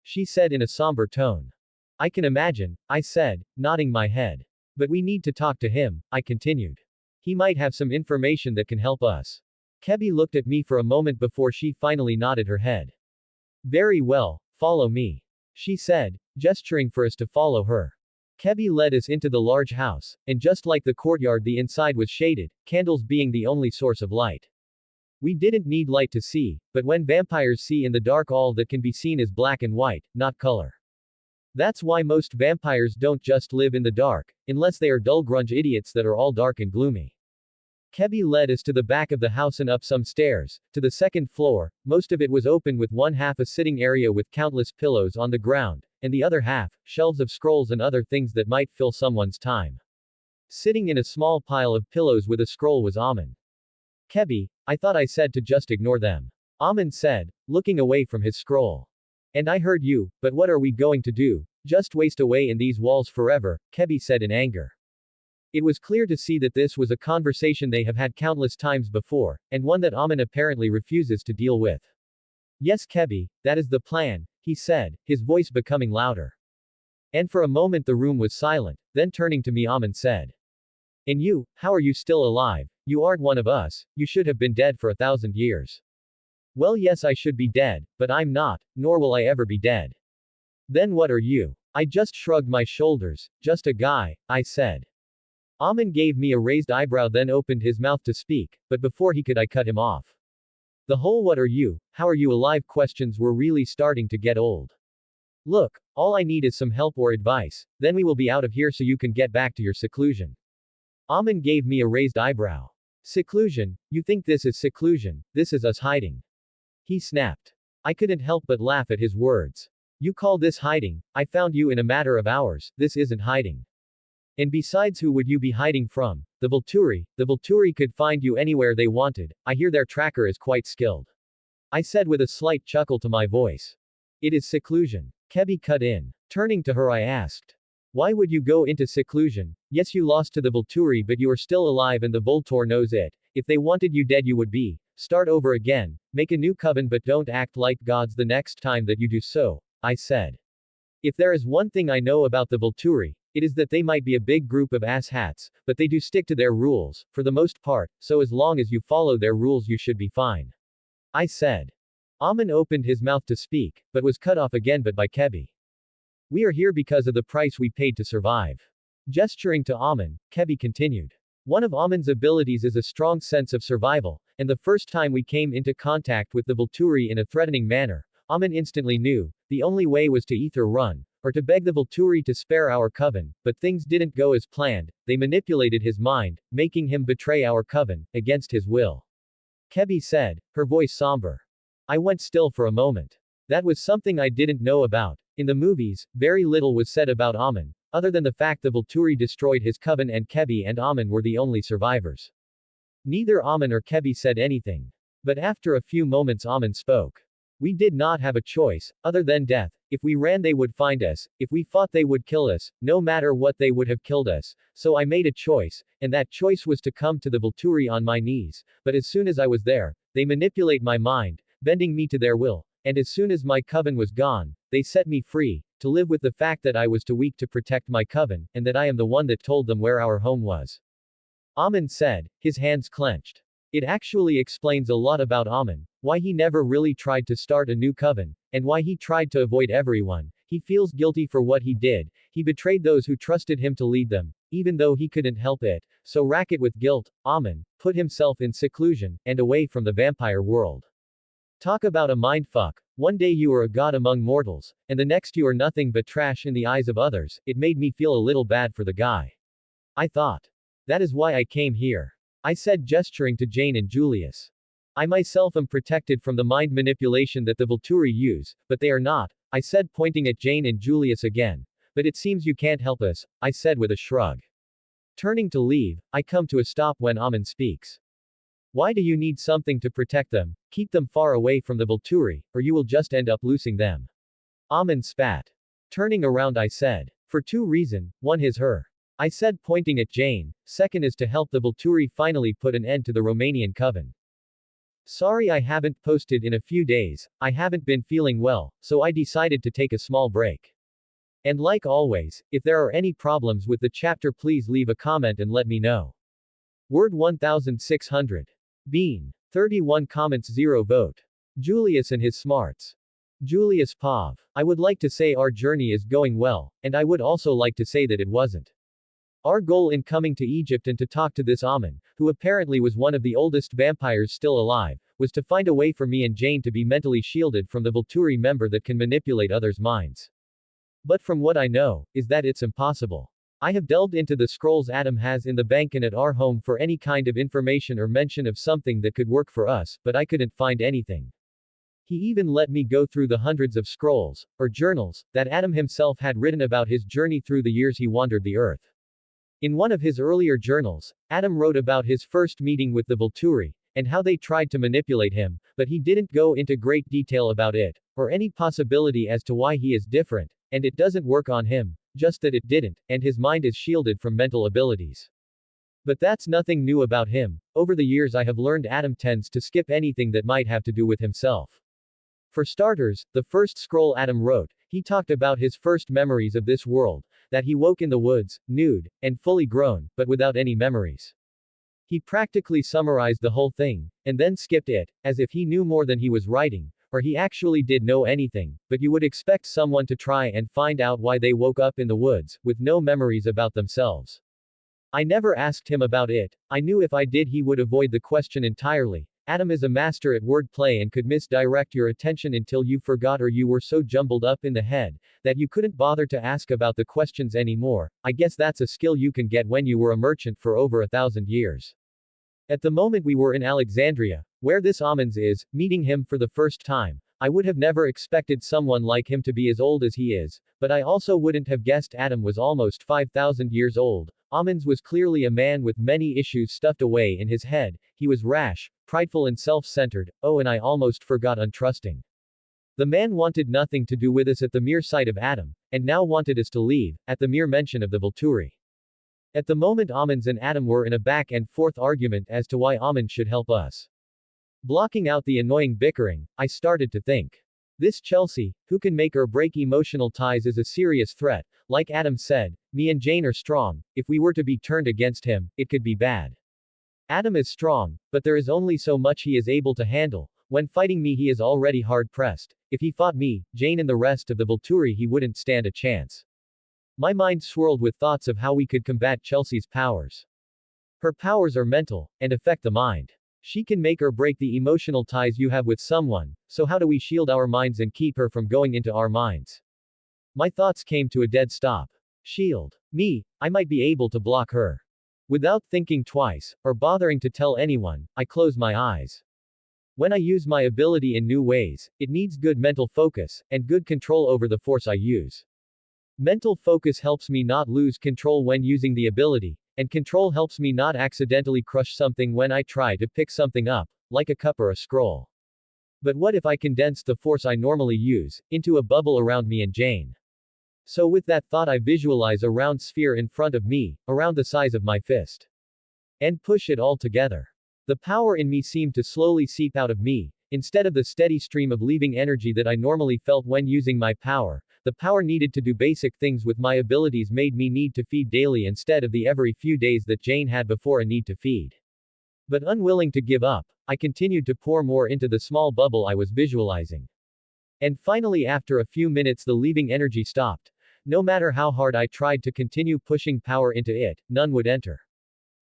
she said in a somber tone. I can imagine, I said, nodding my head. But we need to talk to him, I continued. He might have some information that can help us. Kebi looked at me for a moment before she finally nodded her head. Very well, follow me, she said, gesturing for us to follow her. Kebi led us into the large house, and just like the courtyard, the inside was shaded, candles being the only source of light. We didn't need light to see, but when vampires see in the dark, all that can be seen is black and white, not color. That's why most vampires don't just live in the dark, unless they are dull grunge idiots that are all dark and gloomy. Kebi led us to the back of the house and up some stairs, to the second floor. Most of it was open with one half a sitting area with countless pillows on the ground, and the other half, shelves of scrolls and other things that might fill someone's time. Sitting in a small pile of pillows with a scroll was Amin. Kebi, I thought I said to just ignore them. Amin said, looking away from his scroll. And I heard you, but what are we going to do? Just waste away in these walls forever, Kebi said in anger. It was clear to see that this was a conversation they have had countless times before, and one that Amin apparently refuses to deal with. Yes, Kebi, that is the plan, he said, his voice becoming louder. And for a moment the room was silent, then turning to me Amin said. And you, how are you still alive? You aren't one of us, you should have been dead for 1,000 years. Well, yes, I should be dead, but I'm not, nor will I ever be dead. Then what are you? I just shrugged my shoulders, just a guy, I said. Amin gave me a raised eyebrow, then opened his mouth to speak, but before he could, I cut him off. The whole what are you, how are you alive questions were really starting to get old. Look, all I need is some help or advice, then we will be out of here so you can get back to your seclusion. Amin gave me a raised eyebrow. Seclusion? You think this is seclusion? This is us hiding. He snapped. I couldn't help but laugh at his words. You call this hiding? I found you in a matter of hours, this isn't hiding. And besides, who would you be hiding from? The Volturi. The Volturi could find you anywhere they wanted. I hear their tracker is quite skilled. I said with a slight chuckle to my voice. It is seclusion. Kebi cut in. Turning to her, I asked. Why would you go into seclusion? Yes, you lost to the Volturi, but you are still alive and the Voltor knows it. If they wanted you dead, you would be. Start over again. Make a new coven, but don't act like gods the next time that you do so, I said. If there is one thing I know about the Volturi, it is that they might be a big group of asshats, but they do stick to their rules, for the most part, so as long as you follow their rules you should be fine. I said. Amin opened his mouth to speak, but was cut off again but by Kebi. We are here because of the price we paid to survive. Gesturing to Amin, Kebi continued. One of Amin's abilities is a strong sense of survival, and the first time we came into contact with the Volturi in a threatening manner, Amin instantly knew, the only way was to either run, or to beg the Volturi to spare our coven, but things didn't go as planned, they manipulated his mind, making him betray our coven, against his will. Kebi said, her voice somber. I went still for a moment. That was something I didn't know about. In the movies, very little was said about Amin, other than the fact the Volturi destroyed his coven and Kebi and Amin were the only survivors. Neither Amin or Kebi said anything. But after a few moments Amin spoke. We did not have a choice, other than death. If we ran they would find us, if we fought they would kill us, no matter what they would have killed us, so I made a choice, and that choice was to come to the Volturi on my knees, but as soon as I was there, they manipulate my mind, bending me to their will, and as soon as my coven was gone, they set me free, to live with the fact that I was too weak to protect my coven, and that I am the one that told them where our home was. Amin said, his hands clenched. It actually explains a lot about Amin, why he never really tried to start a new coven, and why he tried to avoid everyone. He feels guilty for what he did, he betrayed those who trusted him to lead them, even though he couldn't help it, so racked with guilt, Amin put himself in seclusion, and away from the vampire world. Talk about a mindfuck. One day you are a god among mortals, and the next you are nothing but trash in the eyes of others. It made me feel a little bad for the guy. I thought. That is why I came here. I said, gesturing to Jane and Julius. I myself am protected from the mind manipulation that the Volturi use, but they are not, I said, pointing at Jane and Julius again. But it seems you can't help us, I said with a shrug. Turning to leave, I come to a stop when Amin speaks. Why do you need something to protect them? Keep them far away from the Volturi, or you will just end up losing them. Amin spat. Turning around I said. For two reasons, one is her. I said, pointing at Jane, second is to help the Volturi finally put an end to the Romanian coven. Sorry I haven't posted in a few days, I haven't been feeling well, so I decided to take a small break. And like always, if there are any problems with the chapter please leave a comment and let me know. Word 1600. Bean. 31 comments 0 vote. Julius and his smarts. Julius Pav. I would like to say our journey is going well, and I would also like to say that it wasn't. Our goal in coming to Egypt and to talk to this Amun, who apparently was one of the oldest vampires still alive, was to find a way for me and Jane to be mentally shielded from the Volturi member that can manipulate others' minds. But from what I know, is that it's impossible. I have delved into the scrolls Adam has in the bank and at our home for any kind of information or mention of something that could work for us, but I couldn't find anything. He even let me go through the hundreds of scrolls, or journals, that Adam himself had written about his journey through the years he wandered the earth. In one of his earlier journals, Adam wrote about his first meeting with the Volturi, and how they tried to manipulate him, but he didn't go into great detail about it, or any possibility as to why he is different, and it doesn't work on him, just that it didn't, and his mind is shielded from mental abilities. But that's nothing new about him. Over the years I have learned Adam tends to skip anything that might have to do with himself. For starters, the first scroll Adam wrote, he talked about his first memories of this world, that he woke in the woods, nude, and fully grown, but without any memories. He practically summarized the whole thing, and then skipped it, as if he knew more than he was writing, or he actually did know anything, but you would expect someone to try and find out why they woke up in the woods, with no memories about themselves. I never asked him about it. I knew if I did he would avoid the question entirely. Adam is a master at wordplay and could misdirect your attention until you forgot or you were so jumbled up in the head that you couldn't bother to ask about the questions anymore. I guess that's a skill you can get when you were a merchant for over 1,000 years. At the moment we were in Alexandria, where this Amons is, meeting him for the first time, I would have never expected someone like him to be as old as he is, but I also wouldn't have guessed Adam was almost 5,000 years old. Amons was clearly a man with many issues stuffed away in his head. He was rash, prideful and self-centered, oh and I almost forgot untrusting. The man wanted nothing to do with us at the mere sight of Adam, and now wanted us to leave, at the mere mention of the Volturi. At the moment Amons and Adam were in a back and forth argument as to why Amon should help us. Blocking out the annoying bickering, I started to think. This Chelsea, who can make or break emotional ties is a serious threat. Like Adam said, me and Jane are strong. If we were to be turned against him, it could be bad. Adam is strong, but there is only so much he is able to handle. When fighting me he is already hard-pressed. If he fought me, Jane and the rest of the Volturi he wouldn't stand a chance. My mind swirled with thoughts of how we could combat Chelsea's powers. Her powers are mental, and affect the mind. She can make or break the emotional ties you have with someone, so how do we shield our minds and keep her from going into our minds? My thoughts came to a dead stop. Shield. Me, I might be able to block her. Without thinking twice, or bothering to tell anyone, I close my eyes. When I use my ability in new ways, it needs good mental focus, and good control over the force I use. Mental focus helps me not lose control when using the ability, and control helps me not accidentally crush something when I try to pick something up, like a cup or a scroll. But what if I condensed the force I normally use, into a bubble around me and Jane? So with that thought I visualize a round sphere in front of me, around the size of my fist. And push it all together. The power in me seemed to slowly seep out of me, instead of the steady stream of leaving energy that I normally felt when using my power. The power needed to do basic things with my abilities made me need to feed daily instead of the every few days that Jane had before a need to feed. But unwilling to give up, I continued to pour more into the small bubble I was visualizing. And finally after a few minutes the leaving energy stopped. No matter how hard I tried to continue pushing power into it, none would enter.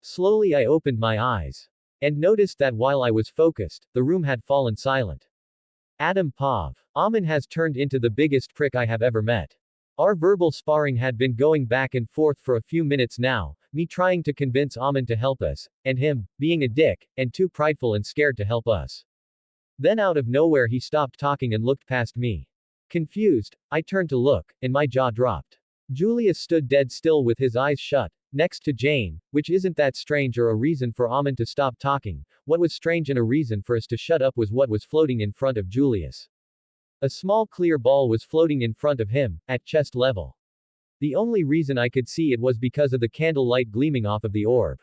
Slowly I opened my eyes. And noticed that while I was focused, the room had fallen silent. Adam Pav. Amin has turned into the biggest prick I have ever met. Our verbal sparring had been going back and forth for a few minutes now, me trying to convince Amin to help us, and him, being a dick, and too prideful and scared to help us. Then out of nowhere he stopped talking and looked past me. Confused, I turned to look, and my jaw dropped. Julius stood dead still with his eyes shut, next to Jane, which isn't that strange or a reason for Amin to stop talking. What was strange and a reason for us to shut up was what was floating in front of Julius. A small clear ball was floating in front of him, at chest level. The only reason I could see it was because of the candle light gleaming off of the orb.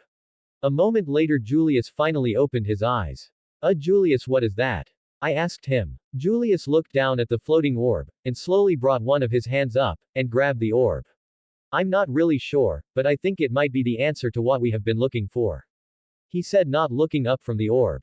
A moment later Julius finally opened his eyes. Julius, what is that? I asked him. Julius looked down at the floating orb, and slowly brought one of his hands up, and grabbed the orb. I'm not really sure, but I think it might be the answer to what we have been looking for. He said, not looking up from the orb.